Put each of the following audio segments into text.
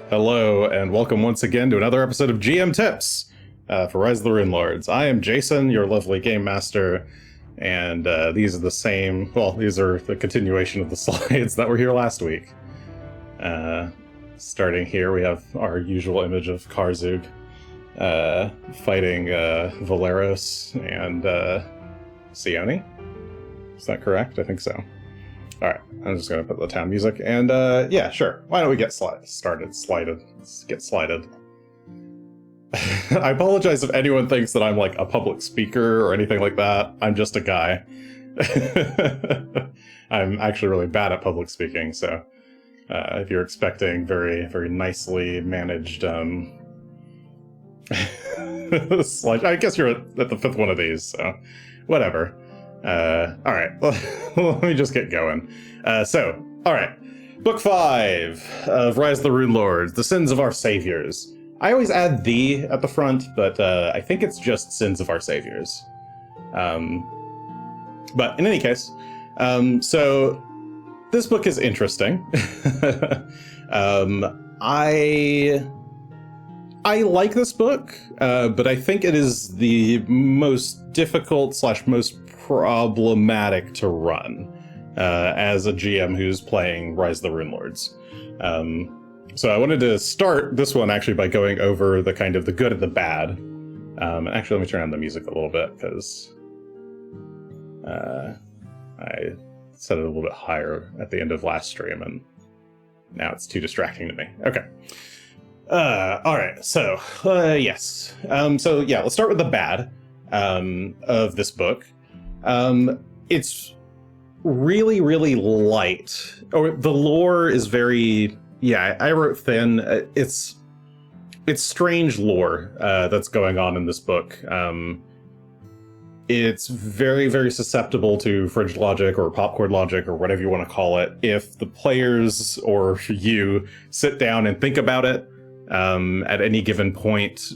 Hello, and welcome once again to another episode of GM Tips for Rise of the Runelords. I am Jason, your lovely game master, and these are these are the continuation of the slides that were here last week. Starting here, we have our usual image of Karzug fighting Valeros and Sione. Is that correct? I think so. Alright, I'm just going to put the town music, and yeah, sure. Why don't we get started? Let's get slided. I apologize if anyone thinks that I'm like a public speaker or anything like that. I'm just a guy. I'm actually really bad at public speaking, so if you're expecting very, very nicely managed slide, I guess you're at the fifth one of these, so whatever. Alright, let me just get going. Alright. Book 5 of Rise of the Runelords, The Sins of Our Saviors. I always add "the" at the front, but I think it's just Sins of Our Saviors. But in any case, so this book is interesting. I like this book, but I think it is the most difficult / most problematic to run as a GM who's playing Rise of the Runelords. So I wanted to start this one actually by going over the kind of the good and the bad. Actually, let me turn on the music a little bit because I set it a little bit higher at the end of last stream and now it's too distracting to me. Okay. All right. So yes. So yeah, let's start with the bad of this book. It's really, really light. Or the lore is very, yeah, I wrote thin. It's strange lore that's going on in this book. It's very, very susceptible to fridge logic or popcorn logic or whatever you want to call it. If the players or you sit down and think about it at any given point,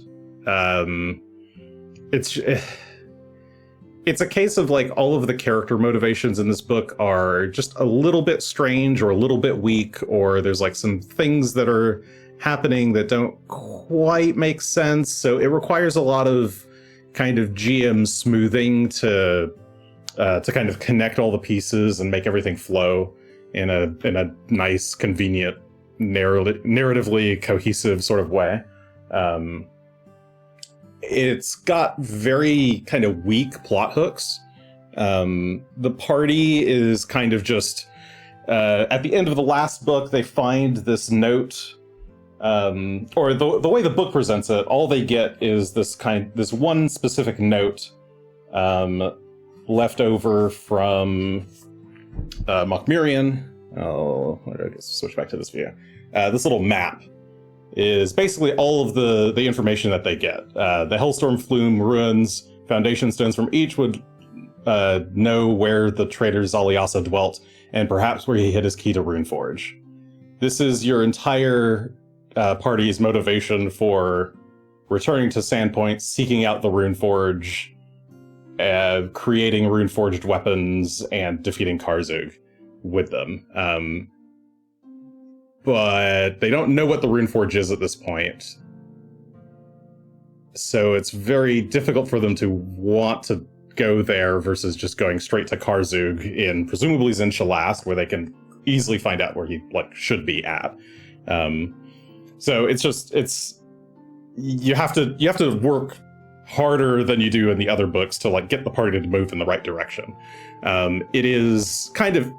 it's a case of like all of the character motivations in this book are just a little bit strange or a little bit weak, or there's like some things that are happening that don't quite make sense. So it requires a lot of kind of GM smoothing to kind of connect all the pieces and make everything flow in a nice, convenient, narratively cohesive sort of way. It's got very kind of weak plot hooks. The party is kind of just at the end of the last book, they find this note, or the way the book presents it, all they get is this one specific note left over from Mokmurian. Oh, I guess switch back to this view. This little map is basically all of the information that they get. The Hellstorm Flume ruins, foundation stones from each would know where the traitor Zaliasa dwelt, and perhaps where he hid his key to Runeforge. This is your entire party's motivation for returning to Sandpoint, seeking out the Runeforge, creating Runeforged Weapons, and defeating Karzug with them. But they don't know what the Runeforge is at this point. So it's very difficult for them to want to go there versus just going straight to Karzug in presumably Zinchalas, where they can easily find out where he should be at. So you have to work harder than you do in the other books to get the party to move in the right direction. It is kind of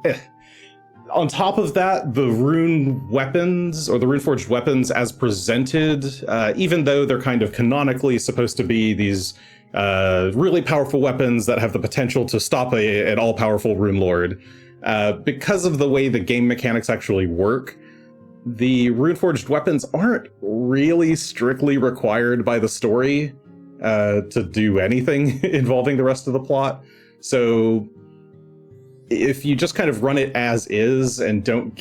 on top of that, the rune weapons, or the Runeforged Weapons as presented, even though they're kind of canonically supposed to be these really powerful weapons that have the potential to stop an all-powerful Rune Lord, because of the way the game mechanics actually work, the Runeforged Weapons aren't really strictly required by the story to do anything involving the rest of the plot. So if you just kind of run it as is and don't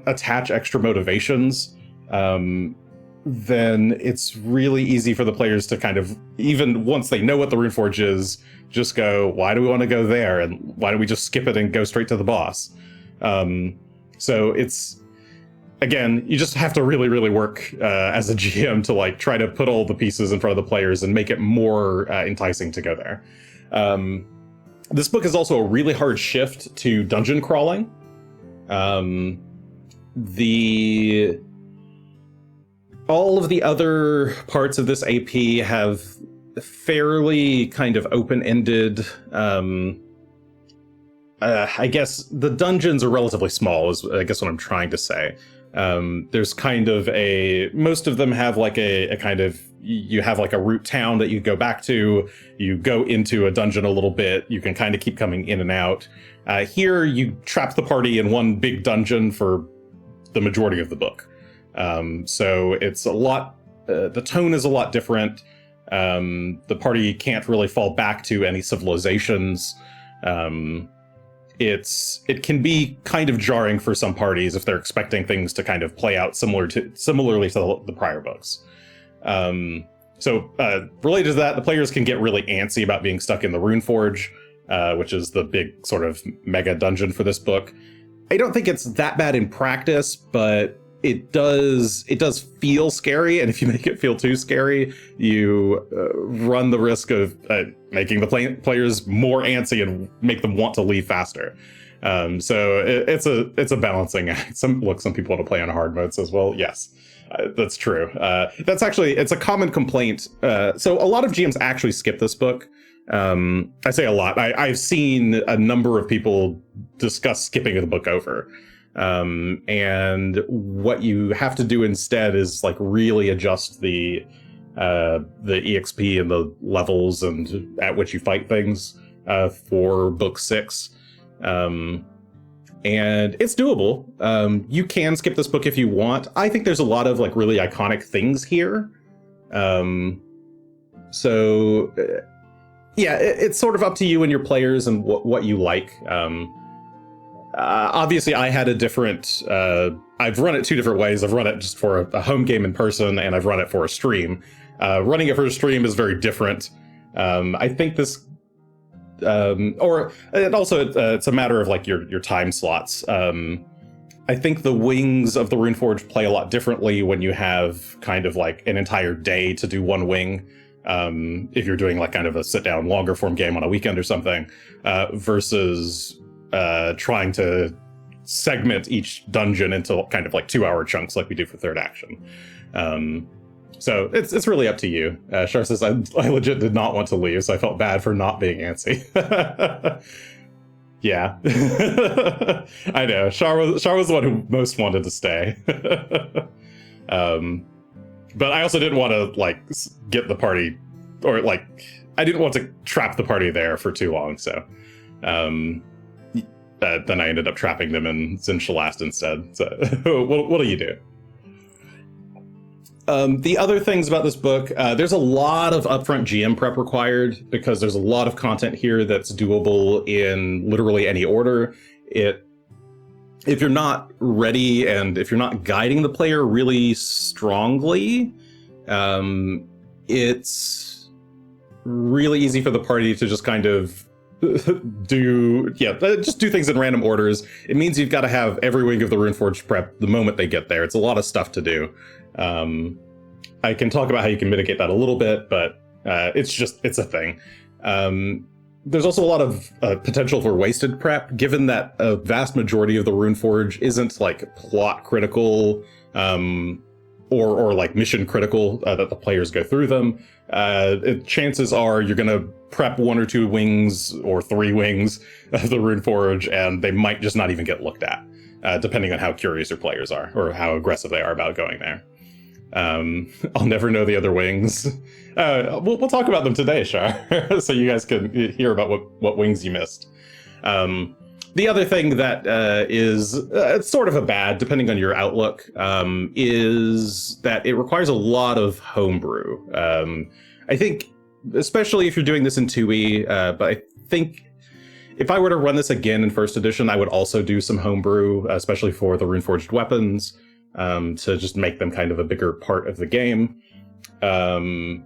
attach extra motivations, then it's really easy for the players to kind of, even once they know what the Runeforge is, just go, why do we want to go there? And why don't we just skip it and go straight to the boss? So again, you just have to really, really work as a GM to like try to put all the pieces in front of the players and make it more enticing to go there. This book is also a really hard shift to dungeon crawling. All of the other parts of this AP have fairly kind of open-ended. I guess the dungeons are relatively small, is I guess what I'm trying to say. There's kind of most of them have like a kind of, you have like a root town that you go back to, you go into a dungeon a little bit, you can kind of keep coming in and out. Here, you trap the party in one big dungeon for the majority of the book. So it's a lot, the tone is a lot different. The party can't really fall back to any civilizations. It can be kind of jarring for some parties if they're expecting things to kind of play out similarly to the prior books. So related to that, the players can get really antsy about being stuck in the Runeforge, which is the big sort of mega dungeon for this book. I don't think it's that bad in practice, but it does feel scary, and if you make it feel too scary, you run the risk of making the players more antsy and make them want to leave faster. So it's a balancing act. Some people want to play on hard mode as well. Yes, that's true. It's a common complaint. So a lot of GMs actually skip this book. I say a lot. I've seen a number of people discuss skipping the book over. And what you have to do instead is like really adjust the EXP and the levels and at which you fight things for book 6. And it's doable. You can skip this book if you want. I think there's a lot of like really iconic things here. Yeah, it's sort of up to you and your players and what you like. Obviously, I had a different... I've run it 2 different ways. I've run it just for a home game in person, and I've run it for a stream. Running it for a stream is very different. I think this... it's a matter of like your time slots. I think the wings of the Runeforge play a lot differently when you have kind of like an entire day to do one wing. If you're doing like kind of a sit-down longer form game on a weekend or something, versus... trying to segment each dungeon into kind of like 2-hour chunks like we do for third action. So it's really up to you. Char says, I legit did not want to leave, so I felt bad for not being antsy. Yeah. I know. Char was the one who most wanted to stay. But I also didn't want to like get the party, or like, I didn't want to trap the party there for too long, so... then I ended up trapping them in Zinshalast instead. So what do you do? The other things about this book, there's a lot of upfront GM prep required because there's a lot of content here that's doable in literally any order. If you're not ready and if you're not guiding the player really strongly, it's really easy for the party to just kind of just do things in random orders. It means you've got to have every wing of the Runeforged prep the moment they get there. It's a lot of stuff to do. I can talk about how you can mitigate that a little bit, but it's a thing. There's also a lot of potential for wasted prep, given that a vast majority of the Runeforge isn't like plot critical or like mission critical that the players go through them. Chances are you're going to prep 1 or 2 wings or 3 wings of the Runeforge, and they might just not even get looked at, depending on how curious your players are or how aggressive they are about going there. I'll never know the other wings. We'll talk about them today, Shar, so you guys can hear about what wings you missed. The other thing that is sort of a bad, depending on your outlook, is that it requires a lot of homebrew. I think, especially if you're doing this in 2e, but I think if I were to run this again in first edition, I would also do some homebrew, especially for the Runeforged Weapons, to just make them kind of a bigger part of the game. You're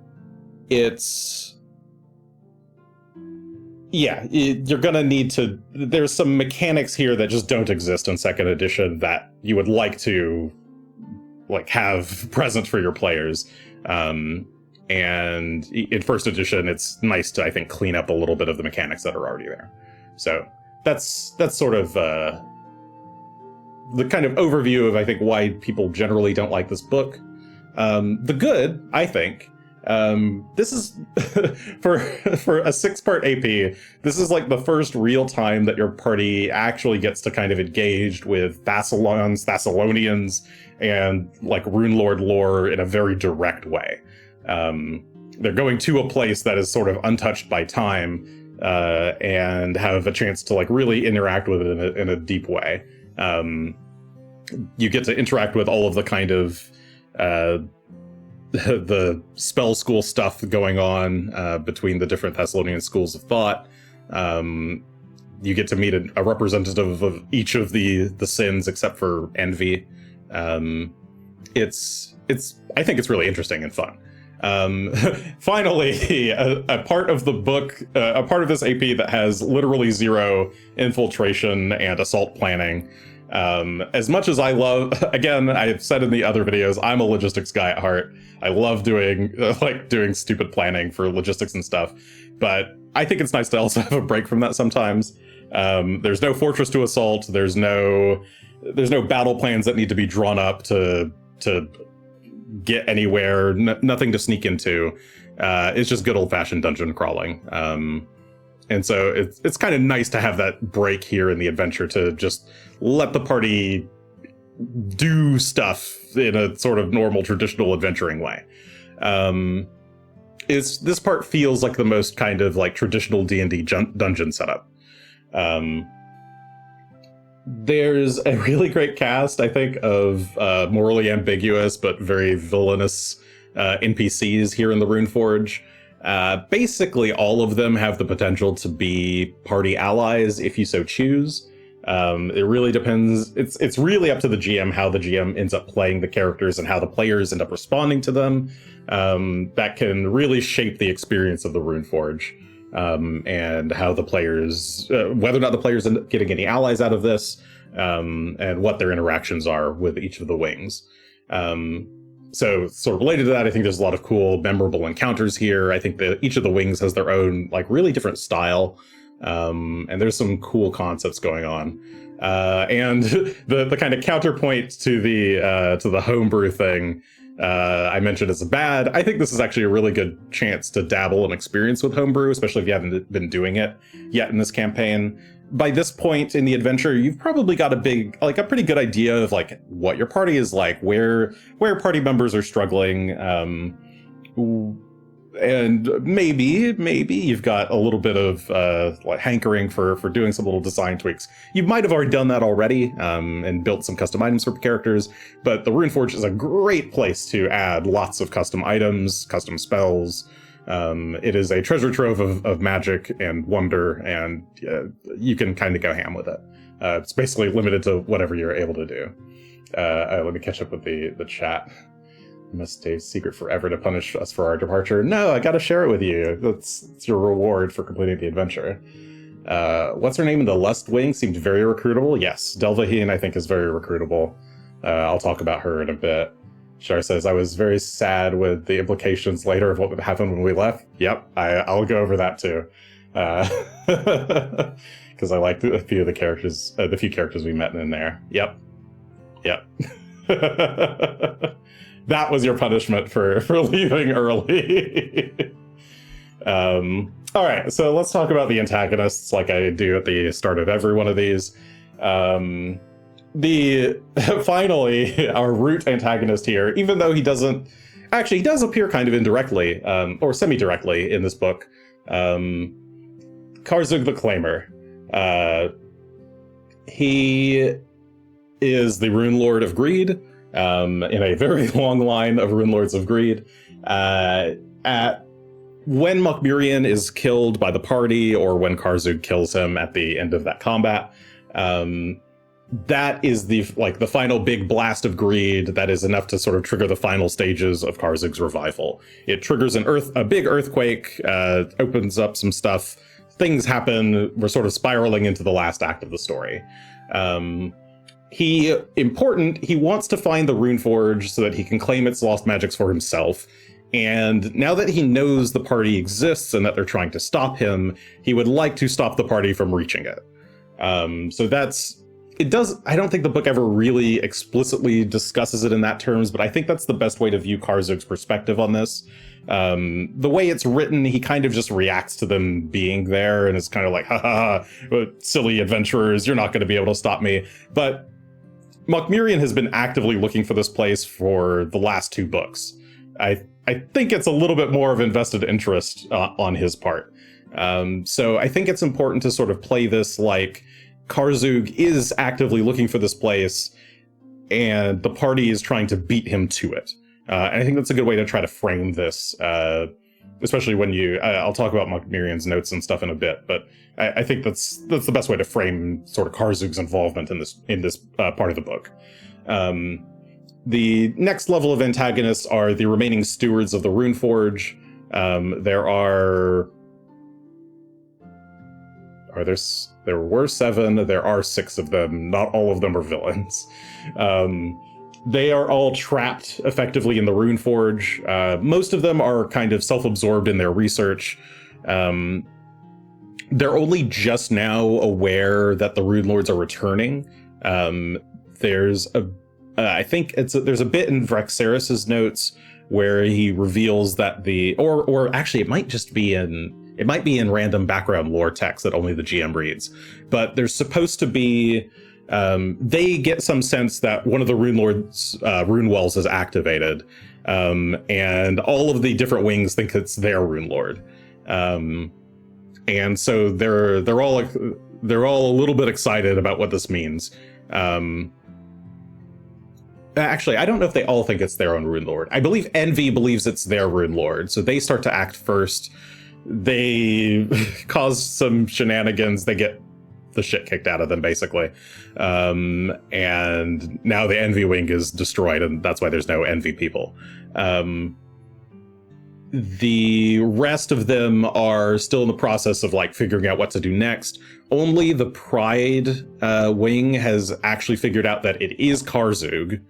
gonna need to... There's some mechanics here that just don't exist in second edition that you would like to like have present for your players. And in first edition, it's nice to, I think, clean up a little bit of the mechanics that are already there. So that's sort of the kind of overview of, I think, why people generally don't like this book. The good, I think, this is for a 6-part AP, this is like the first real time that your party actually gets to kind of engaged with Thessalonians, and like Runelord lore in a very direct way. They're going to a place that is sort of untouched by time, and have a chance to like really interact with it in a deep way. You get to interact with all of the kind of the spell school stuff going on between the different Thessalonian schools of thought. You get to meet a representative of each of the sins except for envy. It's I think it's really interesting and fun. Finally, a part of the book, a part of this AP that has literally 0 infiltration and assault planning. As much as I love, again, I've said in the other videos, I'm a logistics guy at heart. I love doing stupid planning for logistics and stuff, but I think it's nice to also have a break from that sometimes. There's no fortress to assault. There's no battle plans that need to be drawn up to get anywhere. Nothing to sneak into. It's just good old-fashioned dungeon crawling. And so it's kind of nice to have that break here in the adventure to just let the party do stuff in a sort of normal, traditional adventuring way. This part feels like the most kind of like traditional D&D dungeon setup. There's a really great cast, I think, of morally ambiguous but very villainous NPCs here in the Runeforge. Basically, all of them have the potential to be party allies if you so choose. It really depends. It's really up to the GM how the GM ends up playing the characters and how the players end up responding to them. That can really shape the experience of the Runeforge, and how the players, whether or not the players end up getting any allies out of this, and what their interactions are with each of the wings. So sort of related to that, I think there's a lot of cool, memorable encounters here. I think that each of the wings has their own, like, really different style. And there's some cool concepts going on. And the kind of counterpoint to the homebrew thing I mentioned as bad, I think this is actually a really good chance to dabble and experience with homebrew, especially if you haven't been doing it yet in this campaign. By this point in the adventure, you've probably got a pretty good idea of like what your party is like, where party members are struggling, and maybe you've got a little bit of like hankering for doing some little design tweaks. You might have already done that already, and built some custom items for characters, but the Runeforge is a great place to add lots of custom items, custom spells. It is a treasure trove of magic and wonder, and you can kind of go ham with it. It's basically limited to whatever you're able to do. Let me catch up with the chat. Must stay secret forever to punish us for our departure. No, I gotta share it with you. It's your reward for completing the adventure. What's her name in the Lust Wing? Seemed very recruitable. Yes, Delvaheen I think is very recruitable. I'll talk about her in a bit. Shar says, I was very sad with the implications later of what happened when we left. Yep, I'll go over that too. Because I liked a few of the characters, the few characters we met in there. Yep. That was your punishment for leaving early. All right, so let's talk about the antagonists like I do at the start of every one of these. Finally, our root antagonist here, even though he does appear kind of indirectly, or semi-directly in this book, Karzug the Claimer. He is the Runelord of Greed, in a very long line of Runelords of Greed. When Mokmurian is killed by the party, or when Karzug kills him at the end of that combat, that is the final big blast of greed that is enough to sort of trigger the final stages of Karzug's revival. It triggers a big earthquake, opens up some stuff, things happen, we're sort of spiraling into the last act of the story. he wants to find the Runeforge so that he can claim its lost magics for himself. And now that he knows the party exists and that they're trying to stop him, he would like to stop the party from reaching it. So I don't think the book ever really explicitly discusses it in that terms, but I think that's the best way to view Karzug's perspective on this. The way it's written, he kind of just reacts to them being there and is kind of like, ha ha ha, silly adventurers, you're not going to be able to stop me. But Mokmurian has been actively looking for this place for the last 2 books. I think it's a little bit more of invested interest on his part. So I think it's important to sort of play this like Karzug is actively looking for this place and the party is trying to beat him to it. And I think that's a good way to try to frame this, especially when I'll talk about Mokmurian's notes and stuff in a bit, but I think that's the best way to frame sort of Karzug's involvement in this part of the book. The next level of antagonists are the remaining stewards of the Runeforge. There were 7, there are 6 of them, not all of them are villains. They are all trapped effectively in the Runeforge. Most of them are kind of self-absorbed in their research. They're only just now aware that the Runelords are returning. There's a bit in Vraxaris's notes where he reveals that or actually it might be in random background lore text that only the GM reads, but there's supposed to be, they get some sense that one of the Runelords' rune wells is activated, and all of the different wings think it's their Runelord. And so they're all a little bit excited about what this means. Actually, I don't know if they all think it's their own Runelord. I believe Envy believes it's their Runelord, so they start to act first. They cause some shenanigans. They get the shit kicked out of them, basically. And now the Envy wing is destroyed, and that's why there's no Envy people. The rest of them are still in the process of like figuring out what to do next. Only the Pride wing has actually figured out that it is Karzug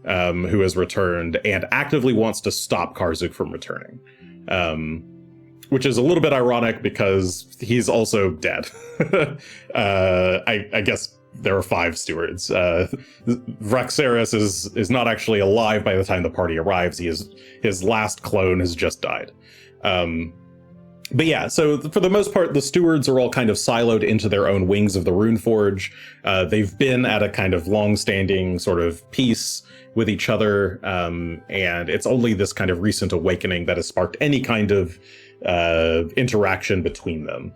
who has returned and actively wants to stop Karzug from returning. Which is a little bit ironic because he's also dead. I guess there are 5 stewards. Vraxaris is not actually alive by the time the party arrives. His last clone has just died. But yeah, so for the most part, the stewards are all kind of siloed into their own wings of the Runeforge. They've been at a kind of long-standing sort of peace with each other, and it's only this kind of recent awakening that has sparked any kind of interaction between them.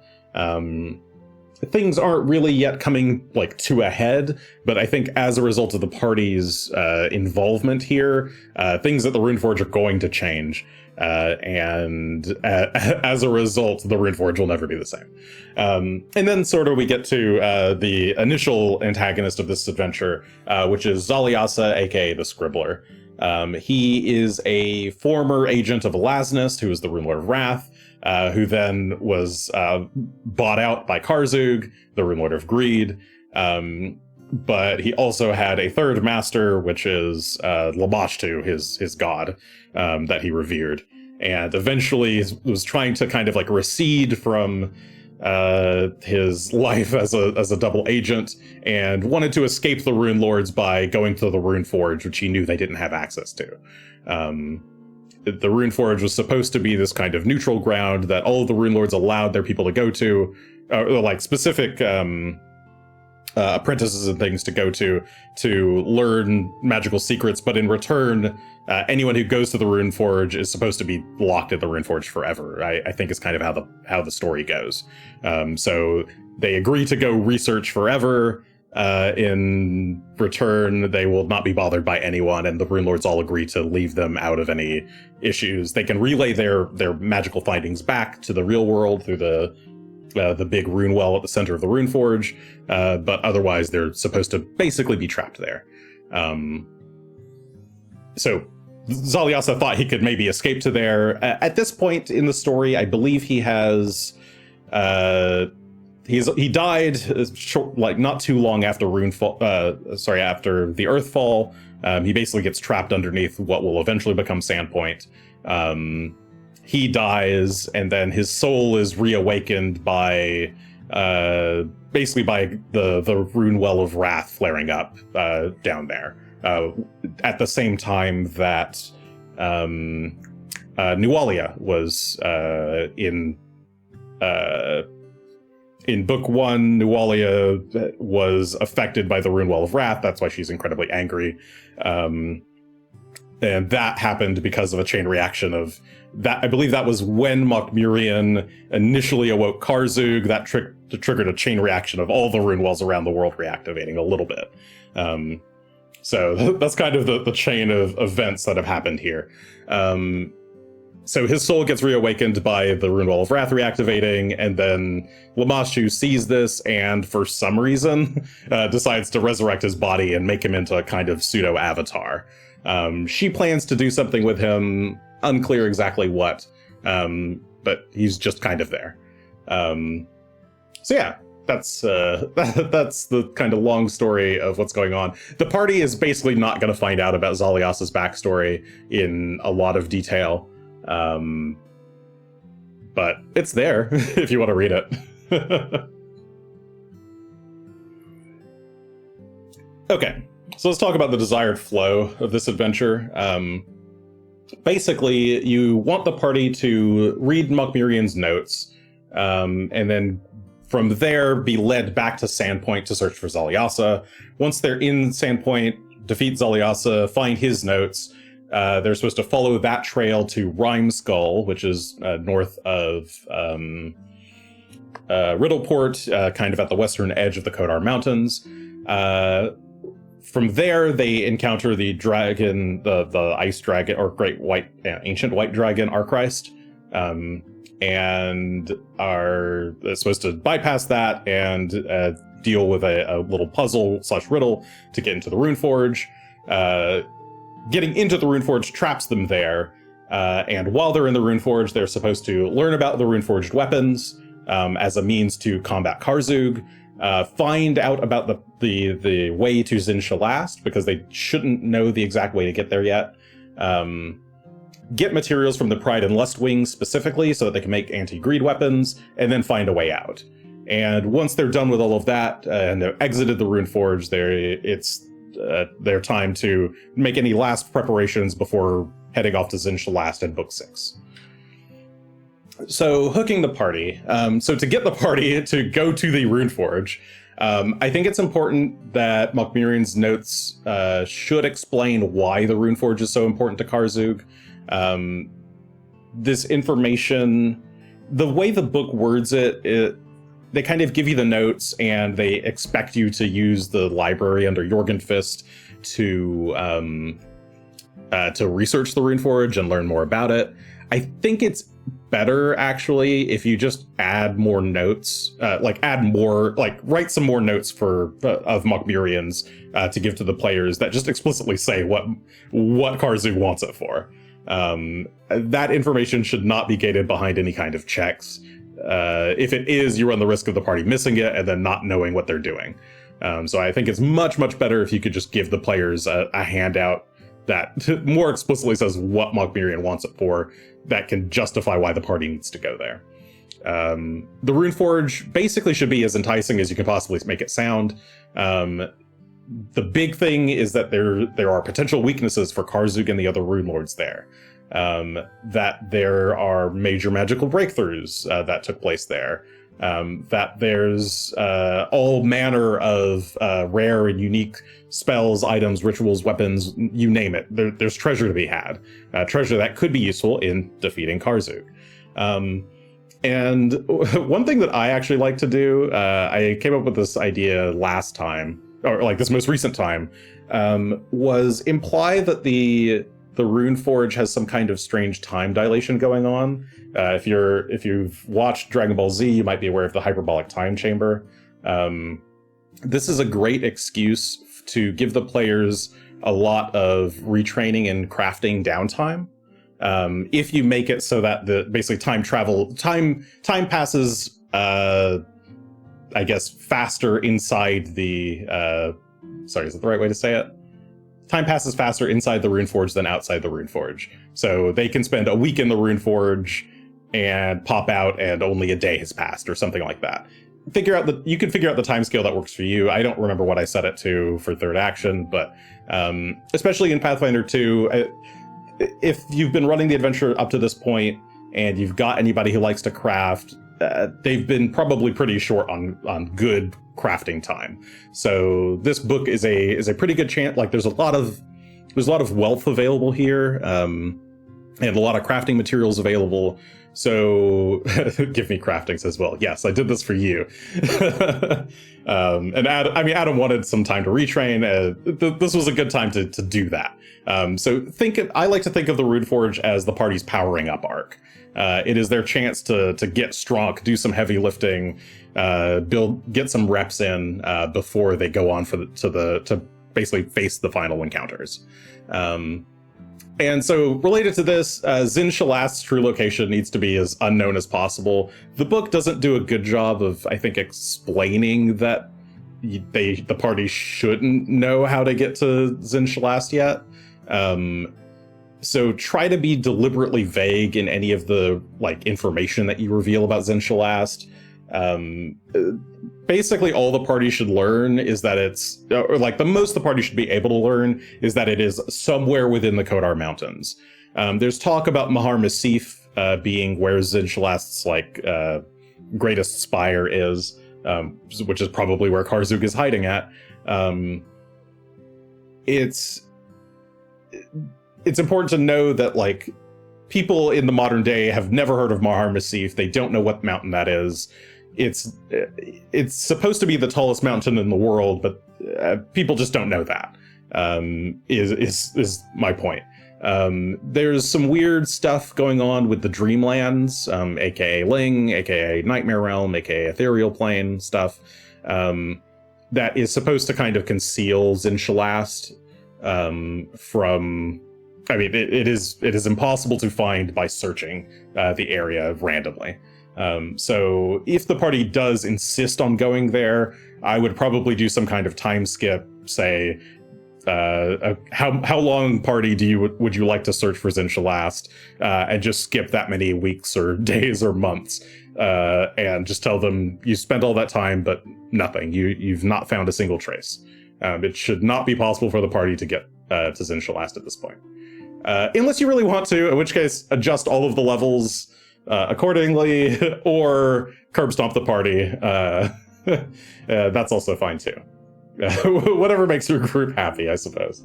Things aren't really yet coming like to a head, but I think as a result of the party's involvement here, things at the Runeforge are going to change. And as a result, the Runeforge will never be the same. And then sort of we get to the initial antagonist of this adventure, which is Zaliasa, aka the Scribbler. He is a former agent of Elasnist, who is the Runelord of Wrath, who then was bought out by Karzug, the Runelord of Greed. But he also had a third master, which is Lamashtu, his god, that he revered. And eventually was trying to kind of like recede from his life as a double agent and wanted to escape the Runelords by going to the Runeforge, which he knew they didn't have access to. The Runeforge was supposed to be this kind of neutral ground that all of the Runelords allowed their people to go to, or like specific apprentices and things to go to learn magical secrets, but in return, anyone who goes to the Runeforge is supposed to be locked at the Runeforge forever. I think is kind of how the story goes. So they agree to go research forever. In return, they will not be bothered by anyone, and the Runelords all agree to leave them out of any issues. They can relay their magical findings back to the real world through the big rune well at the center of the Runeforge, but otherwise they're supposed to basically be trapped there. So Zaliasa thought he could maybe escape to there. At this point in the story, I believe he has he died not too long after after the Earthfall. He basically gets trapped underneath what will eventually become Sandpoint. He dies, and then his soul is reawakened by basically by the Rune Well of Wrath flaring up down there at the same time that Nualia was in book 1. Nualia was affected by the Rune Well of Wrath. That's why she's incredibly angry. And that happened because of a chain reaction of that. I believe that was when Mokmurian initially awoke Karzug. That triggered a chain reaction of all the rune wells around the world reactivating a little bit. So that's kind of the chain of events that have happened here. So his soul gets reawakened by the Rune Well of Wrath reactivating, and then Lamashu sees this and, for some reason, decides to resurrect his body and make him into a kind of pseudo-avatar. She plans to do something with him, unclear exactly what, but he's just kind of there. So yeah, that's the kind of long story of what's going on. The party is basically not going to find out about Zalias's backstory in a lot of detail. But it's there if you want to read it. Okay, so let's talk about the desired flow of this adventure. Basically, you want the party to read Mokmurian's notes, and then from there be led back to Sandpoint to search for Zaliasa. Once they're in Sandpoint, defeat Zaliasa, find his notes. They're supposed to follow that trail to Rime Skull, which is north of Riddleport, kind of at the western edge of the Kodar Mountains. From there, they encounter the dragon, the ice dragon, or ancient white dragon, Archrist, and are supposed to bypass that and deal with a little puzzle/riddle to get into the Runeforge. Getting into the Runeforge traps them there, and while they're in the Runeforge, they're supposed to learn about the Runeforged Weapons as a means to combat Karzug, find out about the way to Zin Shalast, because they shouldn't know the exact way to get there yet, get materials from the Pride and Lustwing specifically so that they can make anti-greed weapons, and then find a way out. And once they're done with all of that and they've exited the Runeforge, it's their time to make any last preparations before heading off to Zin Shalast in Book 6. So, hooking the party. So to get the party to go to the Runeforge, I think it's important that Mokmurian's notes should explain why the Runeforge is so important to Karzug. This information, the way the book words it, they kind of give you the notes and they expect you to use the library under Jorgenfist to research the Runeforge and learn more about it. I think it's better actually if you just add more notes, write some more notes of Mokmurian's to give to the players that just explicitly say what Karzug wants it for. That information should not be gated behind any kind of checks. If it is, you run the risk of the party missing it and then not knowing what they're doing. So I think it's much, much better if you could just give the players a handout that more explicitly says what Mokmurian wants it for, that can justify why the party needs to go there. The Runeforge basically should be as enticing as you can possibly make it sound. The big thing is that there are potential weaknesses for Karzug and the other Runelords there. That there are major magical breakthroughs that took place there. That there's all manner of rare and unique spells, items, rituals, weapons, you name it. There's treasure to be had. Treasure that could be useful in defeating Karzug. And one thing that I actually like to do, I came up with this idea last time, or like this most recent time, was imply that the Runeforge has some kind of strange time dilation going on. If you've watched Dragon Ball Z, you might be aware of the hyperbolic time chamber. This is a great excuse to give the players a lot of retraining and crafting downtime. If you make it so that basically time passes I guess, faster inside the... sorry, is that the right way to say it? Time passes faster inside the Runeforge than outside the Runeforge. So they can spend a week in the Runeforge and pop out and only a day has passed or something like that. You can figure out the time scale that works for you. I don't remember what I set it to for third action, but especially in Pathfinder 2, if you've been running the adventure up to this point and you've got anybody who likes to craft, they've been probably pretty short on good crafting time. So this book is a pretty good chance. Like there's a lot of wealth available here, and a lot of crafting materials available. So give me craftings as well. Yes, I did this for you. And Adam wanted some time to retrain. This was a good time to do that. So I like to think of the Runeforge as the party's powering up arc. It is their chance to get strong, do some heavy lifting, get some reps in before they go on to basically face the final encounters. And so related to this, Zin Shalast's true location needs to be as unknown as possible. The book doesn't do a good job of, I think, explaining that the party shouldn't know how to get to Zin Shalast yet. So try to be deliberately vague in any of the information that you reveal about Zin Shalast. Basically all the party should learn is that the most the party should be able to learn is that it is somewhere within the Kodar Mountains. There's talk about Mahar Masif being where Zin Shalast's greatest spire is, which is probably where Karzug is hiding at. It's important to know that people in the modern day have never heard of Mahar Masif. They don't know what mountain that is. It's supposed to be the tallest mountain in the world, but people just don't know that. Is my point. There's some weird stuff going on with the Dreamlands, aka Ling, aka Nightmare Realm, aka Ethereal Plane stuff, that is supposed to kind of conceal Zin Shalast from. I mean, it is impossible to find by searching the area randomly. So if the party does insist on going there, I would probably do some kind of time skip, say, how long party would you like to search for Zin Shalast, and just skip that many weeks or days or months, and just tell them you spent all that time, but nothing. You've not found a single trace. It should not be possible for the party to get to Zin Shalast at this point. Unless you really want to, in which case adjust all of the levels accordingly, or curb stomp the party. That's also fine too. Whatever makes your group happy, I suppose.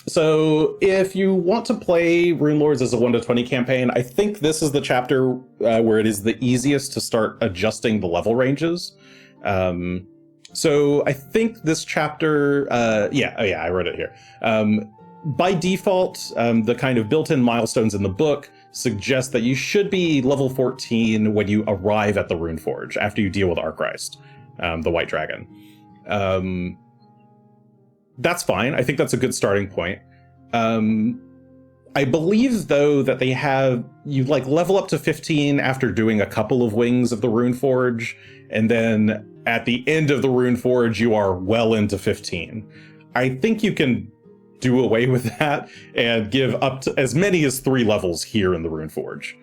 So if you want to play Runelords as a 1 to 20 campaign, I think this is the chapter where it is the easiest to start adjusting the level ranges. So I think this chapter, I wrote it here. By default, the kind of built-in milestones in the book suggest that you should be level 14 when you arrive at the Runeforge, after you deal with Archreist, the White Dragon. That's fine. I think that's a good starting point. I believe, though, that they have you level up to 15 after doing a couple of wings of the Runeforge, and then at the end of the Runeforge, you are well into 15. I think you can do away with that and give up to as many as 3 levels here in the Runeforge.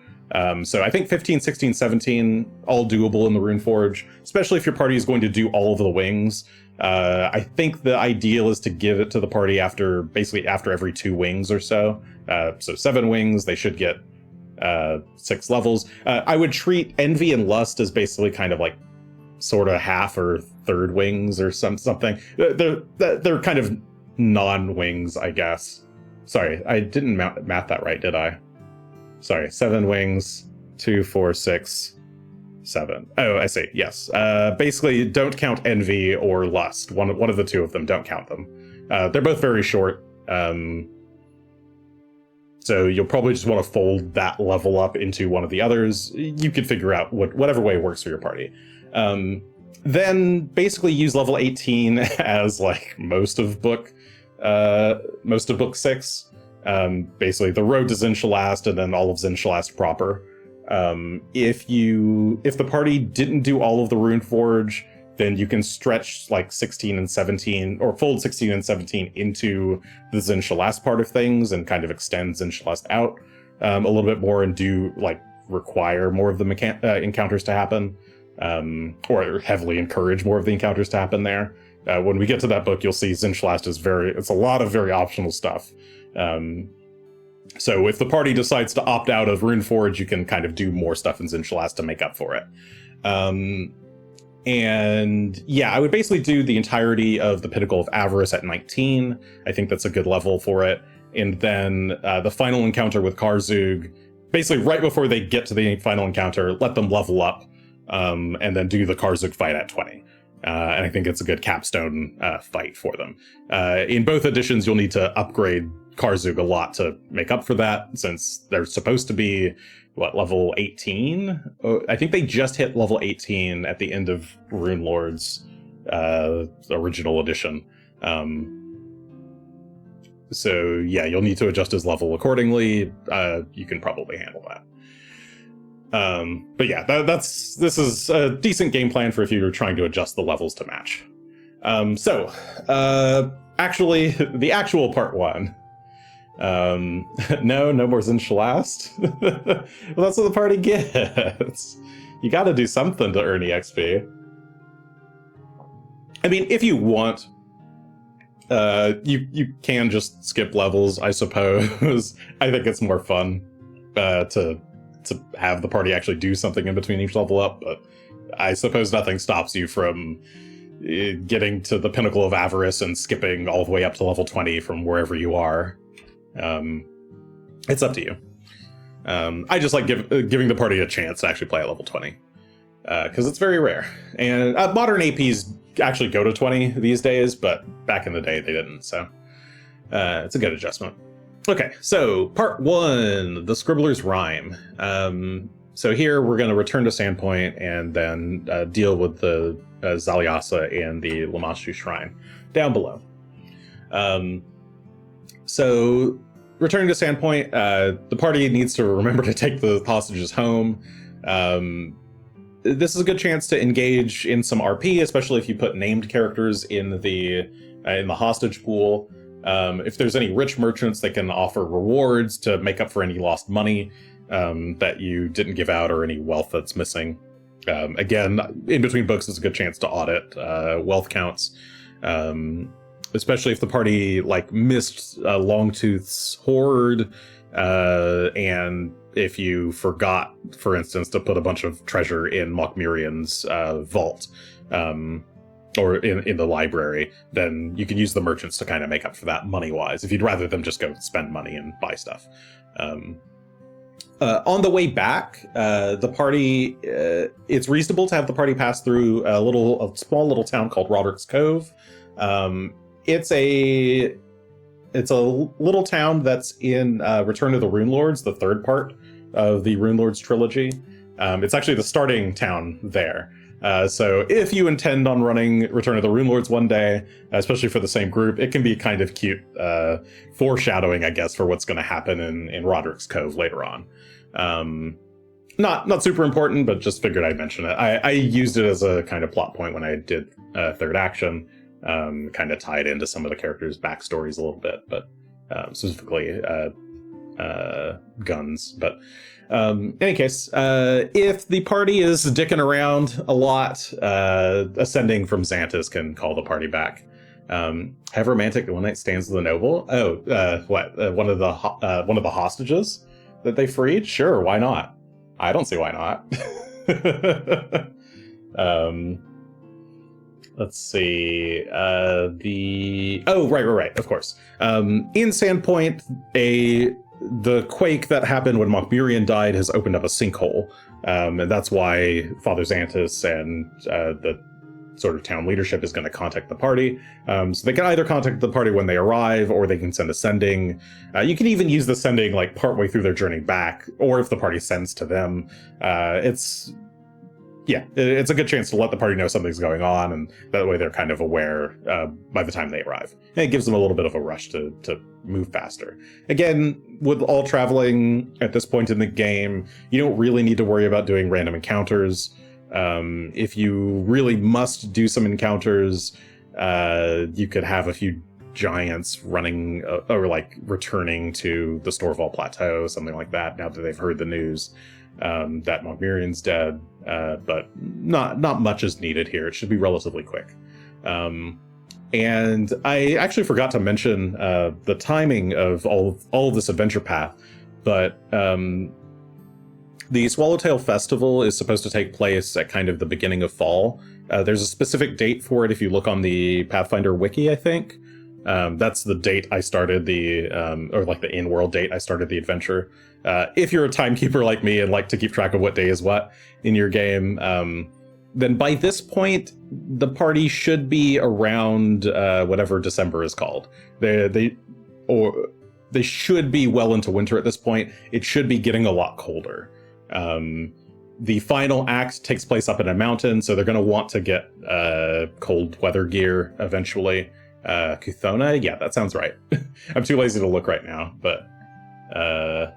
So I think 15, 16, 17, all doable in the Runeforge, especially if your party is going to do all of the wings. I think the ideal is to give it to the party after every 2 wings or so. So 7 wings, they should get 6 levels. I would treat Envy and Lust as basically kind of sort of half or third wings or something. They're kind of non-wings, I guess. Sorry, I didn't math that right, did I? Sorry, 7 wings, 2, 4, 6, 7. Oh, I see, yes. Basically, don't count Envy or Lust. One of the 2 of them, don't count them. They're both very short. So you'll probably just want to fold that level up into one of the others. You can figure out whatever way works for your party. Then basically use level 18 as most of book 6. Basically the road to Zin Shalast and then all of Zin Shalast proper. If the party didn't do all of the Runeforge, then you can stretch like 16 and 17, or fold 16 and 17 into the Zin Shalast part of things and kind of extend Zin Shalast out a little bit more and do like require more of the encounters to happen, or heavily encourage more of the encounters to happen there. When we get to that book, you'll see Zin Shalast it's a lot of very optional stuff. So if the party decides to opt out of Runeforge, you can kind of do more stuff in Zin Shalast to make up for it. And yeah, I would basically do the entirety of the Pinnacle of Avarice at 19. I think that's a good level for it. And then the final encounter with Karzug, basically right before they get to the final encounter, let them level up, and then do the Karzug fight at 20. And I think it's a good capstone fight for them. In both editions, you'll need to upgrade Karzug a lot to make up for that, since they're supposed to be, level 18? I think they just hit level 18 at the end of Runelords, original edition. So yeah, you'll need to adjust his level accordingly. You can probably handle that. But yeah, this is a decent game plan for if you're trying to adjust the levels to match. Actually, the actual part 1. No more Zin Shalast. Well, that's what the party gets. You gotta do something to earn EXP. I mean, if you want, you can just skip levels, I suppose. I think it's more fun to have the party actually do something in between each level up, but I suppose nothing stops you from getting to the Pinnacle of Avarice and skipping all the way up to level 20 from wherever you are. It's up to you. I just like giving the party a chance to actually play at level 20, because it's very rare. And modern APs actually go to 20 these days, but back in the day they didn't, so it's a good adjustment. Okay, so part 1, the Scribbler's Rhyme. So here we're going to return to Sandpoint and then deal with the Zaliasa and the Lamashu Shrine down below. So returning to Sandpoint, the party needs to remember to take the hostages home. This is a good chance to engage in some RP, especially if you put named characters in the hostage pool. If there's any rich merchants, they can offer rewards to make up for any lost money that you didn't give out, or any wealth that's missing. Again, in between books is a good chance to audit wealth counts, especially if the party missed Longtooth's hoard, and if you forgot, for instance, to put a bunch of treasure in Mokmurian's vault, or in the library, then you can use the merchants to kind of make up for that money-wise, if you'd rather them just go spend money and buy stuff. On the way back, the party, it's reasonable to have the party pass through a small little town called Roderick's Cove. It's a little town that's in Return of the Runelords, the third part of the Runelords trilogy. It's actually the starting town there. So if you intend on running Return of the Runelords one day, especially for the same group, it can be kind of cute foreshadowing, I guess, for what's going to happen in Roderick's Cove later on. Not super important, but just figured I'd mention it. I used it as a kind of plot point when I did third action, kind of tied into some of the characters' backstories a little bit, but specifically guns. But in any case, if the party is dicking around a lot, ascending from Xanthus can call the party back. Have romantic one-night stands with a noble? One of the hostages that they freed? Sure, why not? I don't see why not. Let's see. Right, of course. In Sandpoint, the quake that happened when Mokmurian died has opened up a sinkhole. And that's why Father Xanthus and the sort of town leadership is going to contact the party. So they can either contact the party when they arrive, or they can send a sending. You can even use the sending partway through their journey back, or if the party sends to them. yeah, it's a good chance to let the party know something's going on, and that way they're kind of aware by the time they arrive. And it gives them a little bit of a rush to move faster. Again, with all traveling at this point in the game, you don't really need to worry about doing random encounters. If you really must do some encounters, you could have a few giants running or like returning to the Storval Plateau, something like that, now that they've heard the news that Mogmirian's dead. But not much is needed here. It should be relatively quick. And I actually forgot to mention the timing of all of this adventure path, but the Swallowtail Festival is supposed to take place at kind of the beginning of fall. There's a specific date for it if you look on the Pathfinder wiki, I think. That's the date I started or like the in-world date I started the adventure. If you're a timekeeper like me and like to keep track of what day is what in your game, then by this point, the party should be around whatever December is called. They should be well into winter at this point. It should be getting a lot colder. The final act takes place up in a mountain, so they're going to want to get cold weather gear eventually. Kuthona? Yeah, that sounds right. I'm too lazy to look right now, but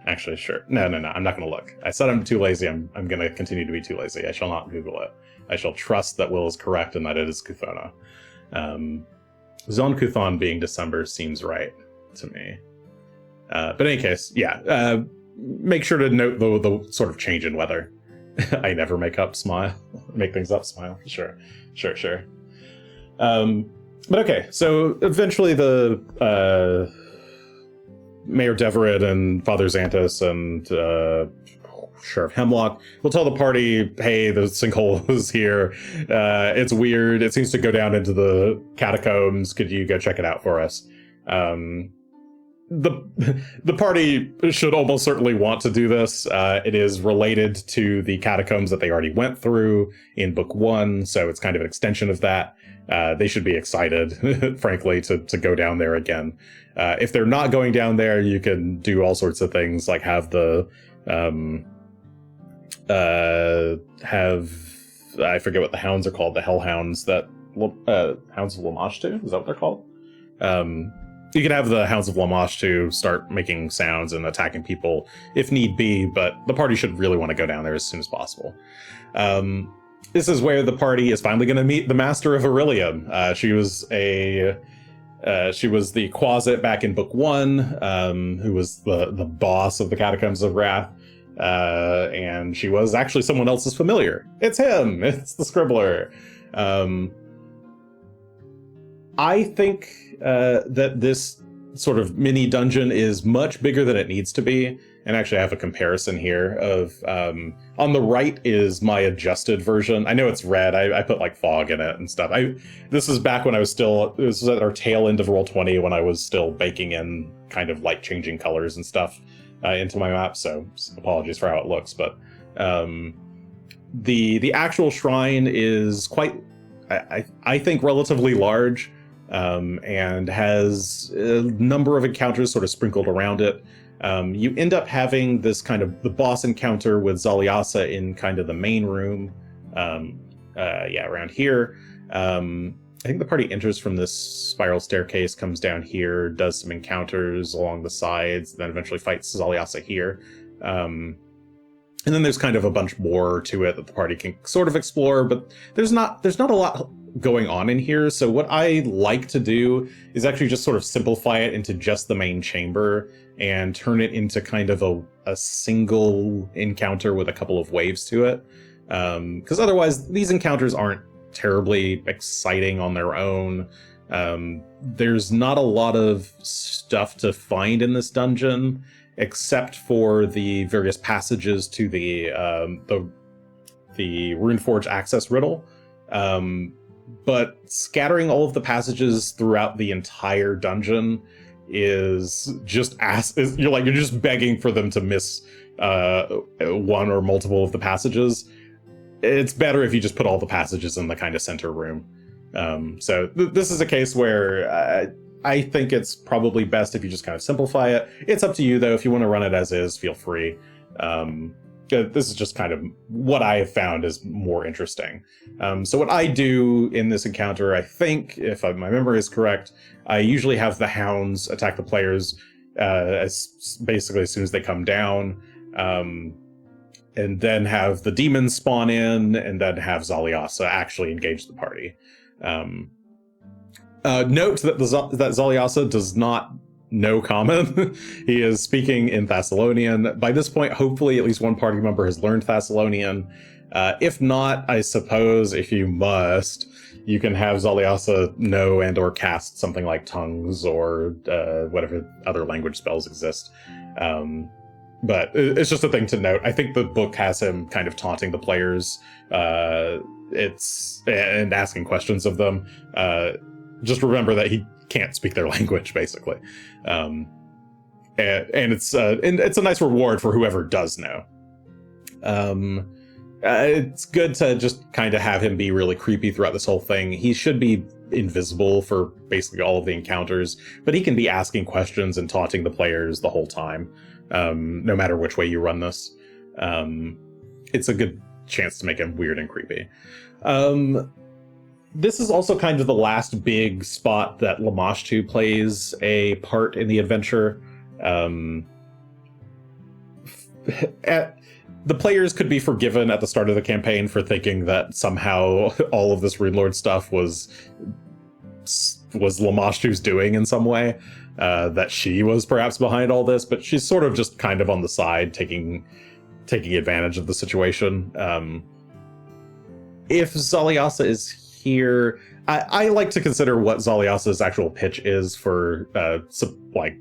actually, sure. No, I'm not going to look. I said I'm too lazy. I'm going to continue to be too lazy. I shall not Google it. I shall trust that Will is correct and that it is Kuthona. Zon Kuthon being December seems right to me. But in any case, yeah, make sure to note the sort of change in weather. I never make things up, smile. Sure. But okay, so eventually the Mayor Deverid and Father Xanthus and Sheriff Hemlock will tell the party, hey, the sinkhole is here. It's weird. It seems to go down into the catacombs. Could you go check it out for us? The party should almost certainly want to do this. It is related to the catacombs that they already went through in Book 1, so it's kind of an extension of that. They should be excited, frankly, to go down there again. If they're not going down there, you can do all sorts of things, like have the I forget what the hounds are called, the hellhounds that Hounds of Lamashtu, is that what they're called? You can have the Hounds of Lamashtu start making sounds and attacking people if need be, but the party should really want to go down there as soon as possible. This is where the party is finally going to meet the Master of Aurelium. She was the Quasit back in Book 1, who was the boss of the Catacombs of Wrath, and she was actually someone else's familiar. It's him! It's the Scribbler. I think that this sort of mini dungeon is much bigger than it needs to be. And actually I have a comparison here of, on the right is my adjusted version. I know it's red. I put like fog in it and stuff. This is back when this was at our tail end of Roll20 when I was still baking in kind of light changing colors and stuff into my map. So apologies for how it looks, but the actual shrine is quite, I think, relatively large. And has a number of encounters sort of sprinkled around it. You end up having this kind of the boss encounter with Zaliasa in kind of the main room. Around here. I think the party enters from this spiral staircase, comes down here, does some encounters along the sides, then eventually fights Zaliasa here. And then there's kind of a bunch more to it that the party can sort of explore, but there's not a lot going on in here. So what I like to do is actually just sort of simplify it into just the main chamber and turn it into kind of a single encounter with a couple of waves to it. Because otherwise these encounters aren't terribly exciting on their own. There's not a lot of stuff to find in this dungeon except for the various passages to the Runeforge access riddle. But scattering all of the passages throughout the entire dungeon is just you're just begging for them to miss one or multiple of the passages. It's better if you just put all the passages in the kind of center room. So this is a case where I think it's probably best if you just kind of simplify it. It's up to you though. If you want to run it as is, feel free. this is just kind of what I have found is more interesting. So what I do in this encounter, I think, if my memory is correct, I usually have the hounds attack the players basically as soon as they come down, and then have the demons spawn in, and then have Zaliasa actually engage the party. Note that that Zaliasa does not know Common. He is speaking in Thessalonian. By this point, hopefully at least one party member has learned Thessalonian. If not, I suppose if you must, you can have Zaliasa know and or cast something like tongues or whatever other language spells exist. But it's just a thing to note. I think the book has him kind of taunting the players and asking questions of them. Just remember that he can't speak their language, basically. And it's a nice reward for whoever does know. It's good to just kind of have him be really creepy throughout this whole thing. He should be invisible for basically all of the encounters, but he can be asking questions and taunting the players the whole time, no matter which way you run this. It's a good chance to make him weird and creepy. This is also kind of the last big spot that Lamashtu plays a part in the adventure. The players could be forgiven at the start of the campaign for thinking that somehow all of this Runelord stuff was Lamashtu's doing in some way, that she was perhaps behind all this, but she's sort of just kind of on the side, taking advantage of the situation. If Zaliasa is here, I like to consider what Zaliasa's actual pitch is for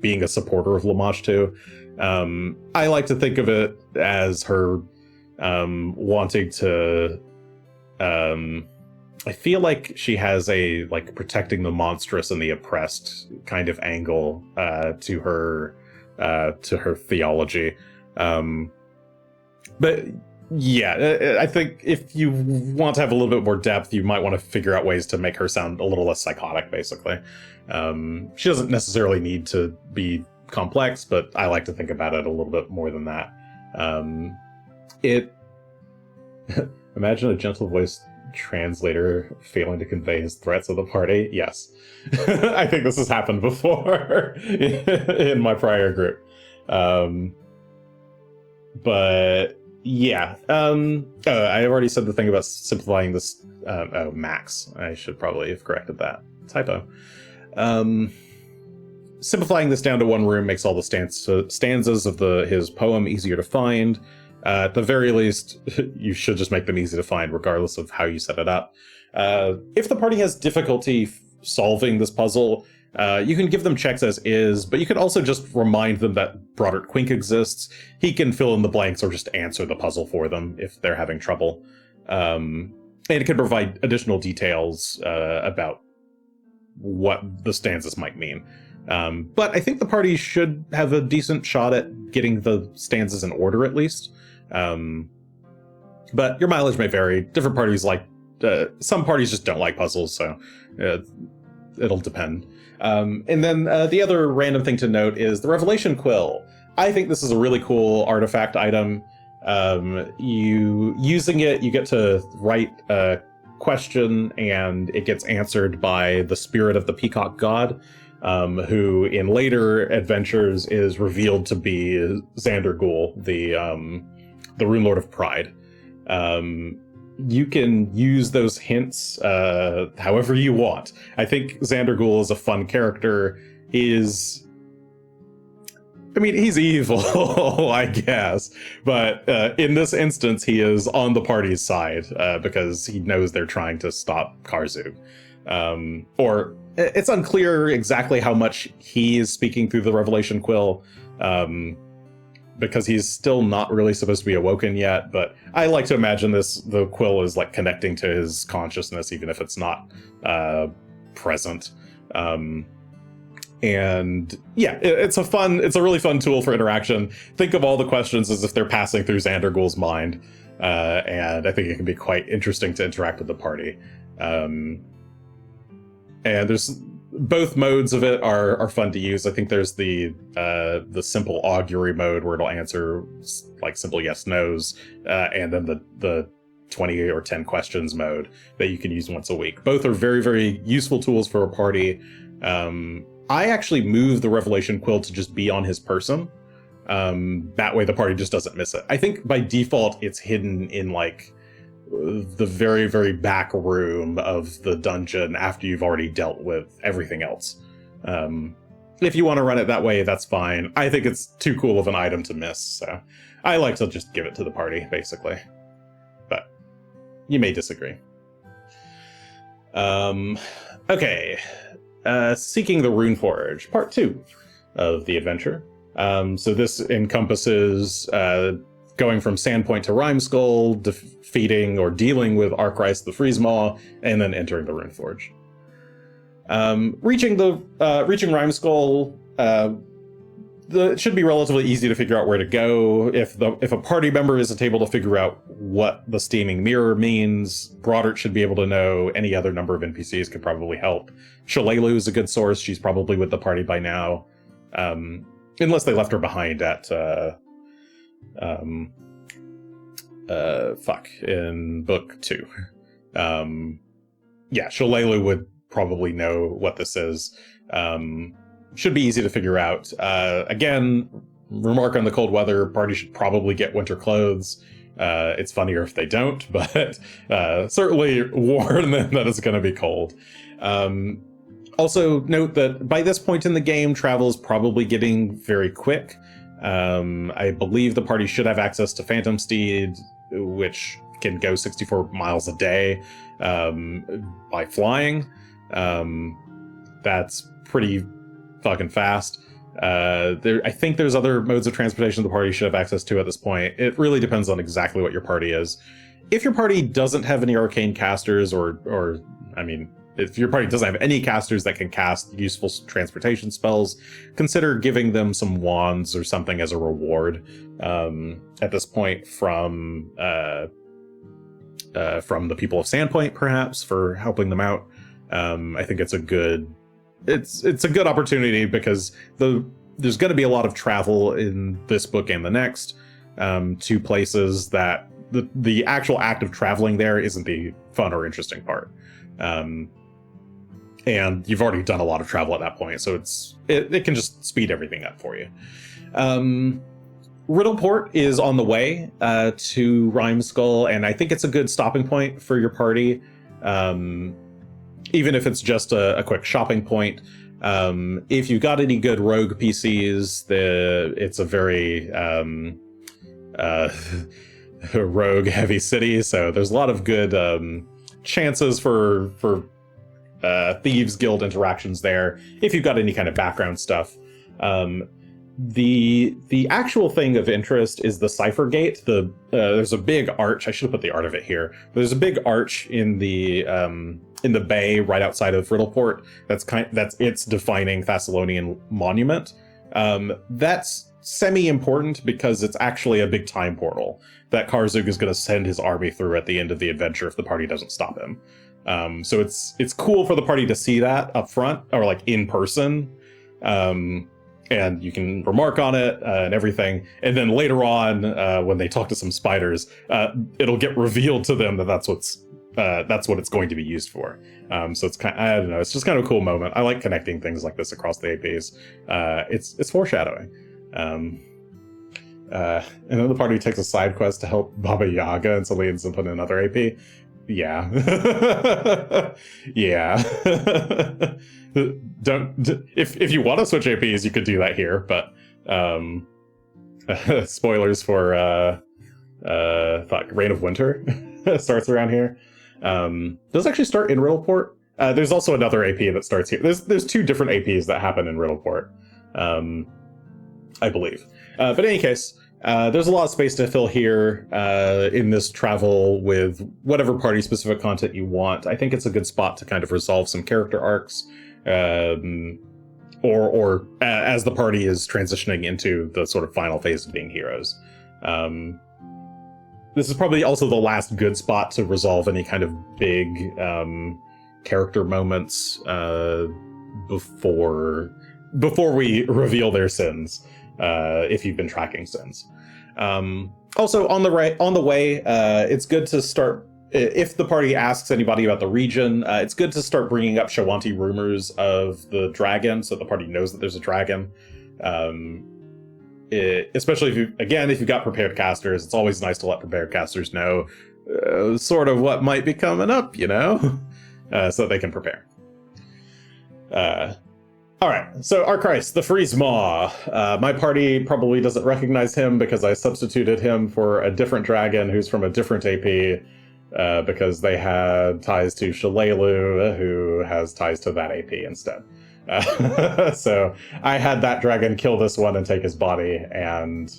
being a supporter of Lamashtu. I like to think of it as her wanting to. I feel like she has a protecting the monstrous and the oppressed kind of angle to her theology. But yeah, I think if you want to have a little bit more depth, you might want to figure out ways to make her sound a little less psychotic, basically. She doesn't necessarily need to be complex, but I like to think about it a little bit more than that. Imagine a gentle voice translator failing to convey his threats of the party. Yes. I think this has happened before in my prior group. But yeah, I already said the thing about simplifying this. Max. I should probably have corrected that typo. Simplifying this down to one room makes all the stanzas of his poem easier to find. At the very least, you should just make them easy to find, regardless of how you set it up. If the party has difficulty solving this puzzle, you can give them checks as is, but you can also just remind them that Broderick Quink exists. He can fill in the blanks or just answer the puzzle for them if they're having trouble. And it can provide additional details about what the stanzas might mean. But I think the party should have a decent shot at getting the stanzas in order, at least. But your mileage may vary. Different parties some parties just don't like puzzles, so it'll depend. And then the other random thing to note is the Revelation Quill. I think this is a really cool artifact item. Using it, you get to write a question, and it gets answered by the spirit of the Peacock God, who in later adventures is revealed to be Xander Ghoul, the Runelord of Pride. You can use those hints however you want. I think Xander Ghoul is a fun character. He's evil, I guess. But in this instance, he is on the party's side because he knows they're trying to stop Karzug. Or it's unclear exactly how much he is speaking through the Revelation Quill, because he's still not really supposed to be awoken yet, but I like to imagine the quill is connecting to his consciousness, even if it's not present. And yeah, it's a really fun tool for interaction. Think of all the questions as if they're passing through Xander Ghoul's mind, and I think it can be quite interesting to interact with the party. And there's both modes of it are fun to use. I think there's the simple augury mode where it'll answer like simple yes nos, and then the 20 or 10 questions mode that you can use once a week. Both are very, very useful tools for a party. I actually moved the Revelation Quill to just be on his person. That way the party just doesn't miss it. I think by default it's hidden in like the very, very back room of the dungeon after you've already dealt with everything else. If you want to run it that way, that's fine. I think it's too cool of an item to miss, so I like to just give it to the party, basically. But you may disagree. Okay. Seeking the Runeforge, part 2 of the adventure. So this encompasses going from Sandpoint to Rimeskull, defeating or dealing with Archrice the Freezemaw, and then entering the Runeforge. Reaching Rimeskull, it should be relatively easy to figure out where to go. If a party member isn't able to figure out what the Steaming Mirror means, Brodert should be able to know. Any other number of NPCs could probably help. Shalelu is a good source. She's probably with the party by now. Unless they left her behind at in book 2. Yeah, Shalelu would probably know what this is. Should be easy to figure out. Again, remark on the cold weather, party should probably get winter clothes. It's funnier if they don't, but certainly warn them that it's going to be cold. Also note that by this point in the game, travel is probably getting very quick. I believe the party should have access to Phantom Steed, which can go 64 miles a day by flying. That's pretty fucking fast. I think there's other modes of transportation the party should have access to at this point. It really depends on exactly what your party is. If your party doesn't have any arcane casters, or I mean, if your party doesn't have any casters that can cast useful transportation spells, consider giving them some wands or something as a reward at this point from the people of Sandpoint, perhaps, for helping them out. I think it's a good opportunity because there's going to be a lot of travel in this book and the next to places that the actual act of traveling there isn't the fun or interesting part. And you've already done a lot of travel at that point, so it can just speed everything up for you. Riddleport is on the way to Rimeskull, and I think it's a good stopping point for your party, even if it's just a quick shopping point. If you've got any good rogue PCs, it's a very rogue-heavy city, so there's a lot of good chances for Thieves Guild interactions there, if you've got any kind of background stuff. The actual thing of interest is the Cipher Gate. There's a big arch. I should have put the art of it here. But there's a big arch in the bay right outside of Riddleport. That's its defining Thessalonian monument. That's semi-important because it's actually a big time portal that Karzug is going to send his army through at the end of the adventure if the party doesn't stop him. So it's cool for the party to see that up front, or like in person, and you can remark on it and everything. And then later on, when they talk to some spiders, it'll get revealed to them that that's what it's going to be used for. So it's I don't know, it's just kind of a cool moment. I like connecting things like this across the APs. It's foreshadowing. And then the party takes a side quest to help Baba Yaga, and suddenly ends up in another AP. Yeah. Yeah. If you want to switch APs, you could do that here, but spoilers for Reign of Winter starts around here. Does it actually start in Riddleport? There's also another AP that starts here. There's 2 different APs that happen in Riddleport, I believe. But in any case, there's a lot of space to fill here in this travel with whatever party-specific content you want. I think it's a good spot to kind of resolve some character arcs, or as the party is transitioning into the sort of final phase of being heroes. This is probably also the last good spot to resolve any kind of big character moments before we reveal their sins, if you've been tracking sins. Also, on the way, it's good to start, if the party asks anybody about the region, it's good to start bringing up Shawanti rumors of the dragon, so the party knows that there's a dragon. Especially if you've got prepared casters, it's always nice to let prepared casters know sort of what might be coming up, so that they can prepare. All right, so Archchrist, the Freeze Maw. My party probably doesn't recognize him because I substituted him for a different dragon who's from a different AP, because they had ties to Shalelu, who has ties to that AP instead. So I had that dragon kill this one and take his body, and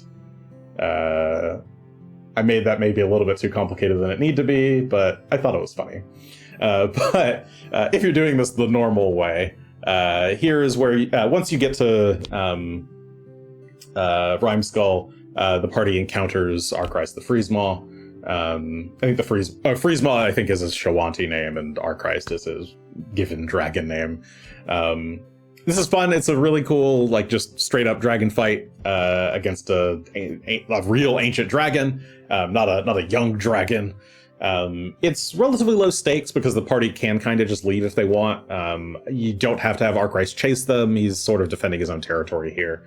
I made that maybe a little bit too complicated than it needed to be, but I thought it was funny. But if you're doing this the normal way, here is where, once you get to Rhymeskull, the party encounters Archchrist the Freezemaw. I think the Freezemaw, I think, is his Shawanti name, and Archchrist is his given dragon name. This is fun. It's a really cool, just straight up dragon fight against a real ancient dragon, not a young dragon. It's relatively low stakes because the party can kind of just leave if they want. You don't have to have Archchrist chase them. He's sort of defending his own territory here.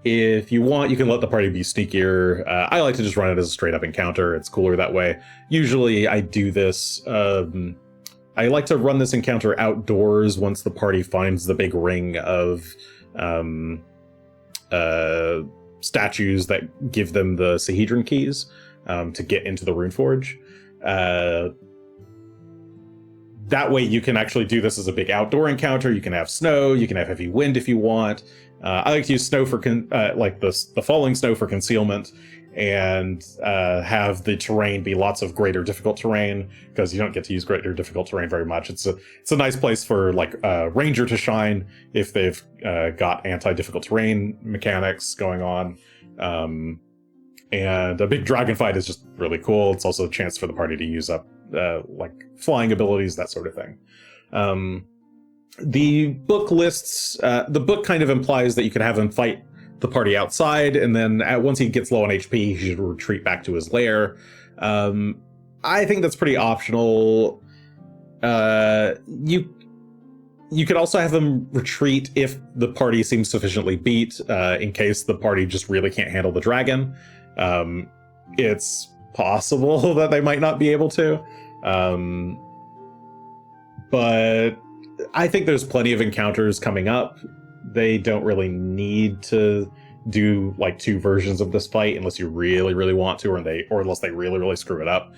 If you want, you can let the party be sneakier. I like to just run it as a straight up encounter. It's cooler that way. Usually I do this. I like to run this encounter outdoors once the party finds the big ring of statues that give them the Sahedron keys to get into the Runeforge. That way you can actually do this as a big outdoor encounter. You can have snow, you can have heavy wind if you want. I like to use snow for the falling snow for concealment, and have the terrain be lots of greater difficult terrain, because you don't get to use greater difficult terrain very much. It's a nice place for Ranger to shine if they've got anti-difficult terrain mechanics going on. And a big dragon fight is just really cool. It's also a chance for the party to use up flying abilities, that sort of thing. The book lists, the book kind of implies that you could have him fight the party outside, and then once he gets low on HP, he should retreat back to his lair. I think that's pretty optional. You could also have him retreat if the party seems sufficiently beat, in case the party just really can't handle the dragon. It's possible that they might not be able to. But I think there's plenty of encounters coming up. They don't really need to do 2 versions of this fight unless you really, really want to, or unless they really, really screw it up.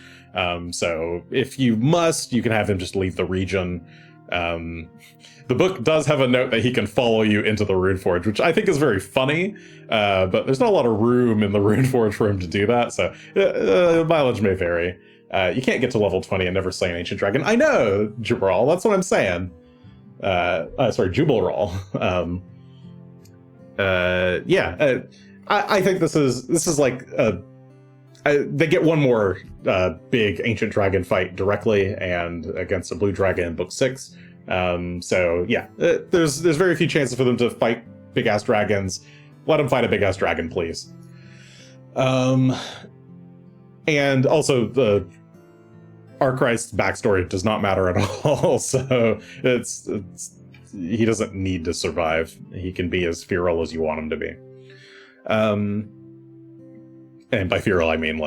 So if you must, you can have him just leave the region. The book does have a note that he can follow you into the Runeforge, which I think is very funny, but there's not a lot of room in the Runeforge for him to do that, so mileage may vary. You can't get to level 20 and never slay an ancient dragon. I know, Jubaral, that's what I'm saying. Sorry, Jubalral. I think this is they get one more big ancient dragon fight directly and against a blue dragon in book 6. So yeah, there's very few chances for them to fight big ass dragons. Let them fight a big ass dragon, please. And also the Archchrist's backstory does not matter at all. So it's he doesn't need to survive. He can be as feral as you want him to be. And by feral, I mean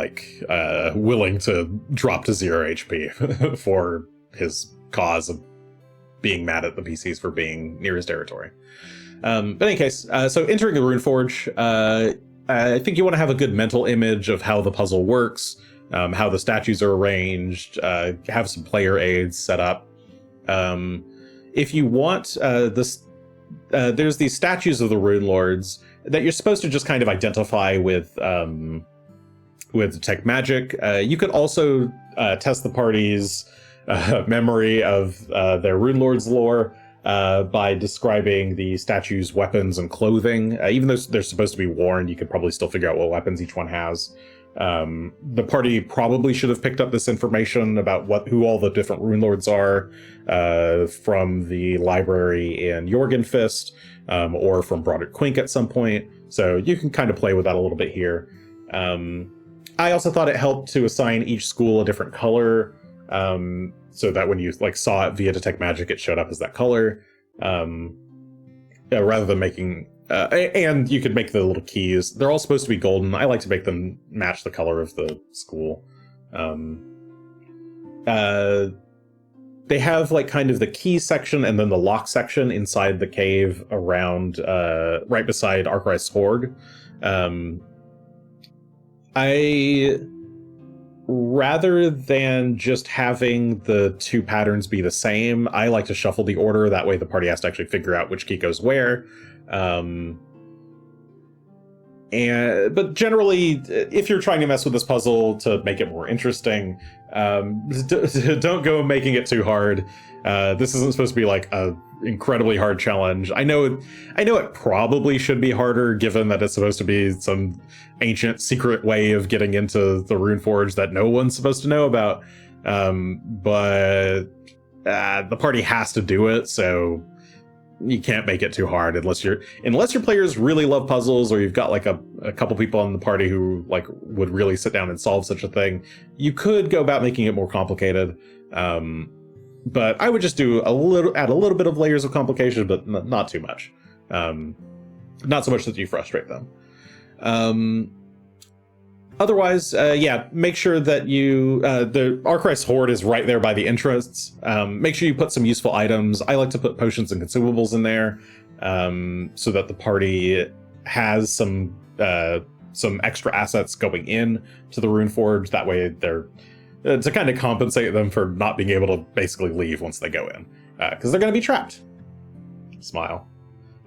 willing to drop to 0 HP for his cause of being mad at the PCs for being near his territory. But in any case, so entering the Runeforge, I think you want to have a good mental image of how the puzzle works, how the statues are arranged, have some player aids set up. If you want, there's these statues of the Runelords that you're supposed to just kind of identify with detect magic. You could also test the party's memory of their Runelords lore by describing the statue's weapons and clothing. Even though they're supposed to be worn, you could probably still figure out what weapons each one has. The party probably should have picked up this information about who all the different Runelords are from the library in Jorgenfist, or from Broderick Quink at some point. So you can kind of play with that a little bit here. I also thought it helped to assign each school a different color, so that when you saw it via Detect Magic, it showed up as that color, rather than making. And you could make the little keys. They're all supposed to be golden. I like to make them match the color of the school. They have kind of the key section and then the lock section inside the cave around, right beside Arkwright's Hoard. Rather than just having the two patterns be the same, I like to shuffle the order. That way the party has to actually figure out which key goes where. But generally, if you're trying to mess with this puzzle to make it more interesting, don't go making it too hard. This isn't supposed to be a incredibly hard challenge. I know it probably should be harder, given that it's supposed to be some ancient secret way of getting into the Runeforge that no one's supposed to know about. But the party has to do it, so you can't make it too hard unless your players really love puzzles, or you've got a couple people in the party who would really sit down and solve such a thing. You could go about making it more complicated, but I would just add a little bit of layers of complication, but not too much. Not so much that you frustrate them. Otherwise, make sure that the Arkwright's Hoard is right there by the entrance. Make sure you put some useful items. I like to put potions and consumables in there, so that the party has some extra assets going in to the Runeforge. That way they're to kind of compensate them for not being able to basically leave once they go in, because they're going to be trapped. Smile.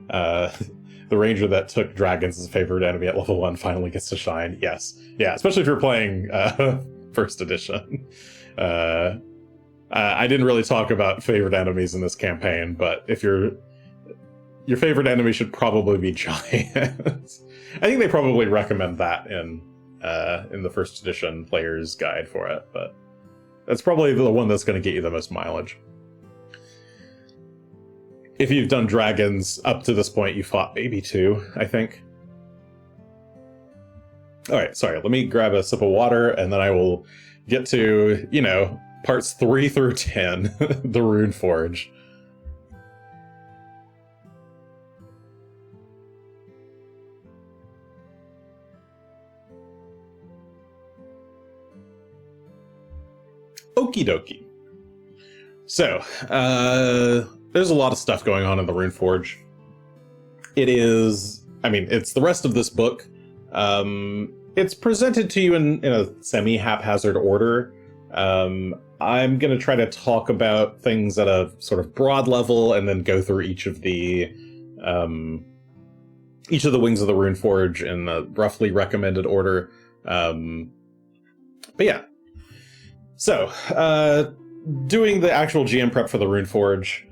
The ranger that took dragons as a favorite enemy at level 1 finally gets to shine. Yes. Yeah, especially if you're playing first edition. I didn't really talk about favorite enemies in this campaign, but if your favorite enemy should probably be giants. I think they probably recommend that in the first edition player's guide for it, but that's probably the one that's going to get you the most mileage. If you've done dragons up to this point, you fought maybe 2, I think. All right, sorry, let me grab a sip of water, and then I will get to, parts 3 through 10, the Runeforge. Okie dokie. So, there's a lot of stuff going on in the Runeforge. It's the rest of this book. It's presented to you in a semi-haphazard order. I'm going to try to talk about things at a sort of broad level, and then go through each of the wings of the Runeforge in a roughly recommended order. But yeah. So, doing the actual GM prep for the Runeforge.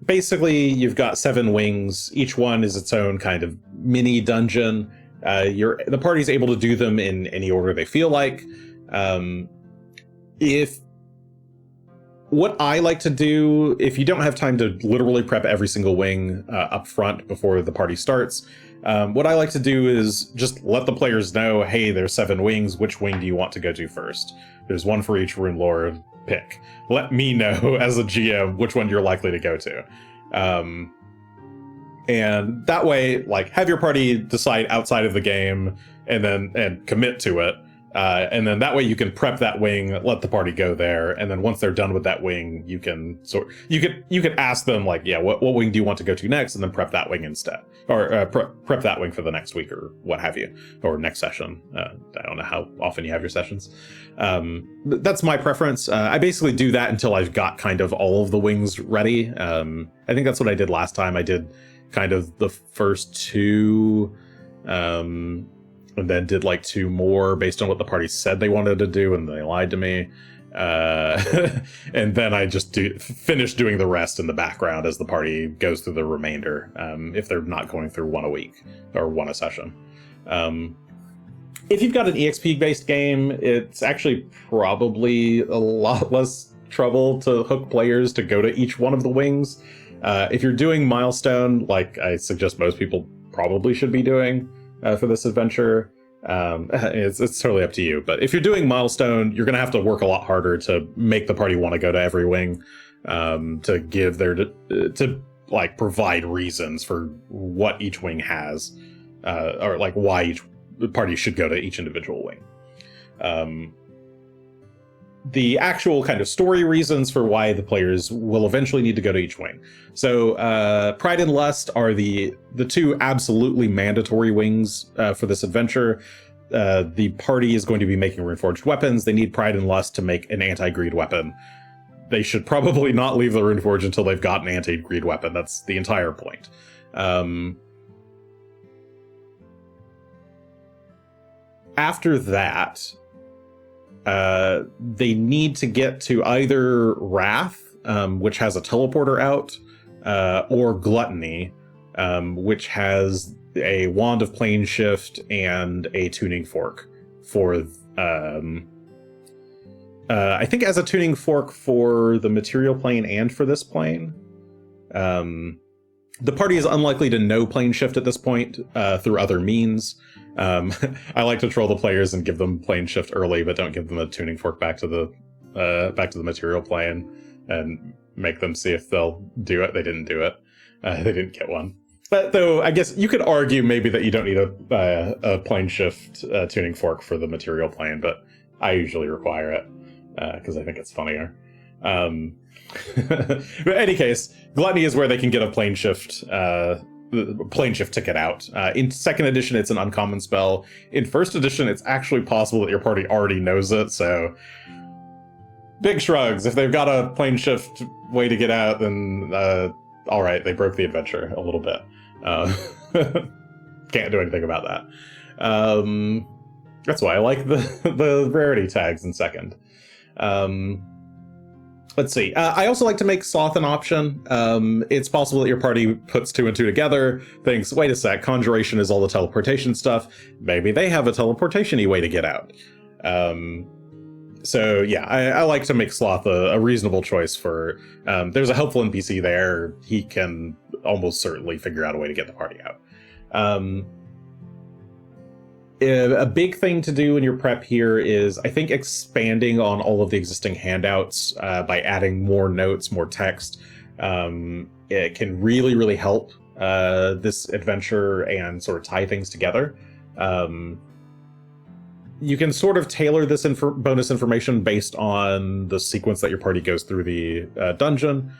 Basically, you've got 7 wings. Each one is its own kind of mini dungeon. The party's able to do them in any order they feel like. What I like to do, if you don't have time to literally prep every single wing up front before the party starts, what I like to do is just let the players know, hey, there's 7 wings. Which wing do you want to go to first? There's one for each Runelord. Pick. Let me know as a GM which one you're likely to go to. And that way, have your party decide outside of the game and commit to it. And then that way you can prep that wing, let the party go there, and then once they're done with that wing, you can ask them what wing do you want to go to next, and then prep that wing instead, or prep that wing for the next week or what have you, or next session. I don't know how often you have your sessions. That's my preference. I basically do that until I've got kind of all of the wings ready. I think that's what I did last time. I did kind of the first 2. And then did 2 more based on what the party said they wanted to do, and they lied to me. And then I just finish doing the rest in the background as the party goes through the remainder, if they're not going through 1 a week or 1 a session. If you've got an EXP-based game, it's actually probably a lot less trouble to hook players to go to each one of the wings. If you're doing Milestone, like I suggest most people probably should be doing for this adventure, it's totally up to you. But if you're doing Milestone, you're going to have to work a lot harder to make the party want to go to every wing, to give to like provide reasons for what each wing has, or like why each party should go to each individual wing. The actual kind of story reasons for why the players will eventually need to go to each wing. So Pride and Lust are the two absolutely mandatory wings for this adventure. The party is going to be making Runeforged Weapons. They need Pride and Lust to make an anti-greed weapon. They should probably not leave the Runeforge until they've got an anti-greed weapon. That's the entire point. After that, they need to get to either Wrath, which has a teleporter out, or Gluttony, which has a Wand of Plane Shift and a Tuning Fork for... I think as a tuning fork for the material plane and for this plane. The party is unlikely to know plane shift at this point through other means. I like to troll the players and give them plane shift early, but don't give them a tuning fork back to the material plane and make them see if they'll do it. They didn't do it. They didn't get one. But though I guess you could argue maybe that you don't need a plane shift tuning fork for the material plane, but I usually require it. Because I think it's funnier. But in any case, Gluttony is where they can get a plane shift ticket out. In second edition, it's an uncommon spell. In first edition, it's actually possible that your party already knows it, so big shrugs. If they've got a plane shift way to get out, then all right, they broke the adventure a little bit. Can't do anything about that. That's why I like the rarity tags in second. Let's see. I also like to make Sloth an option. It's possible that your party puts 2 and 2 together, thinks, wait a sec, Conjuration is all the teleportation stuff. Maybe they have a teleportation-y way to get out. So yeah, I like to make Sloth a reasonable choice for... there's a helpful NPC there. He can almost certainly figure out a way to get the party out. A big thing to do in your prep here is, I think, expanding on all of the existing handouts by adding more notes, more text. It can really, really help this adventure and sort of tie things together. You can sort of tailor this bonus information based on the sequence that your party goes through the dungeon.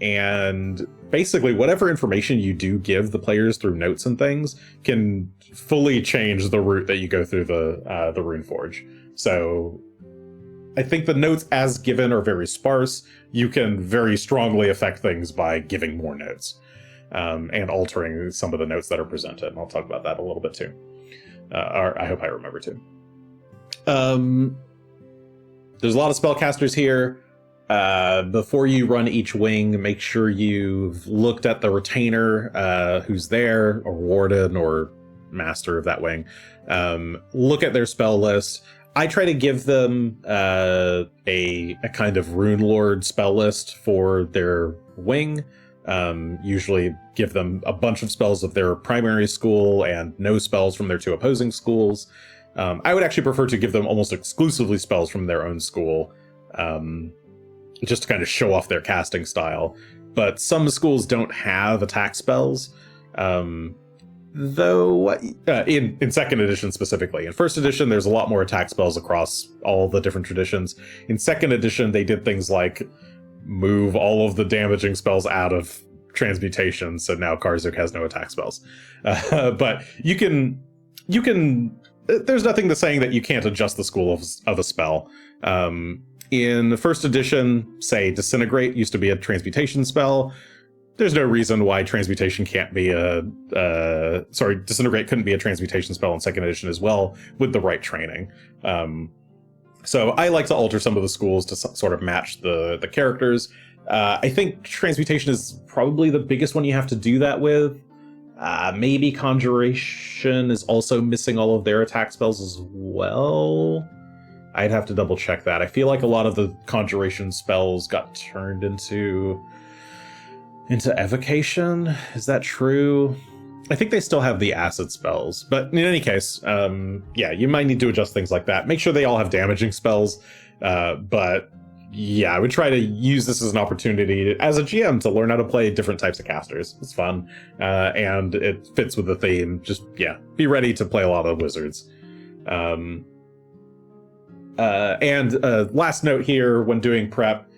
And basically, whatever information you do give the players through notes and things can fully change the route that you go through the Runeforge. So I think the notes as given are very sparse. You can very strongly affect things by giving more notes and altering some of the notes that are presented. And I'll talk about that a little bit too. Or I hope I remember to. There's a lot of spellcasters here. Before you run each wing, make sure you've looked at the retainer, who's there, or warden, or master of that wing. Look at their spell list. I try to give them a kind of Runelord spell list for their wing. Usually give them a bunch of spells of their primary school and no spells from their 2 opposing schools. I would actually prefer to give them almost exclusively spells from their own school. Just to kind of show off their casting style. But some schools don't have attack spells, though in second edition specifically. In first edition, there's a lot more attack spells across all the different traditions. In second edition, they did things like move all of the damaging spells out of transmutation, so now Karzuk has no attack spells. But you can there's nothing to saying that you can't adjust the school of a spell. In the first edition, say, Disintegrate used to be a transmutation spell. There's no reason why transmutation can't be Disintegrate couldn't be a transmutation spell in second edition as well, with the right training. So I like to alter some of the schools to sort of match the characters. I think transmutation is probably the biggest one you have to do that with. Maybe Conjuration is also missing all of their attack spells as well. I'd have to double check that. I feel like a lot of the Conjuration spells got turned into Evocation. Is that true? I think they still have the acid spells, but in any case, yeah, you might need to adjust things like that. Make sure they all have damaging spells, but yeah, I would try to use this as an opportunity as a GM to learn how to play different types of casters. It's fun, and it fits with the theme. Just, yeah, be ready to play a lot of wizards. And last note here, when doing prep,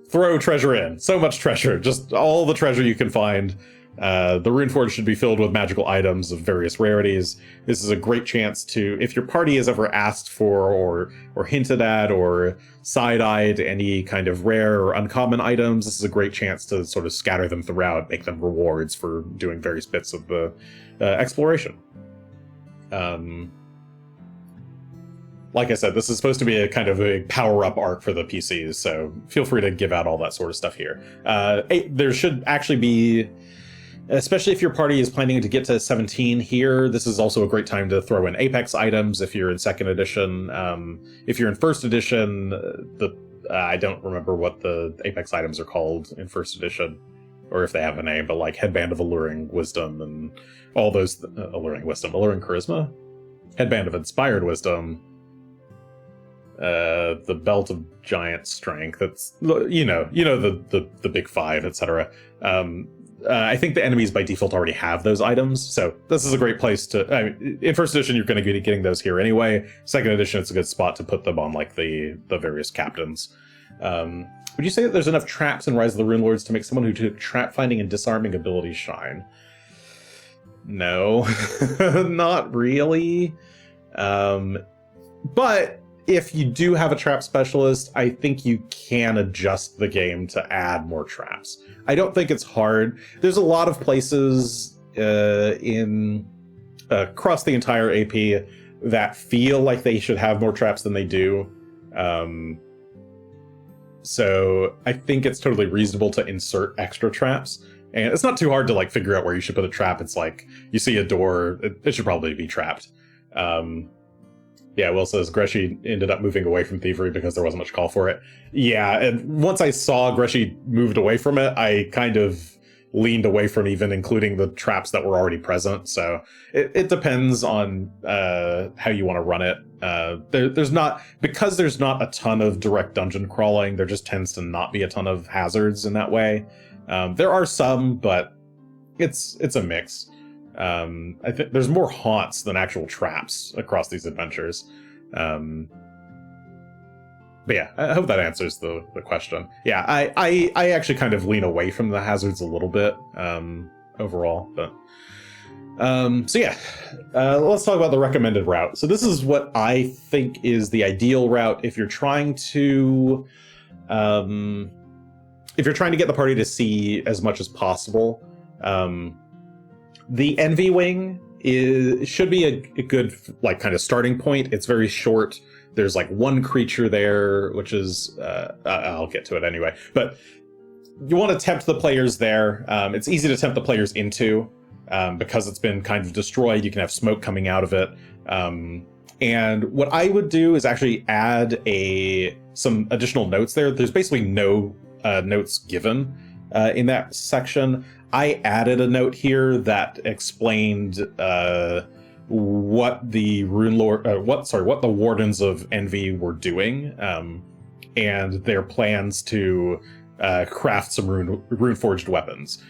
throw treasure in. So much treasure, just all the treasure you can find. The Runeforge should be filled with magical items of various rarities. This is a great chance to, if your party has ever asked for or hinted at or side-eyed any kind of rare or uncommon items, this is a great chance to sort of scatter them throughout, make them rewards for doing various bits of the exploration. Like I said, this is supposed to be a kind of a power-up arc for the PCs, so feel free to give out all that sort of stuff here. There should actually be, especially if your party is planning to get to 17 here, this is also a great time to throw in Apex items if you're in 2nd edition. If you're in 1st edition, I don't remember what the Apex items are called in 1st edition, or if they have a name, but like Headband of Alluring Wisdom and all those, Alluring Charisma? Headband of Inspired Wisdom, the Belt of Giant Strength, that's, you know the big five, etc. I think the enemies by default already have those items, so this is a great place to, I mean, in 1st edition you're going to be getting those here anyway. 2nd edition, it's a good spot to put them on like the various captains. Would you say that there's enough traps in Rise of the Runelords to make someone who took trap finding and disarming abilities shine? No, not really. But if you do have a trap specialist, I think you can adjust the game to add more traps. I don't think it's hard. There's a lot of places across the entire AP that feel like they should have more traps than they do. So I think it's totally reasonable to insert extra traps. And it's not too hard to like figure out where you should put a trap. It's like you see a door, it should probably be trapped. Yeah, Will says Greshy ended up moving away from Thievery because there wasn't much call for it. Yeah, and once I saw Greshy moved away from it, I kind of leaned away from even including the traps that were already present. So it depends on how you want to run it. There's not a ton of direct dungeon crawling, there just tends to not be a ton of hazards in that way. There are some, but it's a mix. I think there's more haunts than actual traps across these adventures. But yeah, I hope that answers the question. Yeah, I actually kind of lean away from the hazards a little bit overall. But so yeah, let's talk about the recommended route. So this is what I think is the ideal route if you're trying to get the party to see as much as possible. The Envy Wing should be a good like kind of starting point. It's very short. There's like one creature there, which is I'll get to it anyway. But you want to tempt the players there. It's easy to tempt the players into because it's been kind of destroyed. You can have smoke coming out of it. And what I would do is actually add some additional notes there. There's basically no notes given in that section. I added a note here that explained what the what the Wardens of Envy were doing, and their plans to craft some Runeforged weapons.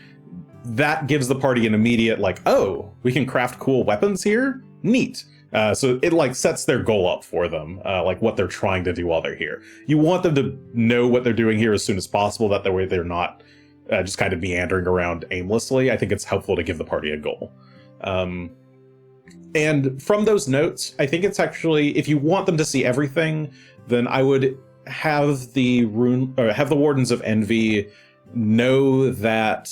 That gives the party an immediate like, oh, we can craft cool weapons here? Neat. So it like sets their goal up for them, like what they're trying to do while they're here. You want them to know what they're doing here as soon as possible. That way they're not just kind of meandering around aimlessly. I think it's helpful to give the party a goal. And from those notes, I think it's actually, if you want them to see everything, then I would have the Wardens of Envy know that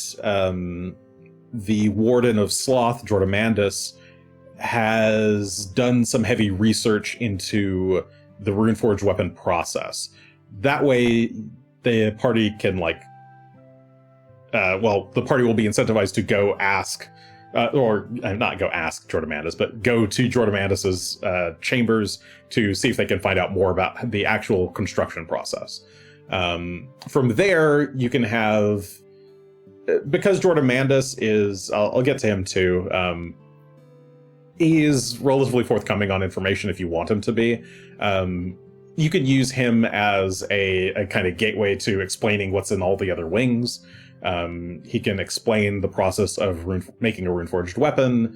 the Warden of Sloth, Jordamandus, has done some heavy research into the Runeforged weapon process. That way, the party can like the party will be incentivized to go ask, or not go ask Jordomandus, but go to Jordomandus's chambers to see if they can find out more about the actual construction process. From there, you can have, because Jordomandus is, I'll get to him too. He is relatively forthcoming on information if you want him to be. You can use him as a kind of gateway to explaining what's in all the other wings. He can explain the process of making a Runeforged weapon.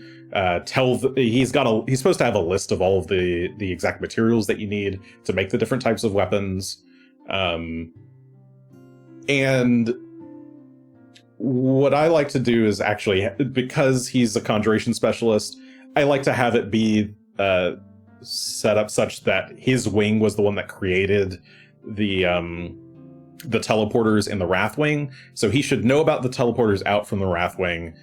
He's supposed to have a list of all of the exact materials that you need to make the different types of weapons. And what I like to do is actually, because he's a conjuration specialist, I like to have it be set up such that his wing was the one that created the teleporters in the Wrathwing. So he should know about the teleporters out from the Wrathwing.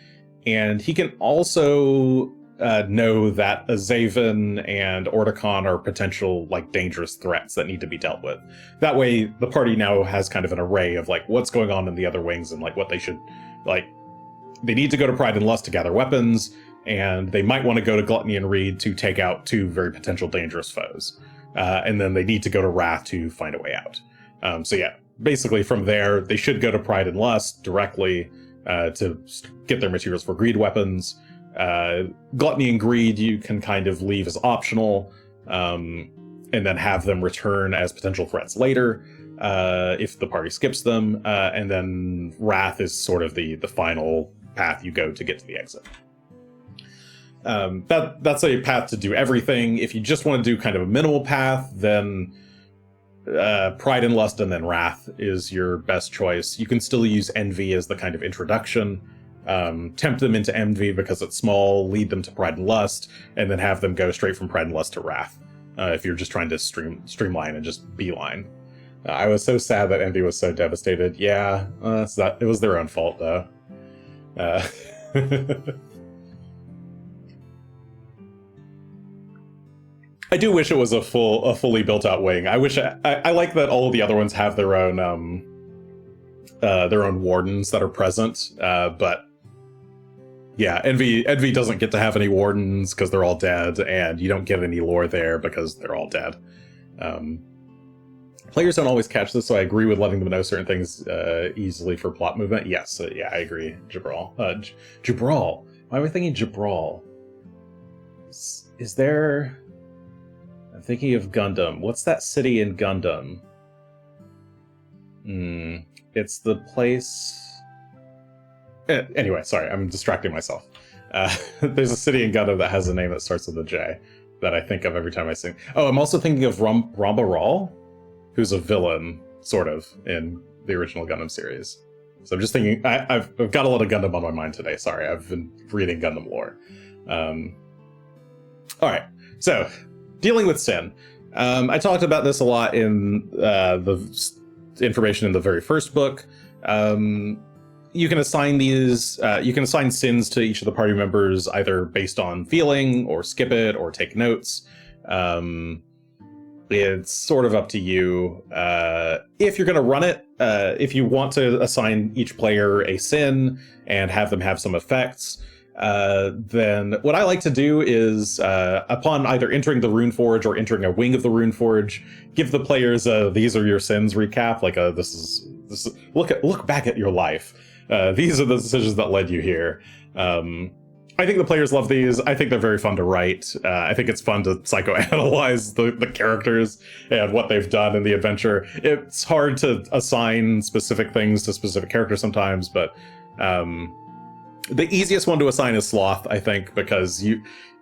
And he can also know that Azaven and Orticon are potential dangerous threats that need to be dealt with. That way the party now has kind of an array of what's going on in the other wings and what they should they need to go to Pride and Lust to gather weapons, and they might want to go to Gluttony and Reed to take out two very potential dangerous foes. And then they need to go to Wrath to find a way out. So yeah, basically from there, they should go to Pride and Lust directly to get their materials for greed weapons. Gluttony and Greed you can kind of leave as optional, and then have them return as potential threats later if the party skips them. And then Wrath is sort of the final path you go to get to the exit. That's a path to do everything. If you just want to do kind of a minimal path, then Pride and Lust and then Wrath is your best choice. You can still use Envy as the kind of introduction. Tempt them into Envy because it's small, lead them to Pride and Lust, and then have them go straight from Pride and Lust to Wrath. If you're just trying to streamline and just beeline. I was so sad that Envy was so devastated. Yeah, it was their own fault though. I do wish it was a fully built out wing. I wish I like that all of the other ones have their own wardens that are present. But yeah, Envy doesn't get to have any wardens because they're all dead, and you don't get any lore there because they're all dead. Players don't always catch this, so I agree with letting them know certain things easily for plot movement. Yes, yeah, I agree. Jabral. Jabral. Why am I thinking Jabral? Is there... I'm thinking of Gundam. What's that city in Gundam? It's the place... Anyway, sorry, I'm distracting myself. There's a city in Gundam that has a name that starts with a J that I think of every time I sing. Oh, I'm also thinking of Rambaral, who's a villain, sort of, in the original Gundam series. So I'm just thinking... I've got a lot of Gundam on my mind today. Sorry, I've been reading Gundam lore. Alright, so... Dealing with sin. I talked about this a lot in the information in the very first book. You can assign these, you can assign sins to each of the party members either based on feeling or skip it or take notes. It's sort of up to you. If you're going to run it, if you want to assign each player a sin and have them have some effects, then what I like to do is, upon either entering the Runeforge or entering a wing of the Runeforge, give the players these are your sins recap, this is look back at your life. These are the decisions that led you here. I think the players love these. I think they're very fun to write. I think it's fun to psychoanalyze the characters and what they've done in the adventure. It's hard to assign specific things to specific characters sometimes, but the easiest one to assign is Sloth, I think, because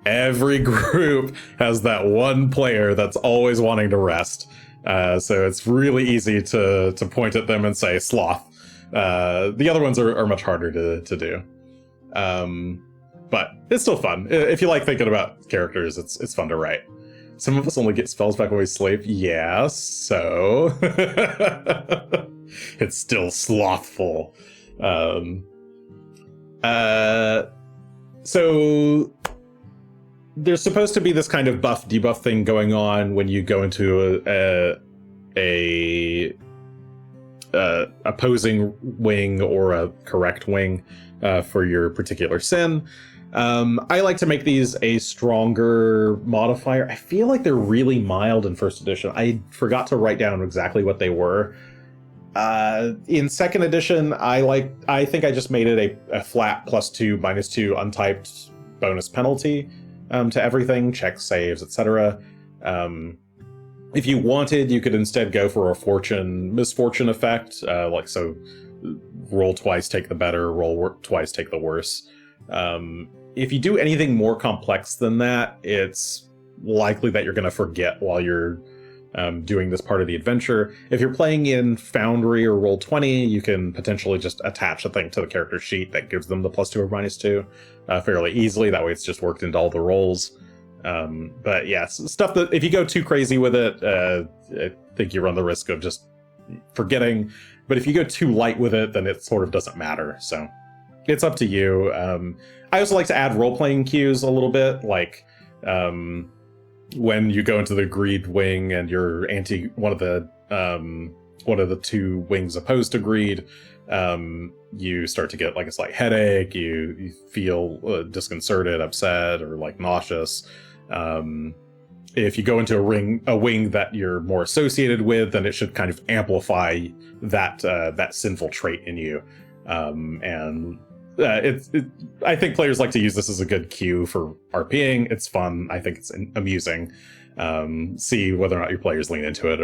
every group has that one player that's always wanting to rest. So it's really easy to point at them and say Sloth. The other ones are much harder to do. But it's still fun. If you like thinking about characters, it's fun to write. Some of us only get spells back when we sleep. Yeah, so... it's still slothful. So there's supposed to be this kind of buff debuff thing going on when you go into a opposing wing or a correct wing for your particular sin. I like to make these a stronger modifier. I feel like they're really mild in first edition. I forgot to write down exactly what they were. In second edition, I think I just made it a flat +2, -2 untyped bonus penalty to everything, checks, saves, etc. If you wanted, you could instead go for a misfortune effect, like so roll twice, take the better, roll twice, take the worse. If you do anything more complex than that, it's likely that you're going to forget while you're doing this part of the adventure. If you're playing in Foundry or Roll20, you can potentially just attach a thing to the character sheet that gives them the +2 or -2 fairly easily. That way it's just worked into all the rolls. But yeah, stuff that if you go too crazy with it, I think you run the risk of just forgetting. But if you go too light with it, then it sort of doesn't matter. So it's up to you. I also like to add role-playing cues a little bit, like when you go into the greed wing and you're one of the two wings opposed to greed, you start to get like a slight headache, you feel disconcerted, upset, or like nauseous. If you go into a wing that you're more associated with, then it should kind of amplify that sinful trait in you. I think players like to use this as a good cue for RPing. It's fun. I think it's amusing. See whether or not your players lean into it.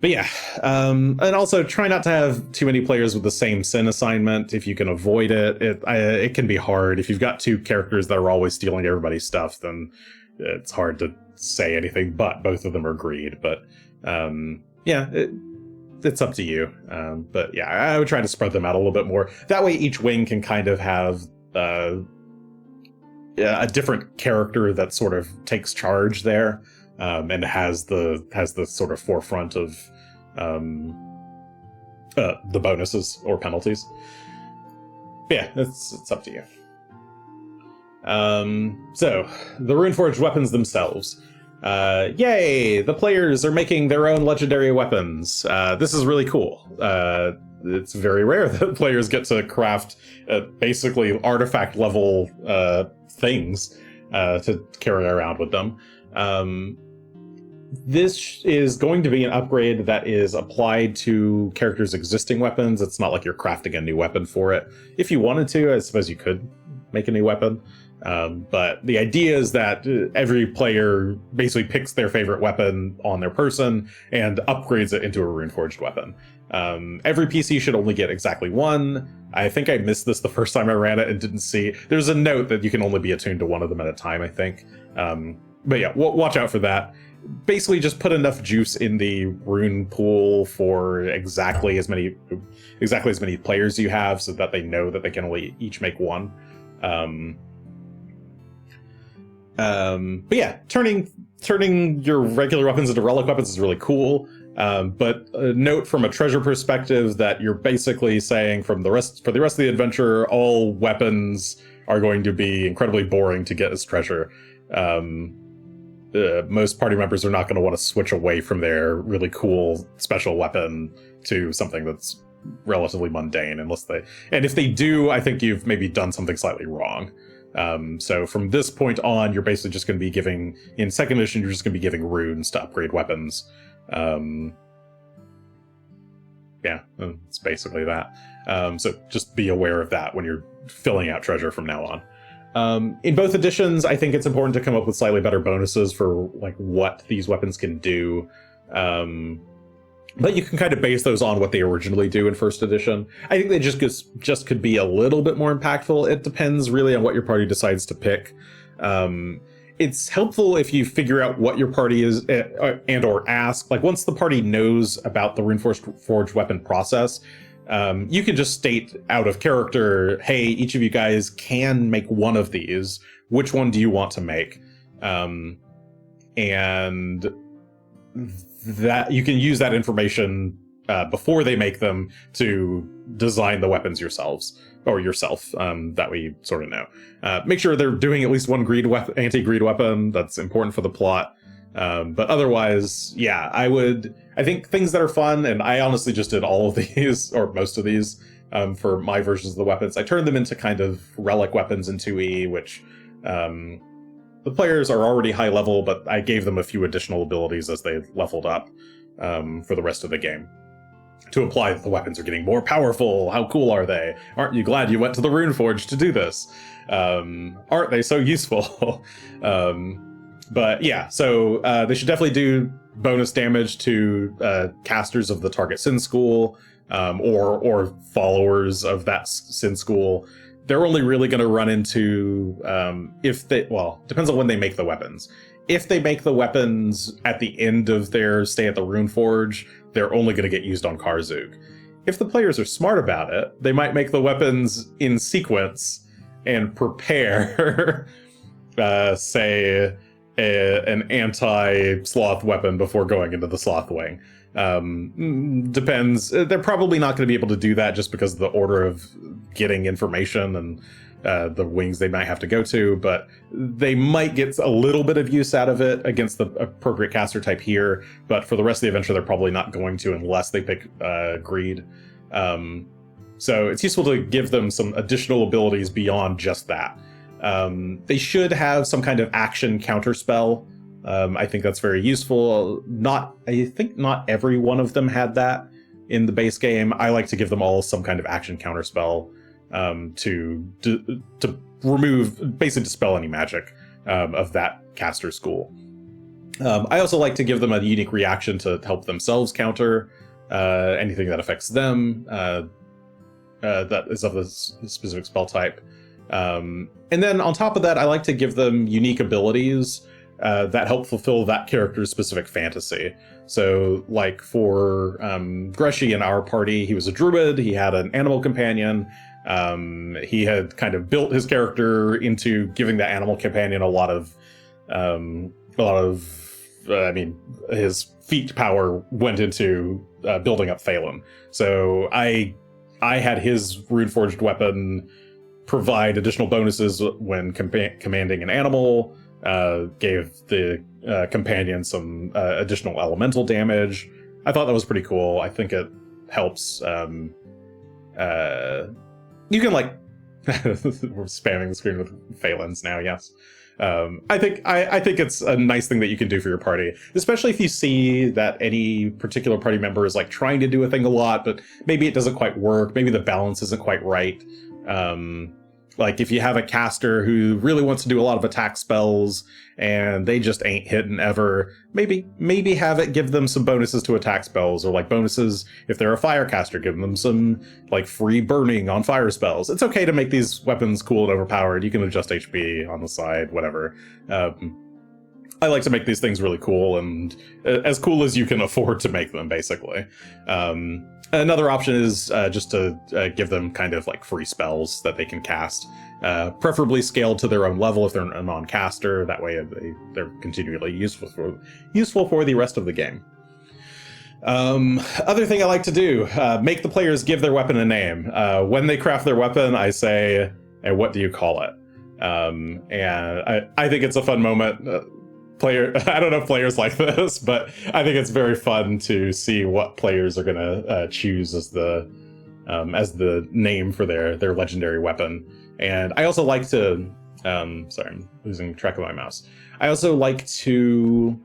But yeah, and also try not to have too many players with the same sin assignment if you can avoid it. It can be hard. If you've got two characters that are always stealing everybody's stuff, then it's hard to say anything but both of them are greed. But yeah, it's up to you. But yeah, I would try to spread them out a little bit more. That way each wing can kind of have a different character that sort of takes charge there, and has the sort of forefront of the bonuses or penalties. But yeah, it's up to you. So the Runeforged weapons themselves. Yay! The players are making their own legendary weapons. This is really cool. It's very rare that players get to craft basically artifact level things to carry around with them. This is going to be an upgrade that is applied to characters' existing weapons. It's not like you're crafting a new weapon for it. If you wanted to, I suppose you could make a new weapon. But the idea is that every player basically picks their favorite weapon on their person and upgrades it into a Runeforged weapon. Every PC should only get exactly one. I think I missed this the first time I ran it and didn't see. There's a note that you can only be attuned to one of them at a time, I think. But yeah, watch out for that. Basically just put enough juice in the rune pool for exactly as many players you have so that they know that they can only each make one. But yeah, turning your regular weapons into relic weapons is really cool. But note from a treasure perspective that you're basically saying for the rest of the adventure, all weapons are going to be incredibly boring to get as treasure. Most party members are not going to want to switch away from their really cool special weapon to something that's relatively mundane, and if they do, I think you've maybe done something slightly wrong. So from this point on, you're basically just going to be giving, in second edition, you're just going to be giving runes to upgrade weapons. Yeah, it's basically that. So just be aware of that when you're filling out treasure from now on. In both editions, I think it's important to come up with slightly better bonuses for like what these weapons can do. But you can kind of base those on what they originally do in first edition. I think they just could be a little bit more impactful. It depends really on what your party decides to pick. It's helpful if you figure out what your party is and or ask. Like once the party knows about the Runeforged weapon process, you can just state out of character, hey, each of you guys can make one of these. Which one do you want to make? And that you can use that information before they make them to design the weapons yourself. That we sort of know. Make sure they're doing at least one anti-greed weapon. That's important for the plot. But otherwise, yeah, I think things that are fun, and I honestly just did all of these, or most of these, for my versions of the weapons. I turned them into kind of relic weapons in 2E, which the players are already high level, but I gave them a few additional abilities as they leveled up for the rest of the game, to imply that the weapons are getting more powerful. How cool are they? Aren't you glad you went to the Runeforge to do this? Aren't they so useful? But yeah, so they should definitely do bonus damage to casters of the target Sin School, or followers of that Sin School. They're only really going to run into, depends on when they make the weapons. If they make the weapons at the end of their stay at the Runeforge, they're only going to get used on Karzuk. If the players are smart about it, they might make the weapons in sequence and prepare, say, an anti-Sloth weapon before going into the Sloth Wing. Depends. They're probably not going to be able to do that just because of the order of getting information and the wings they might have to go to, but they might get a little bit of use out of it against the appropriate caster type here, but for the rest of the adventure they're probably not going to unless they pick Greed. So it's useful to give them some additional abilities beyond just that. They should have some kind of action counterspell. I think that's very useful. I think not every one of them had that in the base game. I like to give them all some kind of action counterspell to remove, basically dispel any magic of that caster school. I also like to give them a unique reaction to help themselves counter anything that affects them that is of the specific spell type. And then on top of that, I like to give them unique abilities that help fulfill that character's specific fantasy. So like for Greshey in our party, he was a druid, he had an animal companion. He had kind of built his character into giving the animal companion a lot of his feat power went into building up Phelan. So I had his Runeforged weapon provide additional bonuses when commanding an animal, gave the companion some additional elemental damage. I thought that was pretty cool. I think it helps. You can we're spamming the screen with Phalans now, yes. I think it's a nice thing that you can do for your party, especially if you see that any particular party member is like trying to do a thing a lot, but maybe it doesn't quite work. Maybe the balance isn't quite right. Like if you have a caster who really wants to do a lot of attack spells and they just ain't hitting ever, maybe have it give them some bonuses to attack spells, or like bonuses if they're a fire caster, give them some like free burning on fire spells. It's okay to make these weapons cool and overpowered. You can adjust HP on the side, whatever. I like to make these things really cool, and as cool as you can afford to make them, basically. Another option is just to give them kind of like free spells that they can cast, preferably scaled to their own level if they're a non-caster. That way they're continually useful for the rest of the game. Other thing I like to do, make the players give their weapon a name. When they craft their weapon, I say, "Hey, what do you call it?" And I think it's a fun moment. I don't know if players like this, but I think it's very fun to see what players are gonna choose as the name for their legendary weapon. And I also like to, sorry, I'm losing track of my mouse. I also like to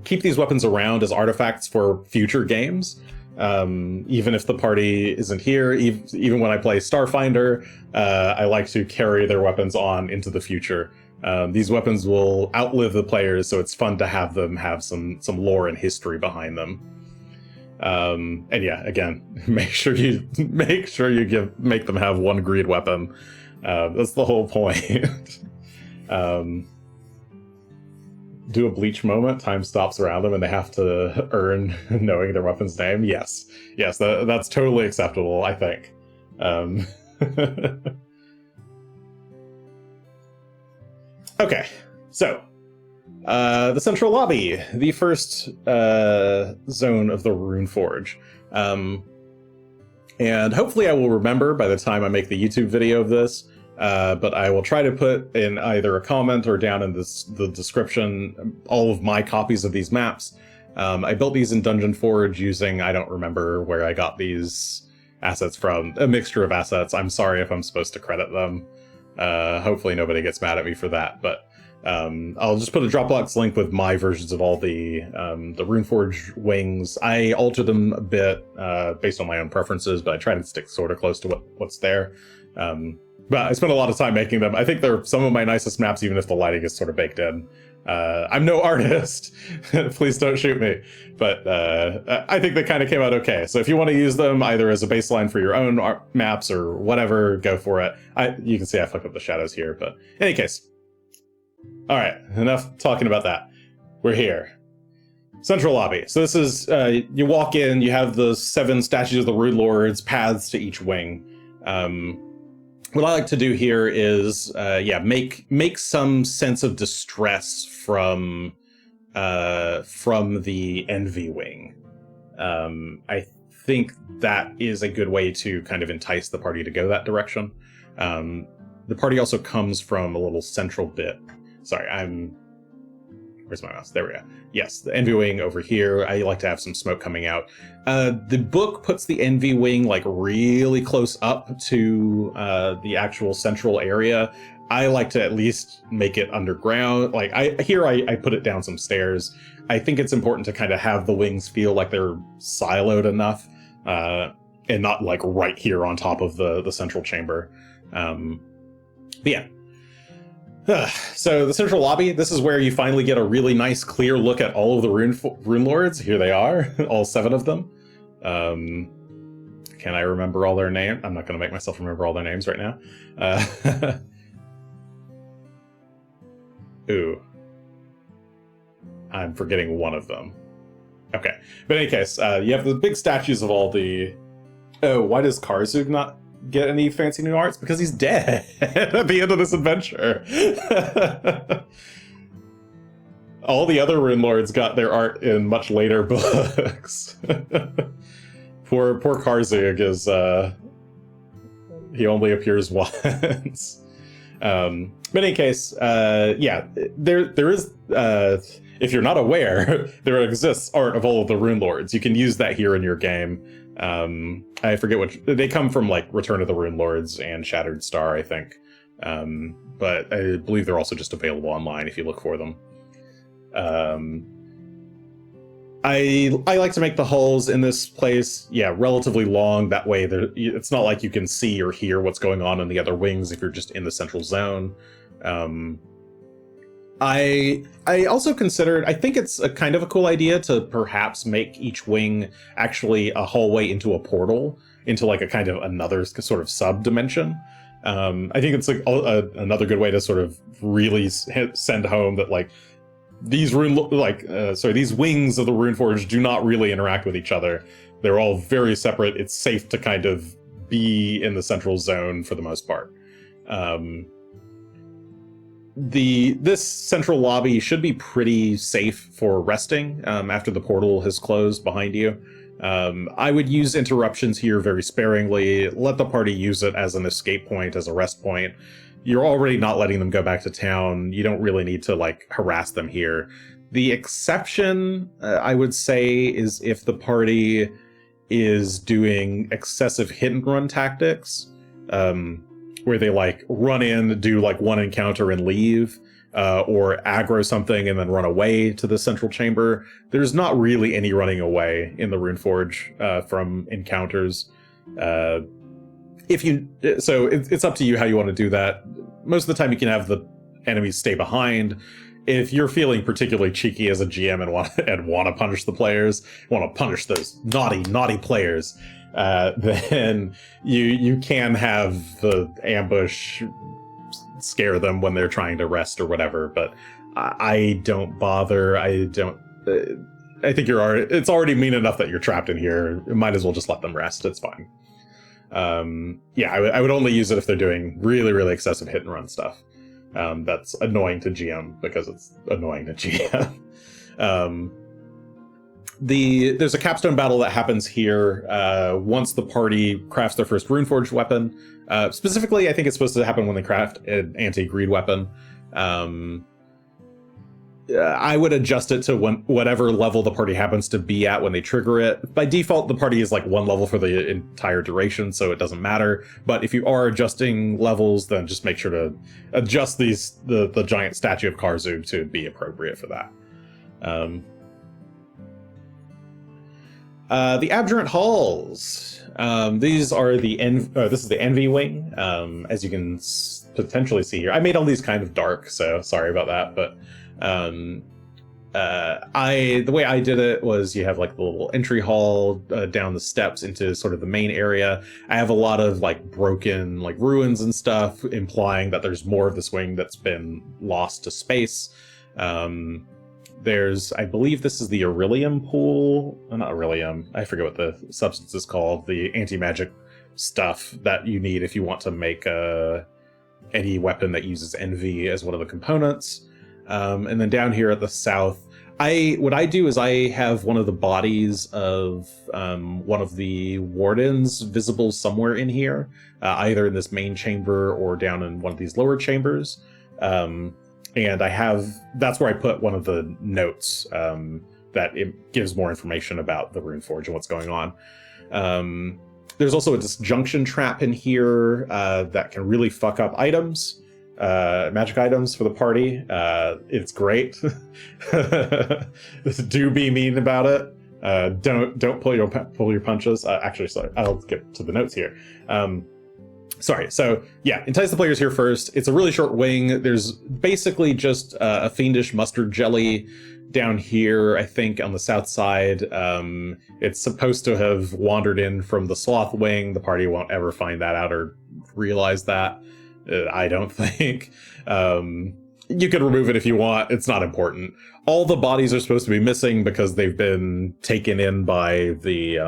keep these weapons around as artifacts for future games. Even if the party isn't here, even when I play Starfinder, I like to carry their weapons on into the future. These weapons will outlive the players, so it's fun to have them have some lore and history behind them. And yeah, again, make sure you make them have one greed weapon. That's the whole point. Do a bleach moment, time stops around them, and they have to earn knowing their weapon's name. Yes, that's totally acceptable, I think. Okay, so the central lobby, the first zone of the Runeforge. And hopefully I will remember by the time I make the YouTube video of this but I will try to put in either a comment or down in the description all of my copies of these maps. I built these in Dungeon Forge using, I don't remember where I got these assets from, a mixture of assets. I'm sorry if I'm supposed to credit them. Hopefully nobody gets mad at me for that, but I'll just put a Dropbox link with my versions of all the Runeforged wings. I alter them a bit based on my own preferences, but I try to stick sort of close to what's there. But I spent a lot of time making them. I think they're some of my nicest maps, even if the lighting is sort of baked in. I'm no artist. Please don't shoot me. But I think they kind of came out okay. So if you want to use them either as a baseline for your own maps or whatever, go for it. You can see I flipped up the shadows here, but in any case. All right, enough talking about that. We're here. Central lobby. So this is, you walk in, you have the 7 statues of the Runelords, paths to each wing. What I like to do here is, make some sense of distress from the Envy wing. I think that is a good way to kind of entice the party to go that direction. The party also comes from a little central bit. Sorry, where's my mouse? There we go. Yes, the Envy wing over here. I like to have some smoke coming out. The book puts the Envy wing like really close up to the actual central area. I like to at least make it underground. Like I put it down some stairs. I think it's important to kind of have the wings feel like they're siloed enough and not like right here on top of the central chamber. But yeah. So the central lobby, this is where you finally get a really nice clear look at all of the Runelords. Here they are, all 7 of them. Can I remember all their names? I'm not going to make myself remember all their names right now. Ooh. I'm forgetting one of them. Okay. But in any case, you have the big statues of all the... Oh, why does Karzug not get any fancy new arts? Because he's dead at the end of this adventure. All the other Runelords got their art in much later books. Poor Karzug is he only appears once. But in any case, there is if you're not aware, there exists art of all of the Runelords. You can use that here in your game. I forget which, they come from like Return of the Runelords and Shattered Star, I think. But I believe they're also just available online if you look for them. I like to make the hulls in this place, relatively long. That way it's not like you can see or hear what's going on in the other wings if you're just in the central zone. I also considered, I think it's a kind of a cool idea to perhaps make each wing actually a hallway into a portal, into like a kind of another sort of sub-dimension. I think it's like another good way to sort of really send home that like these wings of the Runeforge do not really interact with each other. They're all very separate. It's safe to kind of be in the central zone for the most part. This central lobby should be pretty safe for resting after the portal has closed behind you. I would use interruptions here very sparingly. Let the party use it as an escape point, as a rest point. You're already not letting them go back to town. You don't really need to like harass them here. The exception, I would say, is if the party is doing excessive hit and run tactics. Where they like run in, do like one encounter and leave, or aggro something and then run away to the central chamber. There's not really any running away in the Runeforge from encounters. So it's up to you how you want to do that. Most of the time you can have the enemies stay behind. If you're feeling particularly cheeky as a GM and want to punish the players, want to punish those naughty players, then you can have the ambush scare them when they're trying to rest or whatever, but I don't bother. I think it's already mean enough that you're trapped in here. You might as well just let them rest. It's fine. I would only use it if they're doing really, really excessive hit and run stuff. That's annoying to GM because it's annoying to GM. There's a capstone battle that happens here once the party crafts their first Runeforged weapon. Specifically, I think it's supposed to happen when they craft an anti-greed weapon. I would adjust it to whatever level the party happens to be at when they trigger it. By default, the party is like one level for the entire duration, so it doesn't matter. But if you are adjusting levels, then just make sure to adjust the giant statue of Karzu to be appropriate for that. The Abjurant Halls. These are this is the Envy Wing, as you can potentially see here. I made all these kind of dark, so sorry about that. But the way I did it was you have like the little entry hall down the steps into sort of the main area. I have a lot of like broken like ruins and stuff, implying that there's more of this wing that's been lost to space. I believe this is the Aurelium pool. Not Aurelium. I forget what the substance is called. The anti-magic stuff that you need if you want to make any weapon that uses Envy as one of the components. And then down here at the south, what I do is I have one of the bodies of one of the wardens visible somewhere in here, either in this main chamber or down in one of these lower chambers. And that's where I put one of the notes that it gives more information about the Runeforge and what's going on. There's also a disjunction trap in here that can really fuck up items. Magic items for the party. It's great. Do be mean about it. Don't pull your punches. Actually, sorry, I'll get to the notes here. Sorry. So yeah, entice the players here first. It's a really short wing. There's basically just a fiendish mustard jelly down here, I think, on the south side. It's supposed to have wandered in from the Sloth wing. The party won't ever find that out or realize that. I don't think. You can remove it if you want. It's not important. All the bodies are supposed to be missing because they've been taken in by the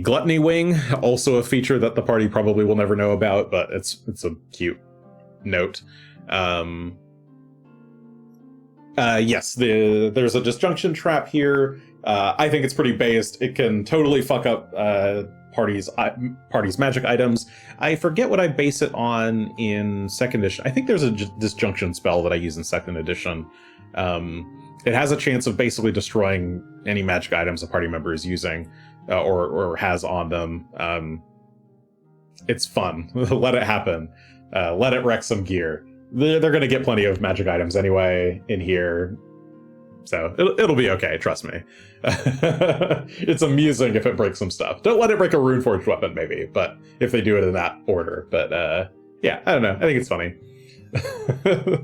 Gluttony wing. Also a feature that the party probably will never know about, but it's a cute note. Yes, there's a disjunction trap here. I think it's pretty based. It can totally fuck up parties' magic items. I forget what I base it on in second edition. I think there's a disjunction spell that I use in second edition. It has a chance of basically destroying any magic items a party member is using or has on them. It's fun. Let it happen. Let it wreck some gear. They're going to get plenty of magic items anyway in here. So it'll be okay, trust me. It's amusing if it breaks some stuff. Don't let it break a Runeforged weapon, maybe, but if they do it in that order. But yeah, I don't know. I think it's funny.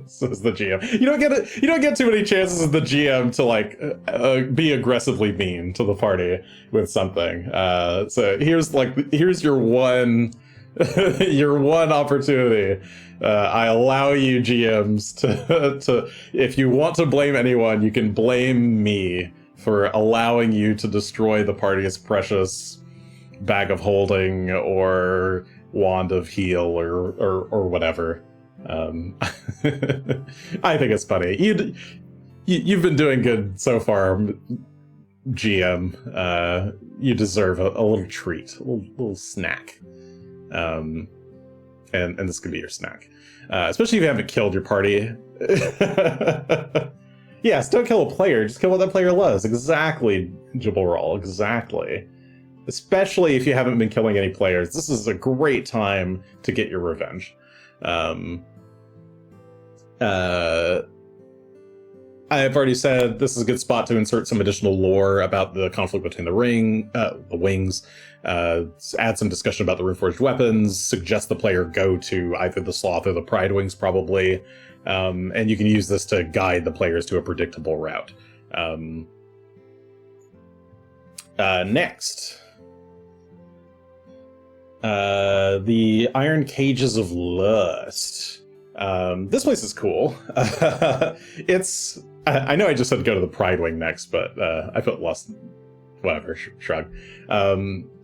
Says the GM. You don't get too many chances as the GM to like be aggressively mean to the party with something. So here's your one your one opportunity. I allow you GMs to if you want to blame anyone, you can blame me for allowing you to destroy the party's precious bag of holding or wand of heal or whatever. I think it's funny. You've been doing good so far, GM. You deserve a little treat, a little snack. And this could be your snack. Especially if you haven't killed your party. Yes, don't kill a player, just kill what that player loves. Exactly, Jabal, exactly. Especially if you haven't been killing any players. This is a great time to get your revenge. I've already said this is a good spot to insert some additional lore about the conflict between the wings, add some discussion about the Runeforged weapons, suggest the player go to either the Sloth or the Pride wings probably, and you can use this to guide the players to a predictable route. Next. The Iron Cages of Lust. This place is cool. I know I just said go to the Pride Wing next, but I put Lust, whatever, shrug. I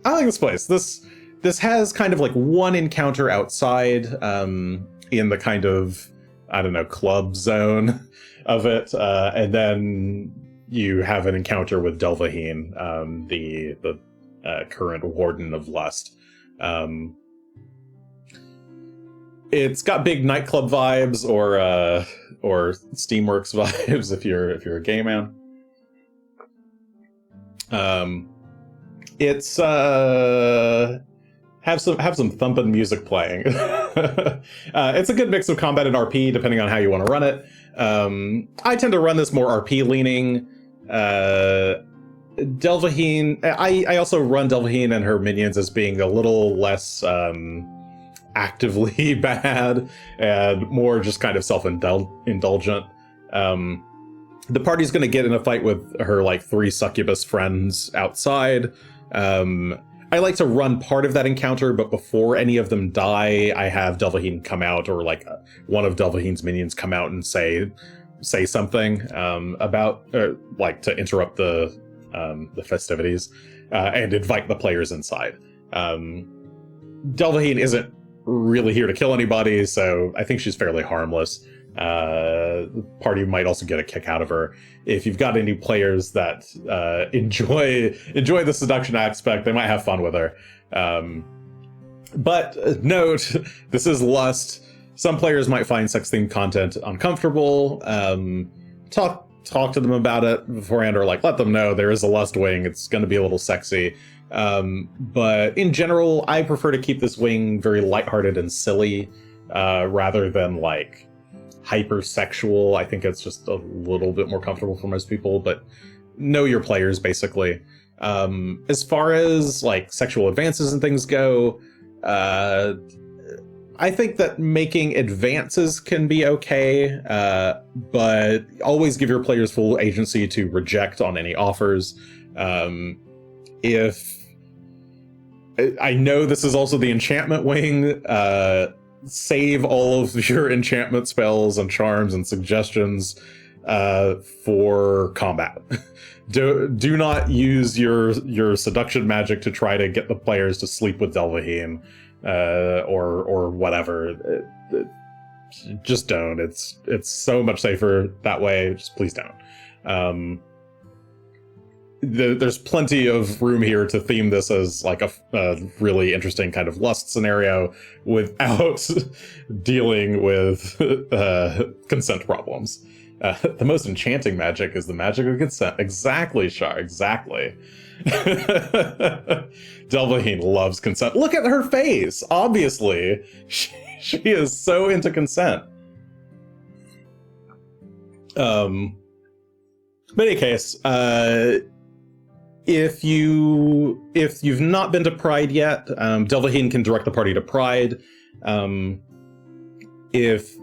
like this place. This has kind of like one encounter outside in the kind of, I don't know, club zone of it. And then you have an encounter with Delvaheen, the current Warden of Lust. It's got big nightclub vibes or Steamworks vibes if you're a gay man. It's have some thumping music playing. It's a good mix of combat and RP depending on how you want to run it. I tend to run this more RP leaning. Delvaheen, I also run Delvaheen and her minions as being a little less actively bad and more just kind of self-indulgent. The party's going to get in a fight with her like 3 succubus friends outside. I like to run part of that encounter, but before any of them die, I have Delvaheen come out, or like one of Delvaheen's minions come out and say something about, like, to interrupt the festivities and invite the players inside. Delvaheen isn't really here to kill anybody, so I think she's fairly harmless. The party might also get a kick out of her. If you've got any players that enjoy the seduction aspect, they might have fun with her. But note, this is Lust. Some players might find sex-themed content uncomfortable. Talk to them about it beforehand, or like let them know there is a Lust wing. It's going to be a little sexy. But in general, I prefer to keep this wing very lighthearted and silly, rather than like hypersexual. I think it's just a little bit more comfortable for most people, but know your players, basically. As far as like sexual advances and things go, I think that making advances can be okay, but always give your players full agency to reject on any offers. If I know this is also the enchantment wing, save all of your enchantment spells and charms and suggestions for combat. Do not use your seduction magic to try to get the players to sleep with Delvaheen or whatever. Just don't. It's so much safer that way. Just please don't. There's plenty of room here to theme this as like a really interesting kind of Lust scenario without dealing with consent problems. The most enchanting magic is the magic of consent. Exactly, Shar, exactly. Delvaheen loves consent. Look at her face! Obviously, she is so into consent. But in any case, if you've not been to Pride yet, Delvaheen can direct the party to Pride. If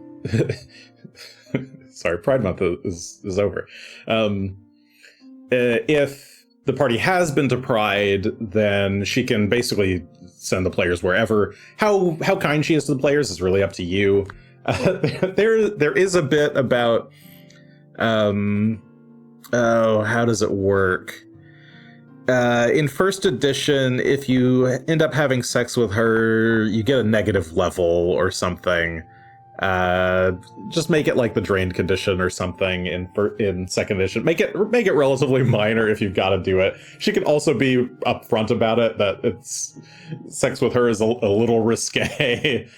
sorry, Pride Month is over. If the party has been to Pride, then she can basically send the players wherever. How kind she is to the players is really up to you. There is a bit about how does it work? In first edition, if you end up having sex with her, you get a negative level or something. Just make it like the drained condition or something in second edition. Make it relatively minor if you've got to do it. She can also be upfront about it, that it's sex with her is a little risque.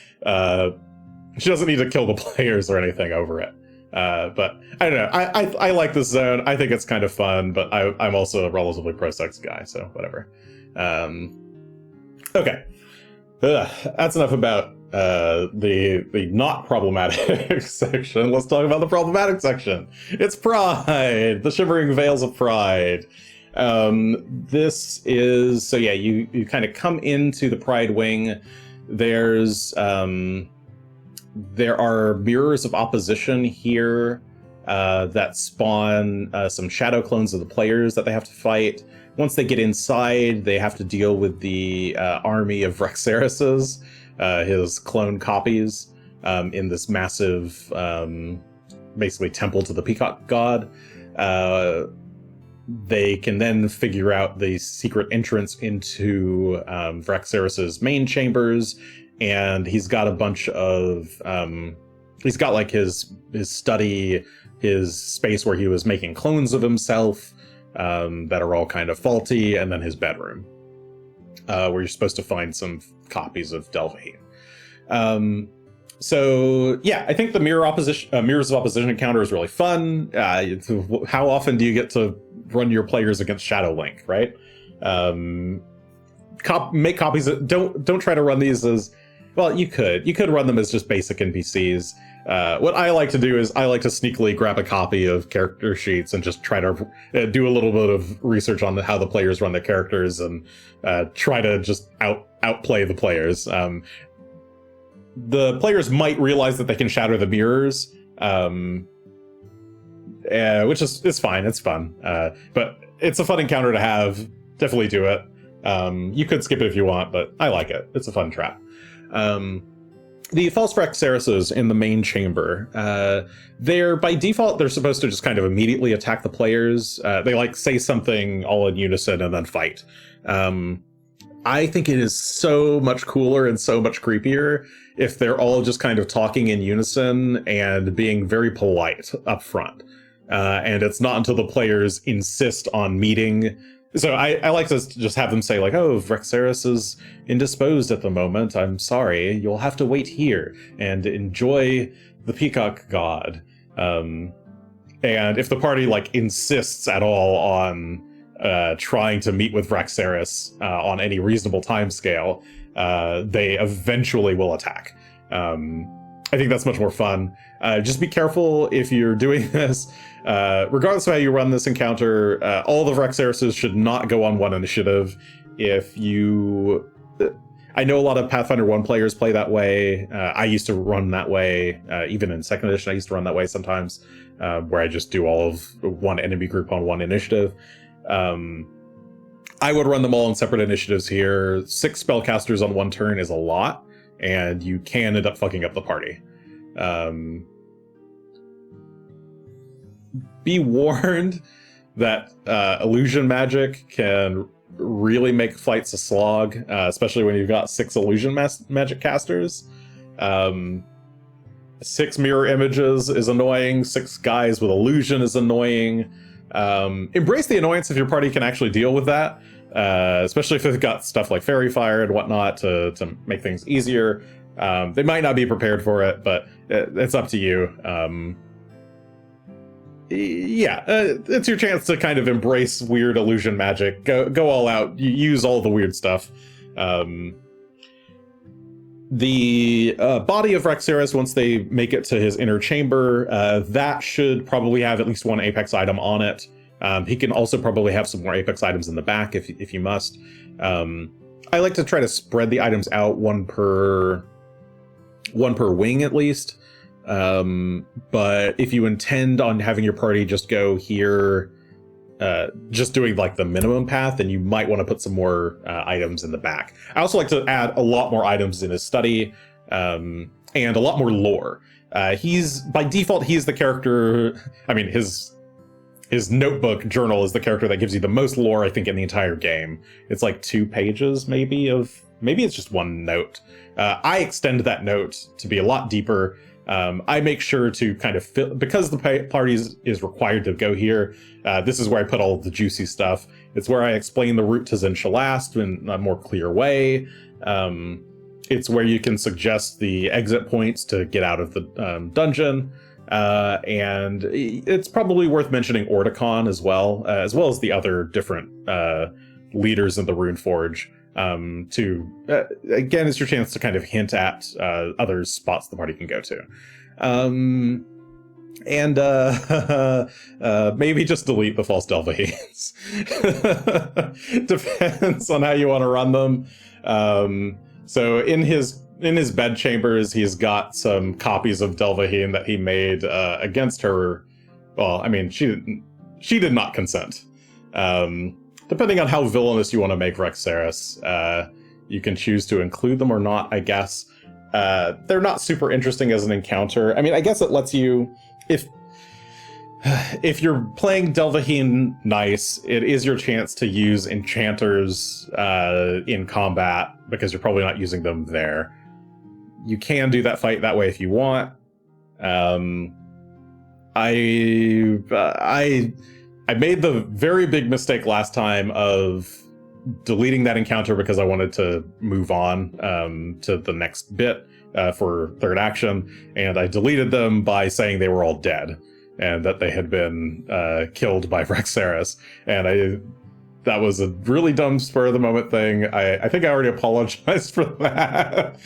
She doesn't need to kill the players or anything over it. But I don't know. I like this zone. I think it's kind of fun, but I'm also a relatively pro-sex guy, so whatever. Okay. That's enough about the not problematic section. Let's talk about the problematic section. It's Pride, the Shimmering Veils of Pride. This is, so yeah, you kind of come into the Pride wing. There are mirrors of opposition here that spawn some shadow clones of the players that they have to fight. Once they get inside, they have to deal with the army of Vraxaris's, his clone copies, in this massive, basically temple to the peacock god. They can then figure out the secret entrance into Vraxaris's main chambers, and he's got a bunch of he's got like his study his space where he was making clones of himself that are all kind of faulty, and then his bedroom, where you're supposed to find some copies of Delvaheen. So yeah, I think the Mirrors of Opposition encounter is really fun. How often do you get to run your players against Shadow Link, right? Make copies. Don't try to run these as well. You could run them as just basic NPCs. What I like to do is I like to sneakily grab a copy of character sheets and just try to do a little bit of research on how the players run their characters and try to just outplay the players. The players might realize that they can shatter the mirrors, which is fine. It's fun, but it's a fun encounter to have. Definitely do it. You could skip it if you want, but I like it. It's a fun trap. The false Vraxarises in the main chamber, they're by default, they're supposed to just kind of immediately attack the players. They like say something all in unison and then fight. I think it is so much cooler and so much creepier if they're all just kind of talking in unison and being very polite up front. And it's not until the players insist on meeting. So I like to just have them say like, oh, Vraxaris is indisposed at the moment. I'm sorry. You'll have to wait here and enjoy the Peacock God. And if the party like insists at all on trying to meet with Vraxaris on any reasonable timescale, they eventually will attack. I think that's much more fun. Just be careful if you're doing this. Regardless of how you run this encounter, all the Vraxarises should not go on one initiative. If you... I know a lot of Pathfinder 1 players play that way. I used to run that way. Even in 2nd edition, I used to run that way sometimes, where I just do all of one enemy group on one initiative. I would run them all in separate initiatives here. 6 spellcasters on one turn is a lot, and you can end up fucking up the party. Be warned that illusion magic can really make fights a slog, especially when you've got 6 illusion magic casters. 6 mirror images is annoying. 6 guys with illusion is annoying. Embrace the annoyance if your party can actually deal with that, especially if they've got stuff like Fairy Fire and whatnot to make things easier. They might not be prepared for it, but it's up to you. It's your chance to kind of embrace weird illusion magic. Go all out. Use all the weird stuff. The body of Vraxaris, once they make it to his inner chamber, that should probably have at least 1 Apex item on it. He can also probably have some more Apex items in the back if you must. I like to try to spread the items out one per wing at least. But if you intend on having your party just go here, just doing like the minimum path, then you might want to put some more items in the back. I also like to add a lot more items in his study, and a lot more lore. By default, he's the character. I mean, his notebook journal is the character that gives you the most lore, I think, in the entire game. It's like 2 pages, maybe it's just 1 note. I extend that note to be a lot deeper. I make sure to kind of fill, because the party is required to go here. This is where I put all of the juicy stuff. It's where I explain the route to Zin Shalast in a more clear way. It's where you can suggest the exit points to get out of the dungeon. And it's probably worth mentioning Ordicon as well as the other different leaders in the Runeforge. Again, it's your chance to kind of hint at other spots the party can go to. Maybe just delete the false Delvaheens. Depends on how you want to run them. So in his bed chambers, he's got some copies of Delvaheen that he made against her. Well, I mean, she did not consent. Depending on how villainous you want to make Vraxaris, you can choose to include them or not, I guess. They're not super interesting as an encounter. I mean, I guess it lets you... If you're playing Delvaheen nice, it is your chance to use enchanters in combat, because you're probably not using them there. You can do that fight that way if you want. I made the very big mistake last time of deleting that encounter because I wanted to move on to the next bit for third action, and I deleted them by saying they were all dead and that they had been killed by Vraxaris, and that was a really dumb spur of the moment thing. I think I already apologized for that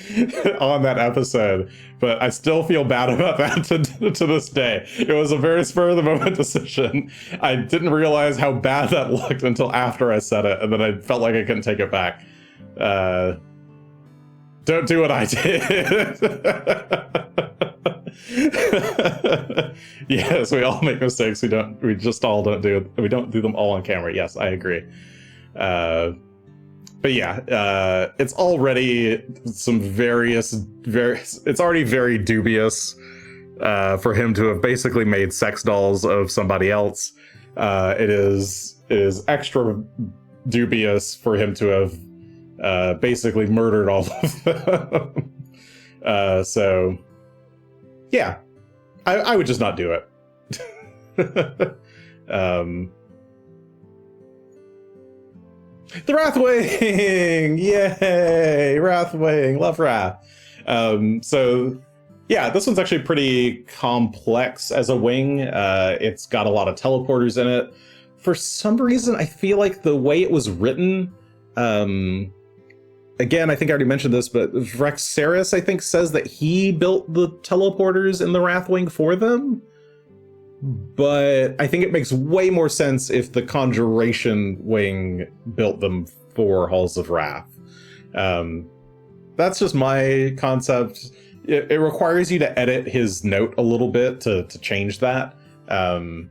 on that episode, but I still feel bad about that to this day. It was a very spur of the moment decision. I didn't realize how bad that looked until after I said it, and then I felt like I couldn't take it back. Don't do what I did. Yes, we all make mistakes. We don't do them all on camera. Yes, I agree. But yeah, it's already it's already very dubious for him to have basically made sex dolls of somebody else. It is extra dubious for him to have basically murdered all of them. So yeah, I would just not do it. The Wrathwing! Yay! Wrathwing! Love Wrath! So yeah, this one's actually pretty complex as a wing. It's got a lot of teleporters in it. For some reason, I feel like the way it was written, again, I think I already mentioned this, but Vraxaris, I think, says that he built the teleporters in the Wrathwing for them. But I think it makes way more sense if the Conjuration wing built them for Halls of Wrath. That's just my concept. It requires you to edit his note a little bit to change that. But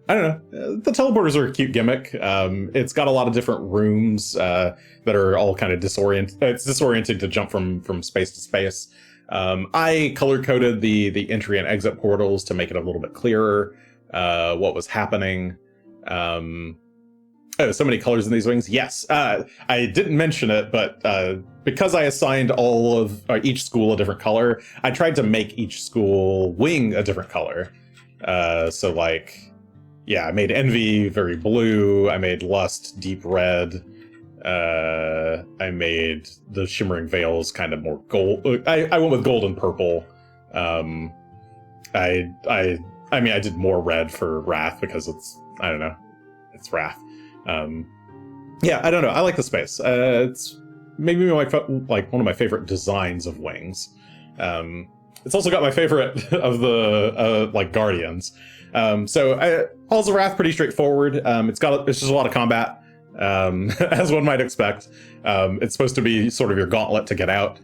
I don't know. The teleporters are a cute gimmick. It's got a lot of different rooms that are all kind of disoriented. It's disorienting to jump from space to space. I color-coded the entry and exit portals to make it a little bit clearer what was happening. Oh, so many colors in these wings. Yes, I didn't mention it, but because I assigned all of each school a different color, I tried to make each school wing a different color. So like, yeah, I made Envy very blue. I made Lust deep red. I made the Shimmering Veils kind of more gold. I went with gold and purple. I mean, I did more red for Wrath because it's Wrath. Yeah, I don't know. I like the space. It's maybe like one of my favorite designs of wings. It's also got my favorite of the like Guardians. So Halls of Wrath, pretty straightforward. It's just a lot of combat. As one might expect. It's supposed to be sort of your gauntlet to get out.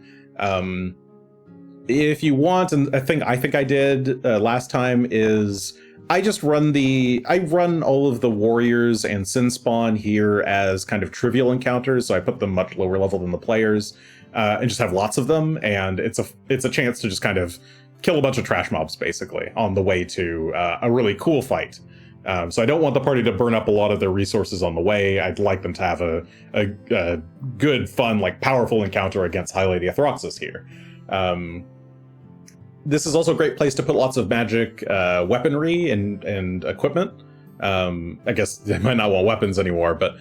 If you want, and I think I did last time, is I just run all of the warriors and Sin Spawn here as kind of trivial encounters, so I put them much lower level than the players, and just have lots of them, and it's a chance to just kind of kill a bunch of trash mobs basically on the way to a really cool fight. So I don't want the party to burn up a lot of their resources on the way. I'd like them to have a good, fun, like powerful encounter against High Lady Athroxis here. This is also a great place to put lots of magic weaponry and equipment. I guess they might not want weapons anymore, but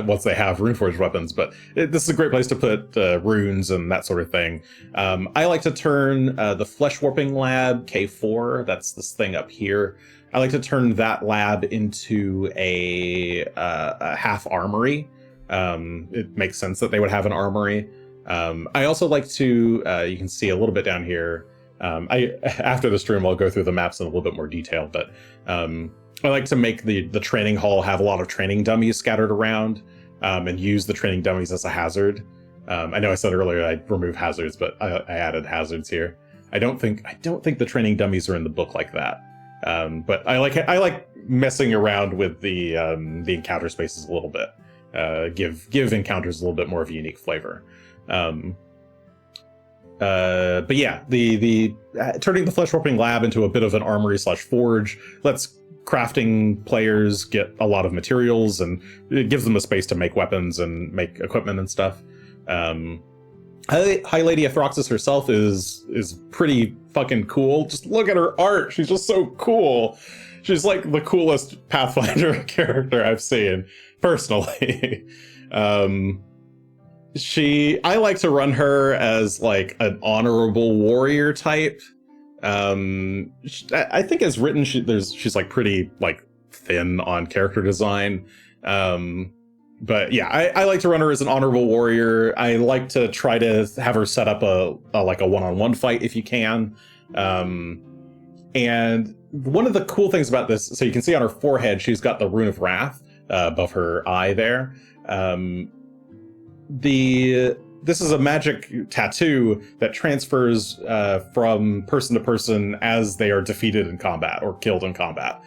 once they have Runeforged weapons, but this is a great place to put runes and that sort of thing. I like to turn the Flesh Warping Lab K4, that's this thing up here. I like to turn that lab into a half armory. It makes sense that they would have an armory. I also like to, you can see a little bit down here. After the stream, I'll go through the maps in a little bit more detail, but I like to make the training hall have a lot of training dummies scattered around, and use the training dummies as a hazard. I know I said earlier I'd remove hazards, but I added hazards here. I don't think the training dummies are in the book like that. But I like messing around with the encounter spaces a little bit. Give encounters a little bit more of a unique flavor. But yeah, the turning the Flesh Warping Lab into a bit of an armory / forge lets crafting players get a lot of materials, and it gives them a space to make weapons and make equipment and stuff. High Lady Athroxis herself is pretty fucking cool. Just look at her art. She's just so cool. She's like the coolest Pathfinder character I've seen, personally. I like to run her as like an honorable warrior type. I think as written, she's like pretty like thin on character design. But yeah, I like to run her as an honorable warrior. I like to try to have her set up a one-on-one fight if you can. And one of the cool things about this, so you can see on her forehead, she's got the Rune of Wrath above her eye there. This is a magic tattoo that transfers from person to person as they are defeated in combat or killed in combat.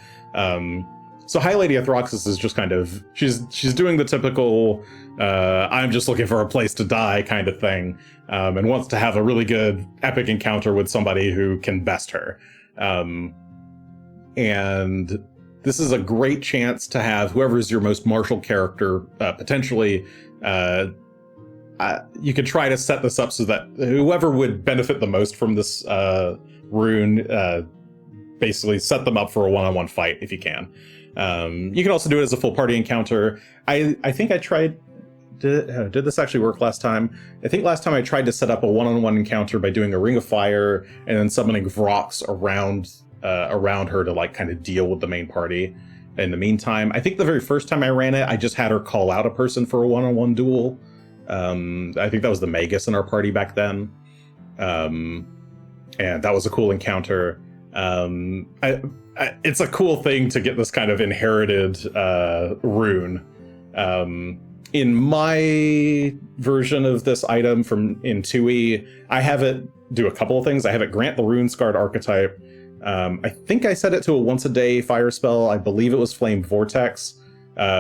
So High Lady Athroxis is just kind of, she's doing the typical I'm just looking for a place to die kind of thing, and wants to have a really good epic encounter with somebody who can best her. And this is a great chance to have whoever's your most martial character potentially. You could try to set this up so that whoever would benefit the most from this rune, basically set them up for a one-on-one fight if you can. You can also do it as a full party encounter. I think I tried. Did this actually work last time? I think last time I tried to set up a one-on-one encounter by doing a Ring of Fire and then summoning Vrox around her to like kind of deal with the main party. In the meantime, I think the very first time I ran it, I just had her call out a person for a one-on-one duel. I think that was the Magus in our party back then. And that was a cool encounter. It's a cool thing to get this kind of inherited rune. In my version of this item in 2e, I have it do a couple of things. I have it grant the Rune Scarred archetype. I think I set it to a once-a-day fire spell. I believe it was Flame Vortex,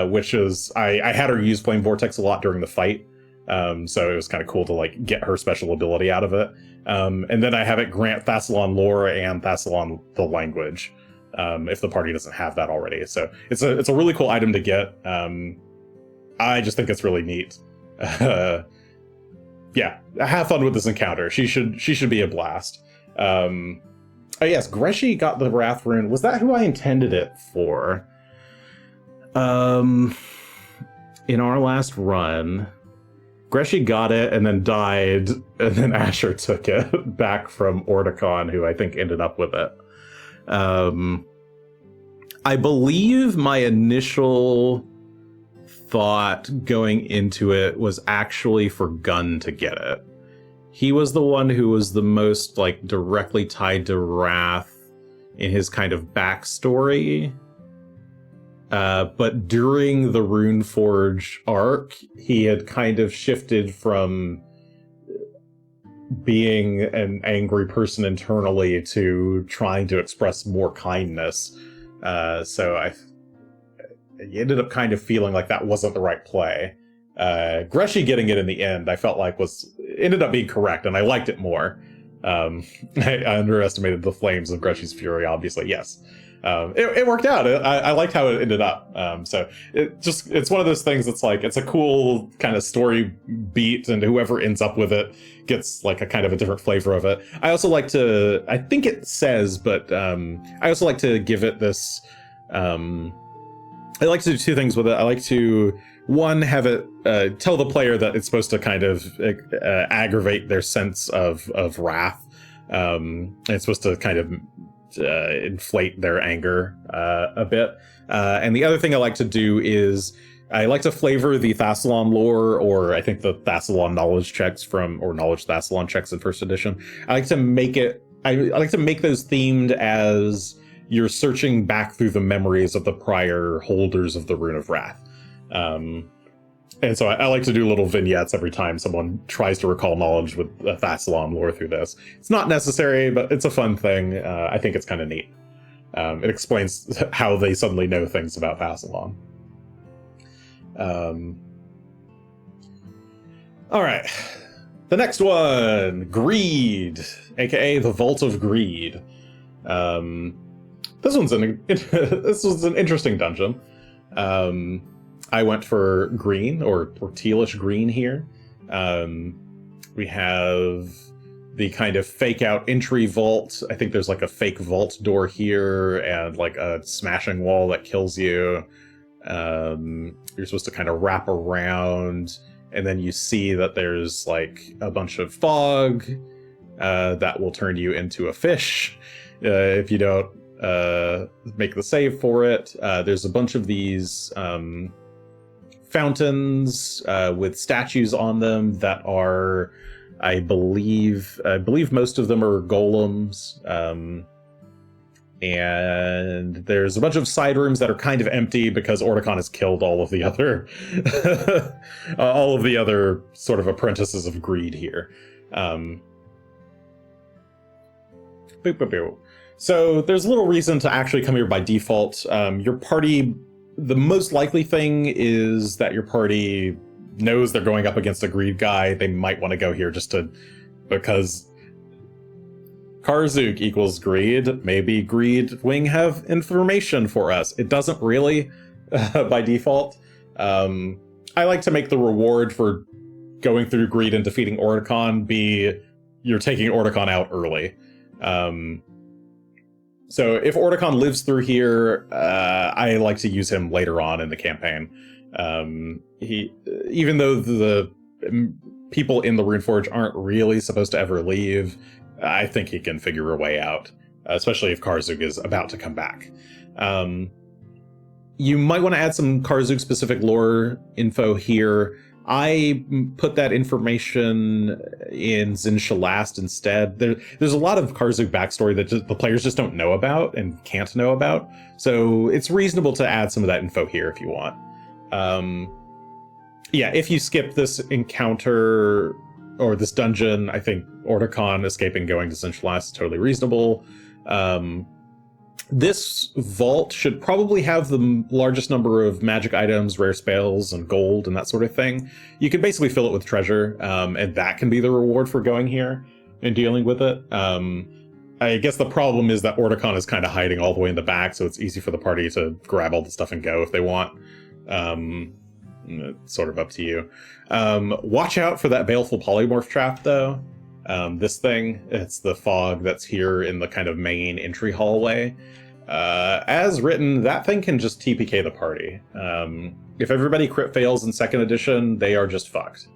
which is... I had her use Flame Vortex a lot during the fight. So it was kind of cool to like get her special ability out of it. And then I have it grant Thassalon lore and Thassalon the language, if the party doesn't have that already. So it's a really cool item to get. I just think it's really neat. Yeah, have fun with this encounter. She should be a blast. Oh yes, Greshi got the Wrath rune. Was that who I intended it for? In our last run, Greshi got it and then died, and then Asher took it back from Ordicon, who I think ended up with it. I believe my initial thought going into it was actually for Gunn to get it. He was the one who was the most like directly tied to Wrath in his kind of backstory. But during the Runeforge arc, he had kind of shifted from being an angry person internally to trying to express more kindness. So he ended up kind of feeling like that wasn't the right play. Greshi getting it in the end, I felt like ended up being correct, and I liked it more. I underestimated the flames of Greshi's fury, obviously, yes. It worked out. I liked how it ended up. So it's one of those things that's like, it's a cool kind of story beat, and whoever ends up with it gets like a kind of a different flavor of it. I also like to, I think it says, but I also like to give it this, I like to do two things with it. I like to, one, have it tell the player that it's supposed to kind of aggravate their sense of wrath. It's supposed to kind of inflate their anger a bit. And the other thing I like to do is I like to flavor the Thassalon lore, or I think the Thassalon knowledge checks or knowledge Thassalon checks in first edition. I like to make those themed as you're searching back through the memories of the prior holders of the Rune of Wrath. And so I like to do little vignettes every time someone tries to recall knowledge with Thassalon lore through this. It's not necessary, but it's a fun thing. I think it's kind of neat. It explains how they suddenly know things about Thassalon. All right. The next one, Greed, aka the Vault of Greed. This was an interesting dungeon. I went for green or tealish green here. We have the kind of fake out entry vault. I think there's like a fake vault door here and like a smashing wall that kills you. You're supposed to kind of wrap around, and then you see that there's like a bunch of fog that will turn you into a fish if you don't make the save for it. There's a bunch of these fountains with statues on them that are, I believe most of them are golems. And there's a bunch of side rooms that are kind of empty because Ordicon has killed all of the other sort of apprentices of greed here. Boop, boop, boop. So there's little reason to actually come here by default. Your party, the most likely thing is that your party knows they're going up against a greed guy. They might want to go here because Karzuk equals greed. Maybe Greed Wing have information for us. It doesn't really by default. I like to make the reward for going through greed and defeating Ordicon be you're taking Ordicon out early. So if Ordicon lives through here, I like to use him later on in the campaign. Even though the people in the Runeforge aren't really supposed to ever leave, I think he can figure a way out, especially if Karzuk is about to come back. You might want to add some Karzuk-specific lore info here. I put that information in Xin Shalast instead. There's a lot of Karzuk backstory that the players just don't know about and can't know about, so it's reasonable to add some of that info here if you want. Yeah, if you skip this encounter or this dungeon, I think Ordicon escaping going to Xin Shalast is totally reasonable. This vault should probably have the largest number of magic items, rare spells, and gold, and that sort of thing. You can basically fill it with treasure, and that can be the reward for going here and dealing with it. I guess the problem is that Ordicon is kind of hiding all the way in the back, so it's easy for the party to grab all the stuff and go if they want. It's sort of up to you. Watch out for that baleful polymorph trap, though. This thing, it's the fog that's here in the kind of main entry hallway. As written, that thing can just TPK the party. If everybody crit fails in 2nd edition, they are just fucked.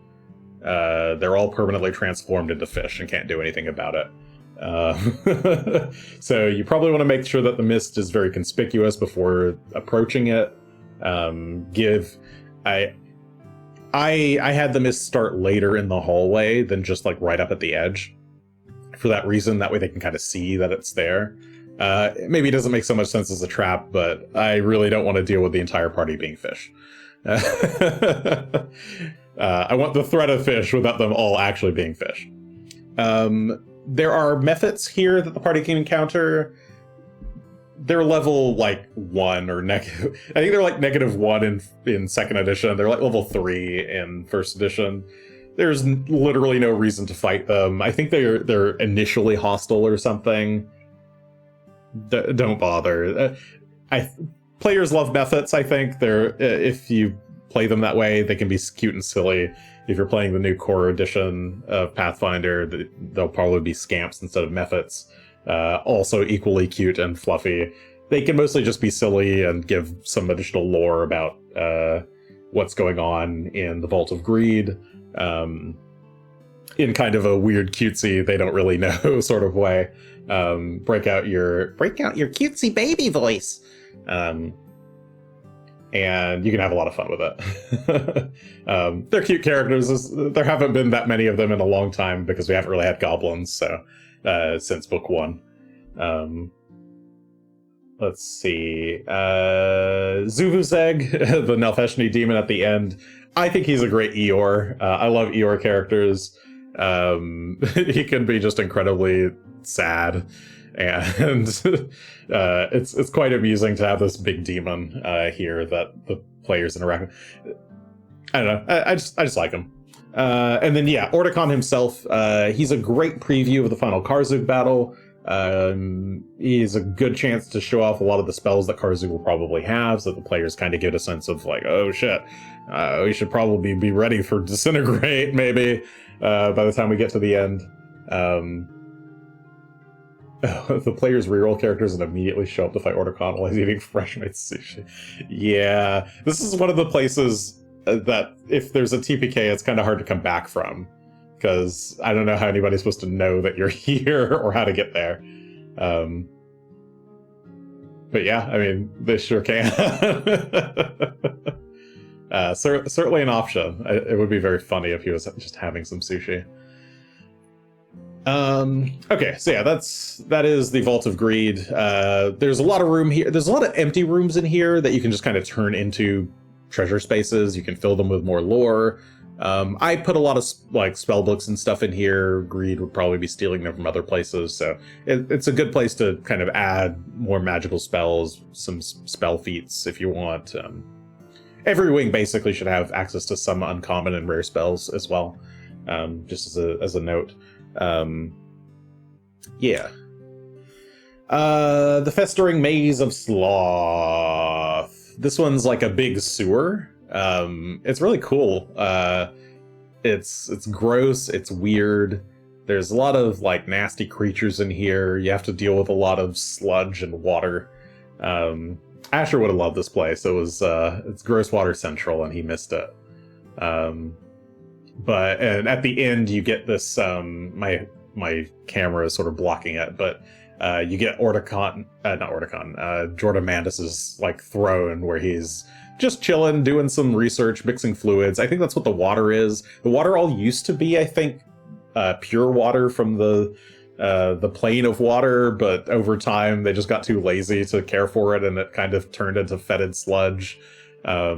They're all permanently transformed into fish and can't do anything about it. So you probably want to make sure that the mist is very conspicuous before approaching it. I had the mist start later in the hallway than just like right up at the edge. For that reason, that way they can kind of see that it's there. Maybe it doesn't make so much sense as a trap, but I really don't want to deal with the entire party being fish. I want the threat of fish without them all actually being fish. There are methods here that the party can encounter. They're level like 1 or negative. I think they're like -1 in 2nd edition. They're like level 3 in 1st edition. There's literally no reason to fight them. I think they're initially hostile or something. Don't bother. Players love methods. I think if you play them that way, they can be cute and silly. If you're playing the new core edition of Pathfinder, they'll probably be scamps instead of methods. Also equally cute and fluffy. They can mostly just be silly and give some additional lore about what's going on in the Vault of Greed in kind of a weird cutesy, they don't really know sort of way. Break out your cutesy baby voice. And you can have a lot of fun with it. They're cute characters. There haven't been that many of them in a long time because we haven't really had goblins, so since book 1. Let's see. Zuvuzeg, the Nelfeshni demon at the end. I think he's a great Eeyore. I love Eeyore characters. He can be just incredibly sad. And it's quite amusing to have this big demon here that the players interact with. I don't know. I just like him. And then, yeah, Ordicon himself, he's a great preview of the final Karzuk battle. Is a good chance to show off a lot of the spells that Karzu will probably have, so that the players kind of get a sense of like, oh shit, we should probably be ready for Disintegrate, maybe, by the time we get to the end. The players reroll characters and immediately show up to fight Orticon while he's eating fresh made sushi. Yeah, this is one of the places that if there's a TPK, it's kind of hard to come back from, because I don't know how anybody's supposed to know that you're here or how to get there. But yeah, I mean, they sure can. Certainly an option. It would be very funny if he was just having some sushi. Okay, so yeah, that is the Vault of Greed. There's a lot of room here. There's a lot of empty rooms in here that you can just kind of turn into treasure spaces. You can fill them with more lore. I put a lot of like spell books and stuff in here. Greed would probably be stealing them from other places, so it's a good place to kind of add more magical spells, some spell feats if you want. Every wing basically should have access to some uncommon and rare spells as well, just as a note. Yeah. The Festering Maze of Sloth. This one's like a big sewer. It's really cool. It's gross, it's weird. There's a lot of like nasty creatures in here. You have to deal with a lot of sludge and water. Asher would have loved this place. It's Gross Water Central and he missed it. But and at the end you get this my camera is sort of blocking it, but you get Jordamandis's like throne where he's just chilling, doing some research, mixing fluids. I think that's what the water is. The water all used to be, I think, pure water from the plane of water, but over time they just got too lazy to care for it, and it kind of turned into fetid sludge. I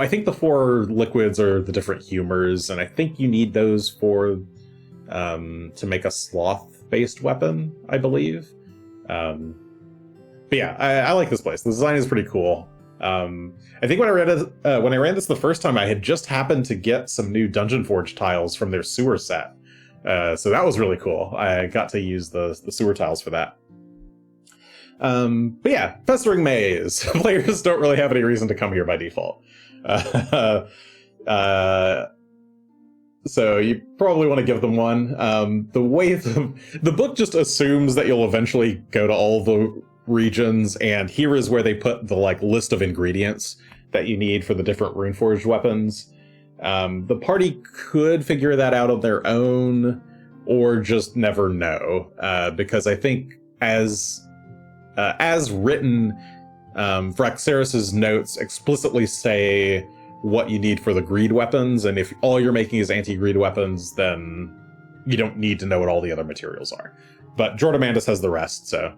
think the 4 liquids are the different humors, and I think you need those for to make a sloth-based weapon, I believe. But yeah, I like this place. The design is pretty cool. I think when I ran this the first time, I had just happened to get some new Dungeon Forge tiles from their sewer set, so that was really cool. I got to use the sewer tiles for that. But yeah, Festering Maze. Players don't really have any reason to come here by default. So you probably want to give them one. The way the book just assumes that you'll eventually go to all the regions, and here is where they put the like list of ingredients that you need for the different Runeforged weapons. The party could figure that out on their own, or just never know, because I think as written, Vraxaris's notes explicitly say what you need for the greed weapons, and if all you're making is anti-greed weapons, then you don't need to know what all the other materials are. But Jordamandis has the rest, so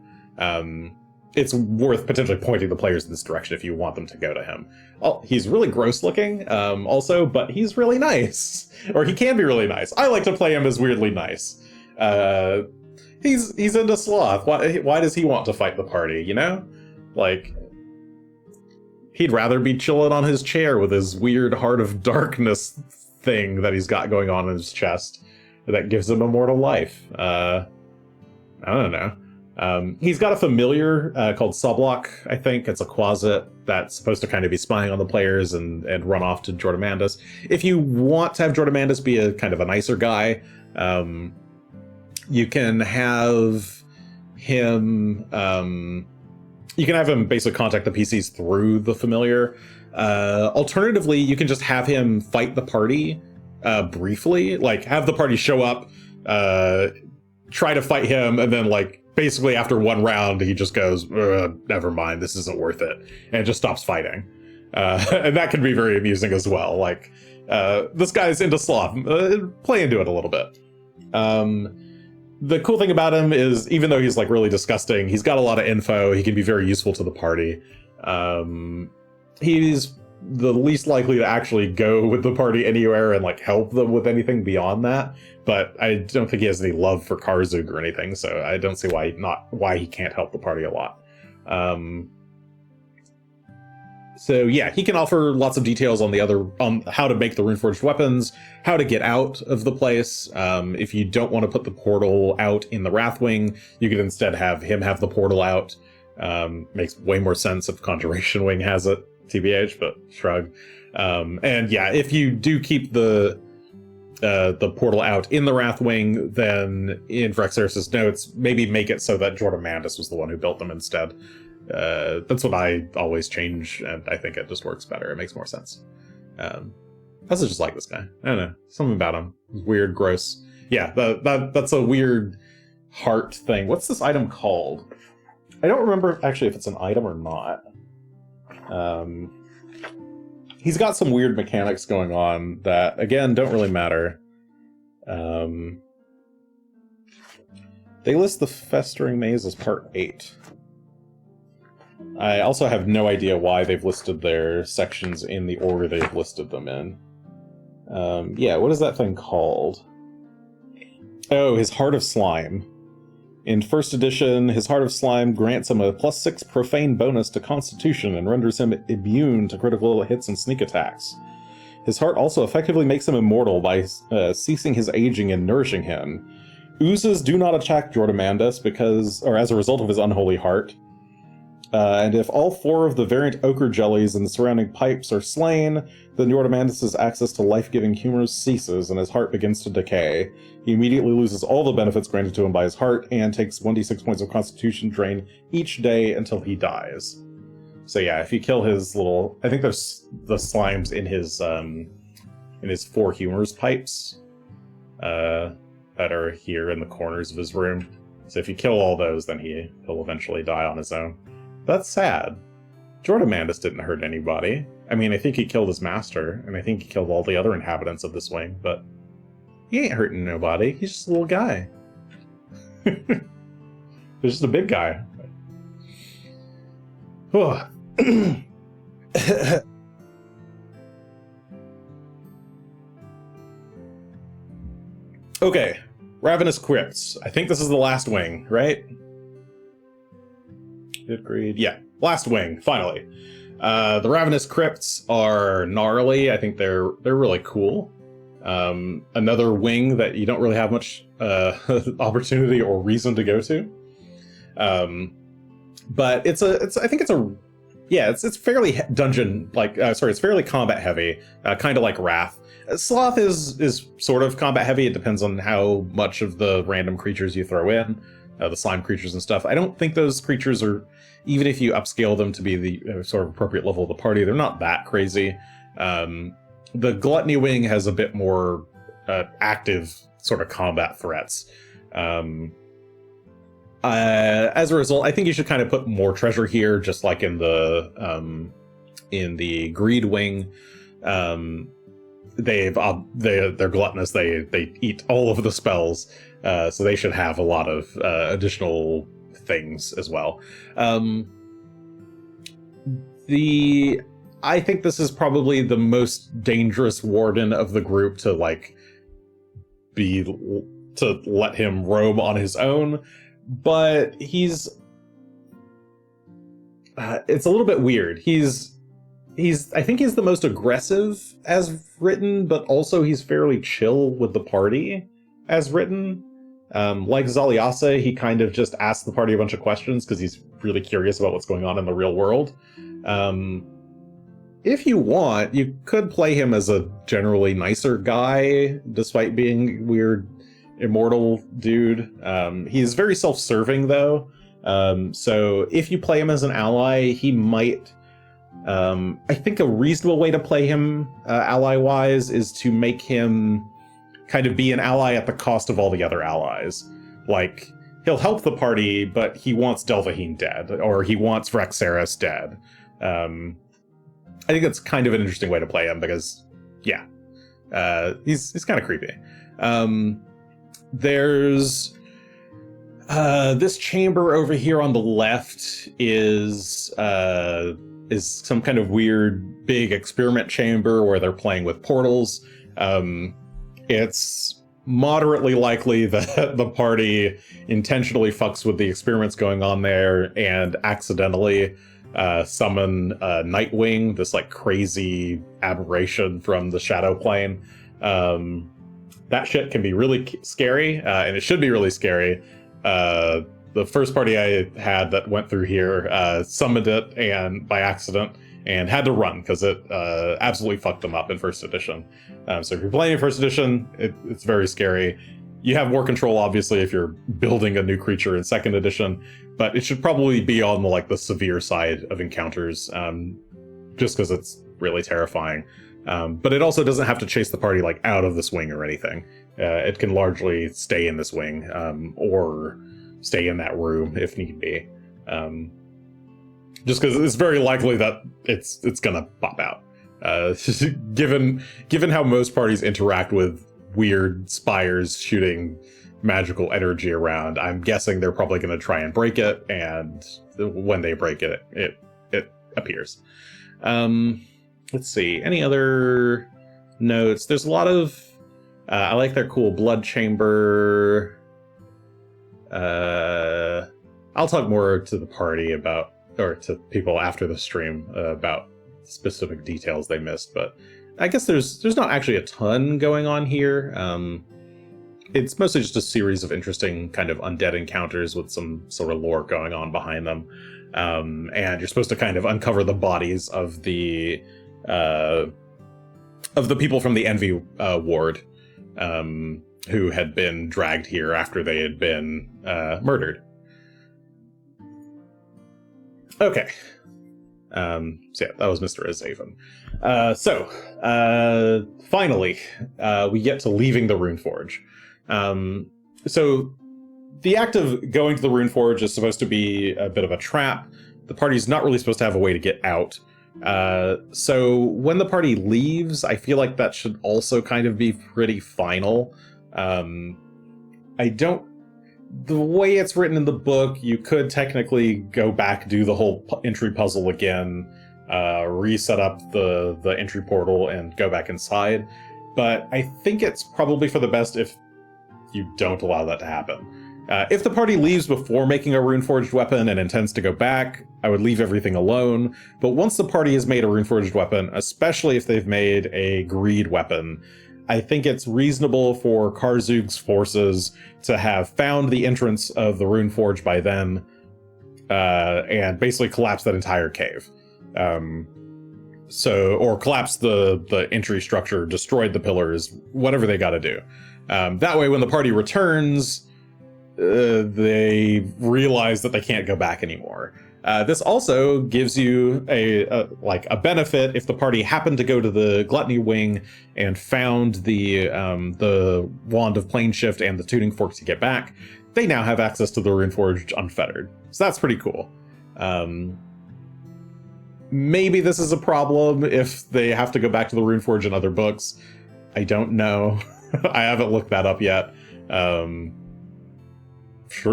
it's worth potentially pointing the players in this direction if you want them to go to him. He's really gross looking, also, but he's really nice. Or he can be really nice. I like to play him as weirdly nice. He's into Sloth. Why does he want to fight the party, you know? Like, he'd rather be chilling on his chair with his weird Heart of Darkness thing that he's got going on in his chest that gives him immortal life. I don't know. He's got a familiar called Sublock, I think. It's a Quasit that's supposed to kind of be spying on the players and run off to Jordamandis. If you want to have Jordamandis be a kind of a nicer guy, you can have him basically contact the PCs through the familiar. Alternatively, you can just have him fight the party briefly, like have the party show up, try to fight him, and then like basically after one round he just goes, never mind, this isn't worth it, and just stops fighting. And that can be very amusing as well. Like, this guy's into Sloth, play into it a little bit. The cool thing about him is, even though he's like really disgusting, he's got a lot of info. He can be very useful to the party. He's the least likely to actually go with the party anywhere and like help them with anything beyond that. But I don't think he has any love for Karzug or anything, so I don't see why he can't help the party a lot. So yeah, he can offer lots of details on how to make the Runeforged weapons, how to get out of the place. If you don't want to put the portal out in the Wrathwing, you could instead have him have the portal out. Makes way more sense if Conjuration Wing has it, TBH, but shrug. And yeah, if you do keep the portal out in the Wrathwing, then in Phyrexeris' notes, maybe make it so that Jordan Mandus was the one who built them instead. That's what I always change, and I think it just works better. It makes more sense. I also just like this guy. I don't know. Something about him. Weird, gross. Yeah, that's a weird heart thing. What's this item called? I don't remember actually if it's an item or not. He's got some weird mechanics going on that, again, don't really matter. They list the Festering Maze as part 8. I also have no idea why they've listed their sections in the order they've listed them in. Yeah, what is that thing called? Oh, his Heart of Slime. In first edition, his Heart of Slime grants him a +6 profane bonus to Constitution and renders him immune to critical hits and sneak attacks. His heart also effectively makes him immortal by ceasing his aging and nourishing him. Oozes do not attack Jordanmandus as a result of his unholy heart. And if all 4 of the variant ochre jellies in the surrounding pipes are slain, then Jordanmandus' access to life-giving humors ceases and his heart begins to decay. He immediately loses all the benefits granted to him by his heart and takes 1d6 points of constitution drain each day until he dies. So yeah, if you kill his little... I think there's the slimes in his 4 humors pipes that are here in the corners of his room. So if you kill all those, then he'll eventually die on his own. That's sad. Jordanmandus didn't hurt anybody. I mean, I think he killed his master, and I think he killed all the other inhabitants of this wing, but he ain't hurting nobody. He's just a little guy. He's just a big guy. Okay, Ravenous Crypts. I think this is the last wing, right? Agreed. Yeah, last wing, finally. The Ravenous Crypts are gnarly. I think they're really cool. Another wing that you don't really have much opportunity or reason to go to. But it's fairly it's fairly combat heavy, kind of like Wrath. Sloth is sort of combat heavy. It depends on how much of the random creatures you throw in. The slime creatures and stuff. I don't think those creatures are, even if you upscale them to be the sort of appropriate level of the party, they're not that crazy. The Gluttony wing has a bit more active sort of combat threats. As a result, I think you should kind of put more treasure here, just like in the Greed wing. They're gluttonous. They eat all of the spells. So they should have a lot of additional things as well. I think this is probably the most dangerous warden of the group to let him roam on his own, but it's a little bit weird. I think he's the most aggressive as written, but also he's fairly chill with the party as written. Like Zaliasa, he kind of just asks the party a bunch of questions because he's really curious about what's going on in the real world. If you want, you could play him as a generally nicer guy, despite being weird, immortal dude. He's very self-serving, though. So if you play him as an ally, he might... I think a reasonable way to play him ally-wise is to make him kind of be an ally at the cost of all the other allies. Like, he'll help the party, but he wants Delvaheen dead, or he wants Phyrexeris dead. I think that's kind of an interesting way to play him, because, yeah, he's kind of creepy. There's this chamber over here on the left is some kind of weird big experiment chamber where they're playing with portals. It's moderately likely that the party intentionally fucks with the experiments going on there and accidentally summon Nightwing, this like crazy aberration from the Shadow Plane. That shit can be really scary, and it should be really scary. The first party I had that went through here summoned it and by accident and had to run because it absolutely fucked them up in first edition. So if you're playing in first edition, it's very scary. You have more control, obviously, if you're building a new creature in second edition, but it should probably be on the severe side of encounters, just because it's really terrifying. But it also doesn't have to chase the party out of this wing or anything. It can largely stay in this wing, or stay in that room if need be. Just because it's very likely that it's gonna pop out. Given how most parties interact with weird spires shooting magical energy around, I'm guessing they're probably going to try and break it, and when they break it, it appears. Let's see, any other notes? There's a lot of I like their cool blood chamber. I'll talk more to the party about, or to people after the stream, about specific details they missed, but I guess there's not actually a ton going on here. It's mostly just a series of interesting kind of undead encounters with some sort of lore going on behind them. And you're supposed to kind of uncover the bodies of the people from the Envy ward, who had been dragged here after they had been murdered. Okay. So yeah, that was Mr. Azaven. Finally, we get to leaving the Runeforge. So the act of going to the Runeforge is supposed to be a bit of a trap. The party's not really supposed to have a way to get out. So when the party leaves, I feel like that should also kind of be pretty final. The way it's written in the book, you could technically go back, do the whole entry puzzle again, reset up the entry portal and go back inside. But I think it's probably for the best if you don't allow that to happen. If the party leaves before making a Runeforged weapon and intends to go back, I would leave everything alone. But once the party has made a Runeforged weapon, especially if they've made a Greed weapon, I think it's reasonable for Karzug's forces to have found the entrance of the Runeforge by then, and basically collapse that entire cave. Or collapse the entry structure, destroyed the pillars, whatever they gotta do. That way, when the party returns, they realize that they can't go back anymore. This also gives you a benefit if the party happened to go to the Gluttony wing and found the Wand of Plane Shift and the Tuning Fork to get back. They now have access to the Runeforged unfettered. So that's pretty cool. Maybe this is a problem if they have to go back to the Runeforge in other books. I don't know. I haven't looked that up yet.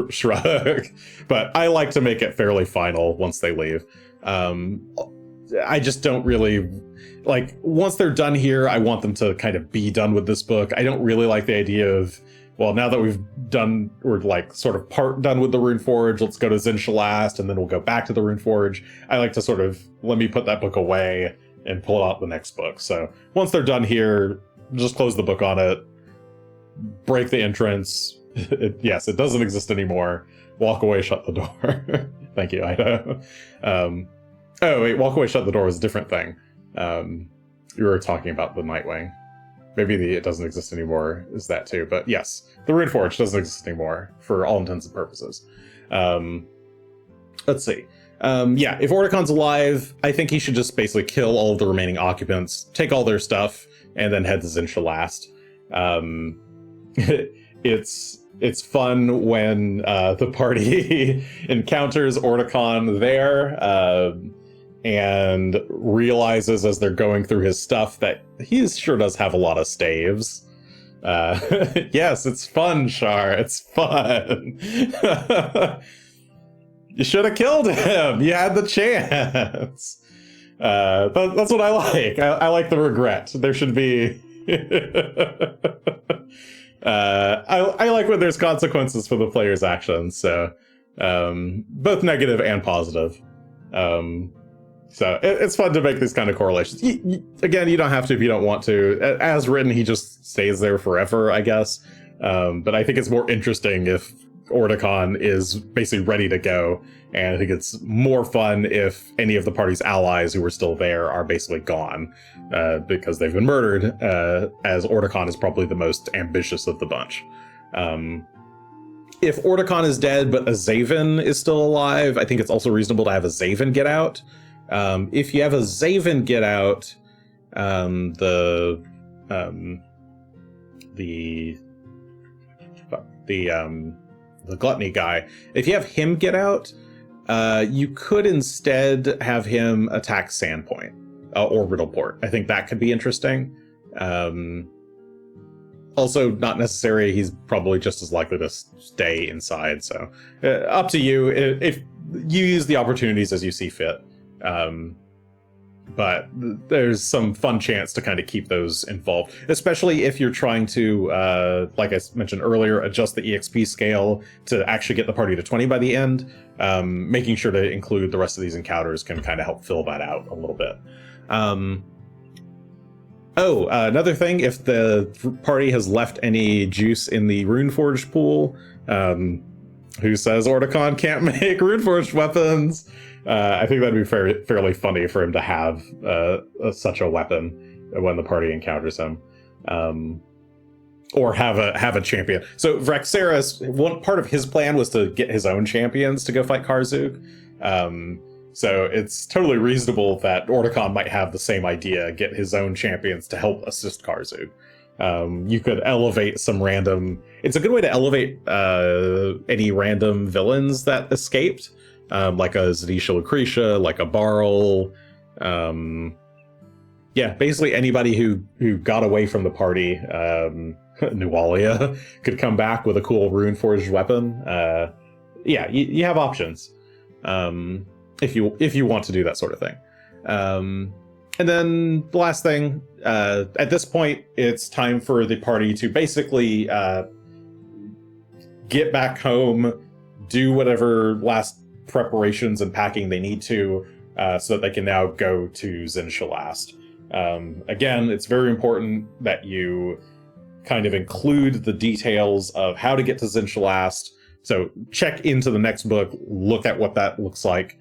Shrug. But I like to make it fairly final once they leave. I just don't really once they're done here, I want them to kind of be done with this book. I don't really like the idea of, well, now that we're sort of part done with the Runeforge, let's go to Zinshalast and then we'll go back to the Runeforge. I like to sort of let me put that book away and pull out the next book. So once they're done here, just close the book on it, break the entrance. Yes, it doesn't exist anymore. Walk away, shut the door. Thank you, Ida. Oh, wait, walk away, shut the door was a different thing. You were talking about the Nightwing. Maybe it doesn't exist anymore is that too, but yes, the Runeforge doesn't exist anymore for all intents and purposes. Let's see. If Orticon's alive, I think he should just basically kill all of the remaining occupants, take all their stuff, and then head to Zinshalast. It's fun when the party encounters Orticon there and realizes as they're going through his stuff that he sure does have a lot of staves. Yes, it's fun, Shar. It's fun. You should have killed him. You had the chance. That's what I like. I like the regret. There should be... I like when there's consequences for the player's actions, so both negative and positive. So it's fun to make these kind of correlations. Again, you don't have to if you don't want to. As written, he just stays there forever, I guess. But I think it's more interesting if Ordicon is basically ready to go, and I think it's more fun if any of the party's allies who were still there are basically gone because they've been murdered, as Ordicon is probably the most ambitious of the bunch. If Ordicon is dead but a Zaven is still alive, I think it's also reasonable to have a Zaven get out. If you have a Zaven get out, the Gluttony guy, if you have him get out, you could instead have him attack Sandpoint or Riddleport. I think that could be interesting. Also, not necessary. He's probably just as likely to stay inside. So, up to you. If you use the opportunities as you see fit. But there's some fun chance to kind of keep those involved, especially if you're trying to, like I mentioned earlier, adjust the EXP scale to actually get the party to 20 by the end. Making sure to include the rest of these encounters can kind of help fill that out a little bit. Another thing, if the party has left any juice in the Runeforged pool, who says Ordicon can't make Runeforged weapons? I think that'd be fairly funny for him to have such a weapon when the party encounters him, or have a champion. So Vraxaris, one part of his plan was to get his own champions to go fight Karzug. So it's totally reasonable that Ordicon might have the same idea, get his own champions to help assist Karzug. You could elevate some random... It's a good way to elevate any random villains that escaped, like a Zadisha Lucretia, like a Barl. Basically anybody who got away from the party. Nualia could come back with a cool Runeforged weapon. You have options. If you want to do that sort of thing. And then the last thing, at this point, it's time for the party to basically get back home, do whatever last preparations and packing they need to, so that they can now go to Zinshalast. Again, it's very important that you kind of include the details of how to get to Zinshalast. So check into the next book, look at what that looks like.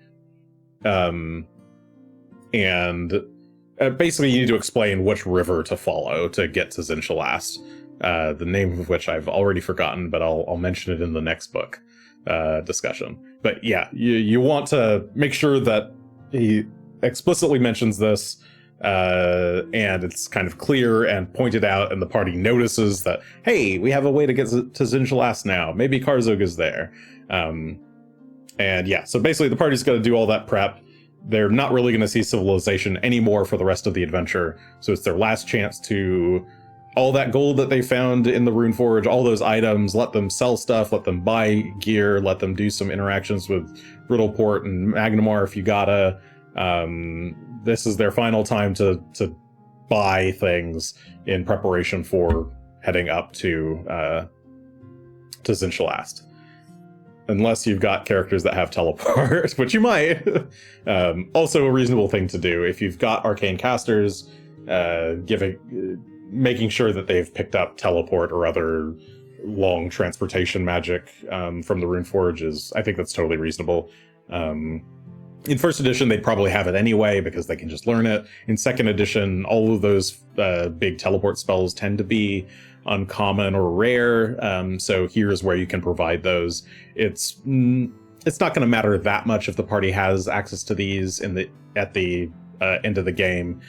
Basically, you need to explain which river to follow to get to Zinshalast, the name of which I've already forgotten, but I'll mention it in the next book discussion. But yeah, you want to make sure that he explicitly mentions this, and it's kind of clear and pointed out, and the party notices that, hey, we have a way to get to Zinshalast now. Maybe Karzug is there. So basically the party's got to do all that prep. They're not really going to see civilization anymore for the rest of the adventure, so it's their last chance to... all that gold that they found in the Runeforge, all those items, let them sell stuff, let them buy gear, let them do some interactions with Riddleport and Magnamar if you gotta. This is their final time to buy things in preparation for heading up to Zinshalast. Unless you've got characters that have teleport, which you might. Also a reasonable thing to do. If you've got arcane casters, making sure that they've picked up teleport or other long transportation magic from the Runeforge is, I think that's totally reasonable. In first edition, they'd probably have it anyway because they can just learn it. In second edition, all of those big teleport spells tend to be uncommon or rare, so here's where you can provide those. It's not going to matter that much if the party has access to these at the end of the game,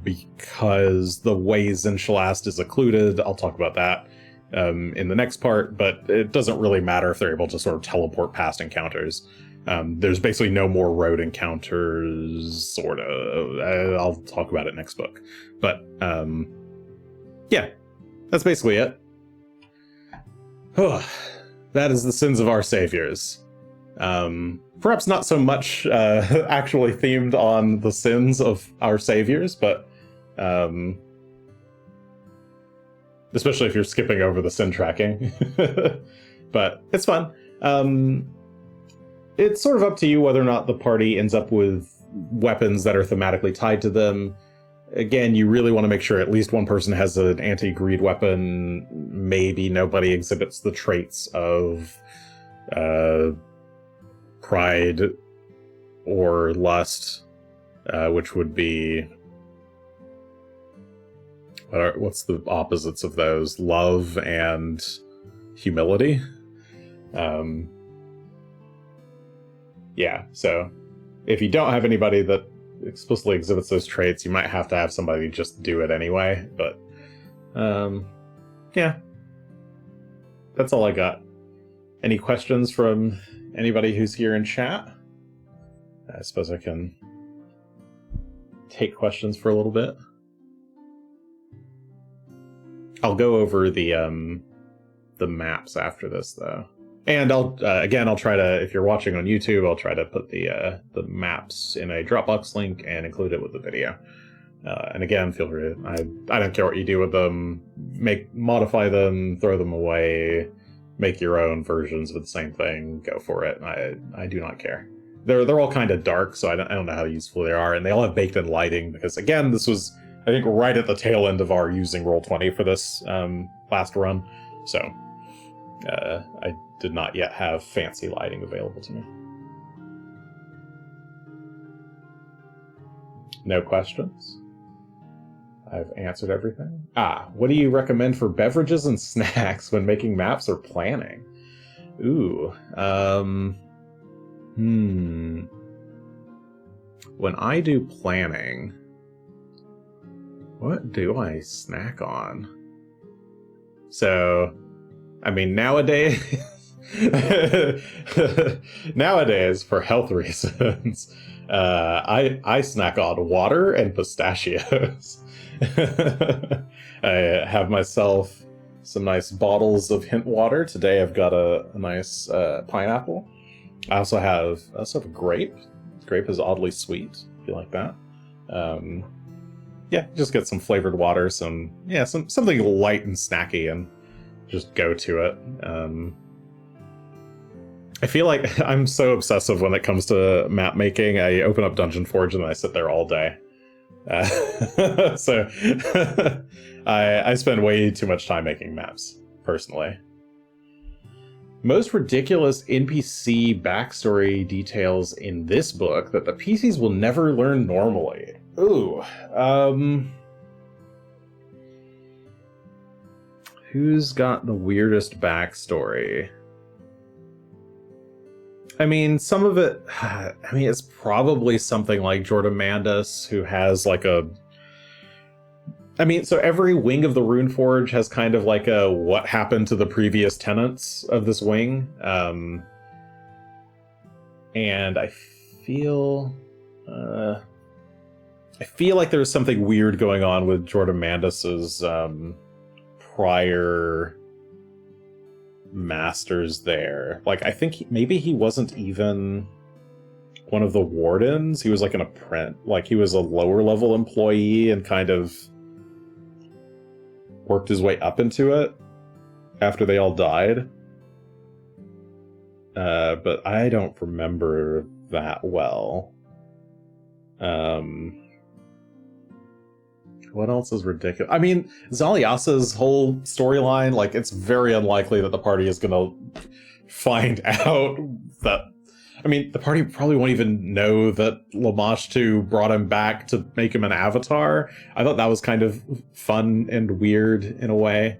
because the way Zinshalast is occluded, I'll talk about that in the next part, but it doesn't really matter if they're able to sort of teleport past encounters. There's basically no more road encounters, sort of. I'll talk about it next book. But, that's basically it. That is the sins of our saviors. Perhaps not so much actually themed on the sins of our saviors, but especially if you're skipping over the sin tracking. But it's fun. it's sort of up to you whether or not the party ends up with weapons that are thematically tied to them. Again, you really want to make sure at least one person has an anti-greed weapon. Maybe nobody exhibits the traits of pride or lust, which would be... what's the opposites of those? Love and humility? Yeah, so if you don't have anybody that explicitly exhibits those traits, you might have to have somebody just do it anyway, but yeah, that's all I got. Any questions from anybody who's here in chat? I suppose I can take questions for a little bit. I'll go over the maps after this, though. And I'll try to, if you're watching on YouTube, I'll try to put the maps in a Dropbox link and include it with the video. And again, feel free to, I don't care what you do with them, modify them, throw them away, make your own versions of the same thing, go for it. I do not care. They're all kind of dark, so I don't know how useful they are, and they all have baked-in lighting, because again, this was, I think, right at the tail end of our using Roll20 for this last run, so I did not yet have fancy lighting available to me. No questions? I've answered everything. What do you recommend for beverages and snacks when making maps or planning? Ooh, when I do planning, what do I snack on? So, I mean, nowadays, for health reasons, I snack on water and pistachios. I have myself some nice bottles of hint water. Today I've got a nice pineapple. I also have a grape. Grape is oddly sweet, if you like that. Yeah, just get some flavored water, something light and snacky, and just go to it. I feel like I'm so obsessive when it comes to map making. I open up Dungeon Forge and I sit there all day. So I spend way too much time making maps, personally. Most ridiculous NPC backstory details in this book that the PCs will never learn normally. Ooh. Who's got the weirdest backstory? I mean, some of it, it's probably something like Jordan Mandus, who has like so every wing of the Runeforge has kind of like a what happened to the previous tenants of this wing. And I feel like there's something weird going on with Jordan Mandus's prior masters there. Like, I think maybe he wasn't even one of the wardens. He was like an apprentice, like he was a lower level employee and kind of worked his way up into it after they all died. But I don't remember that well. What else is ridiculous? I mean, Zaliasa's whole storyline, like, it's very unlikely that the party is going to find out that... I mean, the party probably won't even know that Lamashtu brought him back to make him an avatar. I thought that was kind of fun and weird in a way.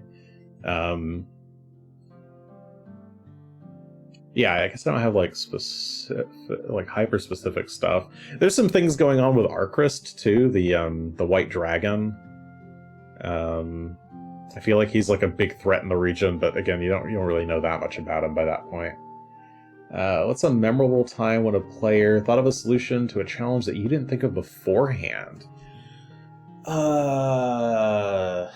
Yeah, I guess I don't have like specific, like hyper-specific stuff. There's some things going on with Arcrist too, the White Dragon. I feel like he's like a big threat in the region, but again, you don't really know that much about him by that point. What's a memorable time when a player thought of a solution to a challenge that you didn't think of beforehand? I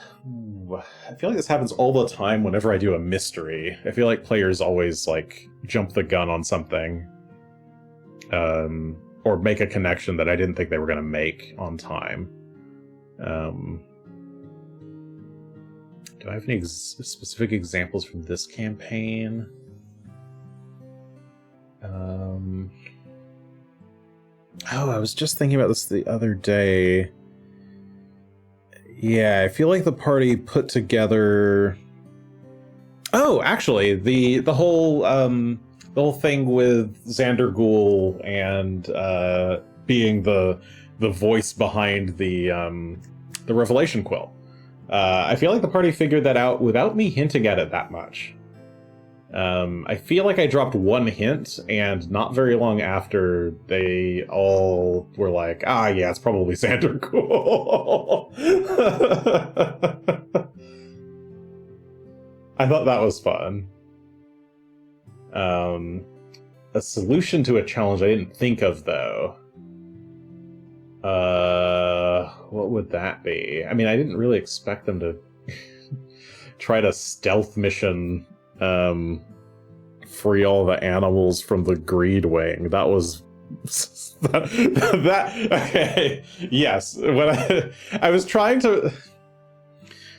feel like this happens all the time whenever I do a mystery. I feel like players always like jump the gun on something, or make a connection that I didn't think they were going to make on time. Do I have any specific examples from this campaign? Oh, I was just thinking about this the other day. Yeah, I feel like the party put together. Oh, actually, the whole thing with Xander Ghoul and being the voice behind the Revelation Quill. I feel like the party figured that out without me hinting at it that much. I feel like I dropped one hint, and not very long after, they all were like, ah, yeah, it's probably Xander Ghoul. I thought that was fun. A solution to a challenge I didn't think of, though. What would that be? I mean, I didn't really expect them to try to stealth mission free all the animals from the Greed Wing. That was that okay. Yes, when I was trying to.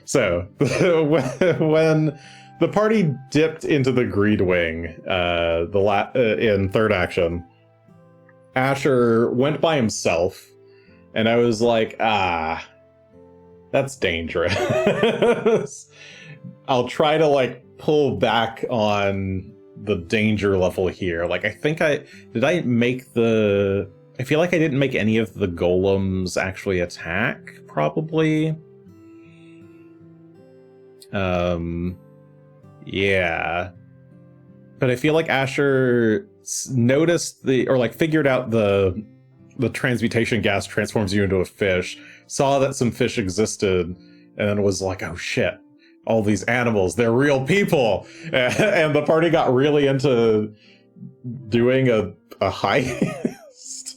So when the party dipped into the Greed Wing, in third action, Asher went by himself, and I was like, that's dangerous. I'll try to pull back on the danger level here. I think I feel like I didn't make any of the golems actually attack, probably. Yeah. But I feel like Asher noticed figured out the transmutation gas transforms you into a fish, saw that some fish existed, and then was like, oh shit, all these animals, they're real people. And the party got really into doing a heist.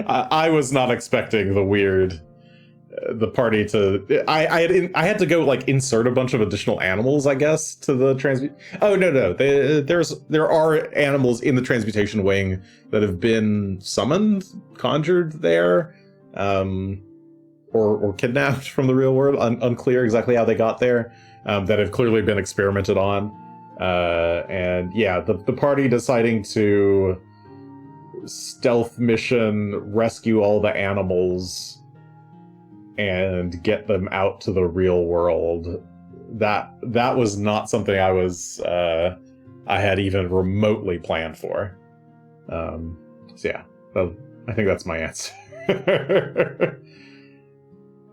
I was not expecting the party to. I had to go insert a bunch of additional animals, I guess, to the transmute. Oh no, there are animals in the transmutation wing that have been summoned, conjured there, or kidnapped from the real world. Unclear exactly how they got there. That have clearly been experimented on, and yeah, the party deciding to stealth mission, rescue all the animals, and get them out to the real world. That was not something I had even remotely planned for. So yeah, I think that's my answer.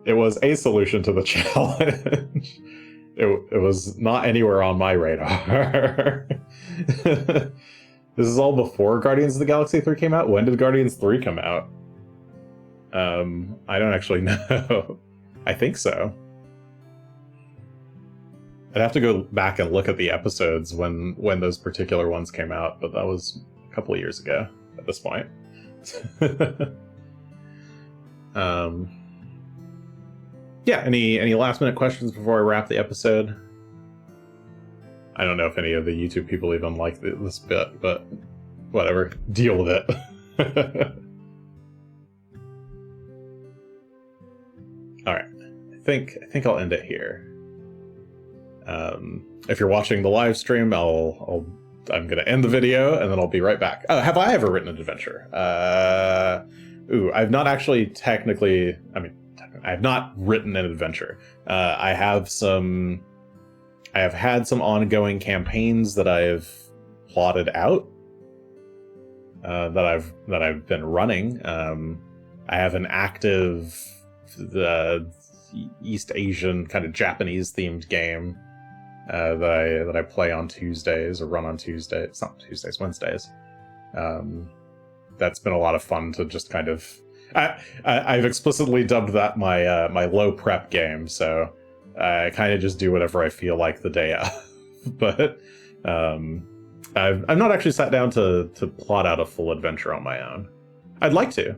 It was a solution to the challenge. It was not anywhere on my radar. This is all before Guardians of the Galaxy 3 came out? When did Guardians 3 come out? I don't actually know. I think so. I'd have to go back and look at the episodes when those particular ones came out, but that was a couple of years ago at this point. Yeah, any last minute questions before I wrap the episode? I don't know if any of the YouTube people even like this bit, but whatever. Deal with it. All right, I think I'll end it here. If you're watching the live stream, I'm gonna end the video and then I'll be right back. Have I ever written an adventure? I've not actually technically. I mean, I have not written an adventure. I have had some ongoing campaigns that I've plotted out. That I've been running. I have an active East Asian kind of Japanese themed game that I play on Tuesdays, or run on Tuesdays. It's not Tuesdays, Wednesdays. That's been a lot of fun to just kind of. I've explicitly dubbed that my low prep game, so I kind of just do whatever I feel like the day of. But I've not actually sat down to plot out a full adventure on my own. I'd like to.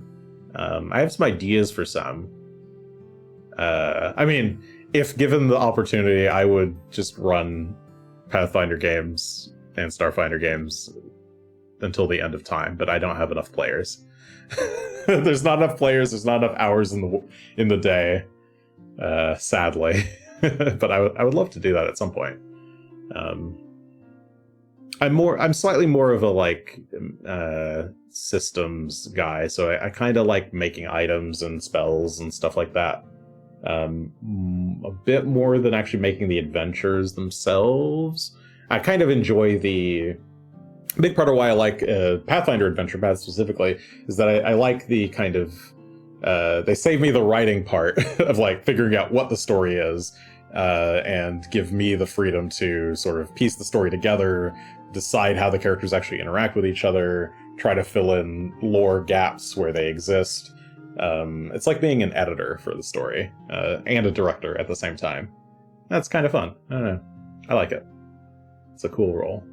I have some ideas for some. I mean, if given the opportunity, I would just run Pathfinder games and Starfinder games until the end of time, but I don't have enough players. There's not enough players, there's not enough hours in the day, sadly. But I would love to do that at some point. I'm slightly more of a like systems guy, so I kind of like making items and spells and stuff like that. A bit more than actually making the adventures themselves. I kind of enjoy the big part of why I like Pathfinder Adventure Path specifically is that I like the kind of they save me the writing part of like figuring out what the story is and give me the freedom to sort of piece the story together, decide how the characters actually interact with each other, try to fill in lore gaps where they exist. It's like being an editor for the story and a director at the same time. That's kind of fun. I don't know. I like it. It's a cool role.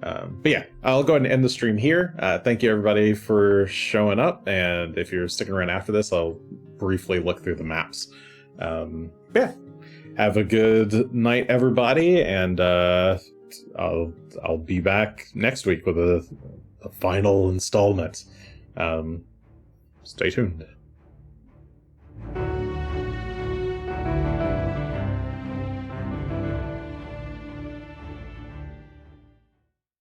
But yeah, I'll go ahead and end the stream here. Thank you everybody for showing up. And if you're sticking around after this, I'll briefly look through the maps. Yeah, have a good night, everybody. And I'll be back next week with a final installment. Stay tuned.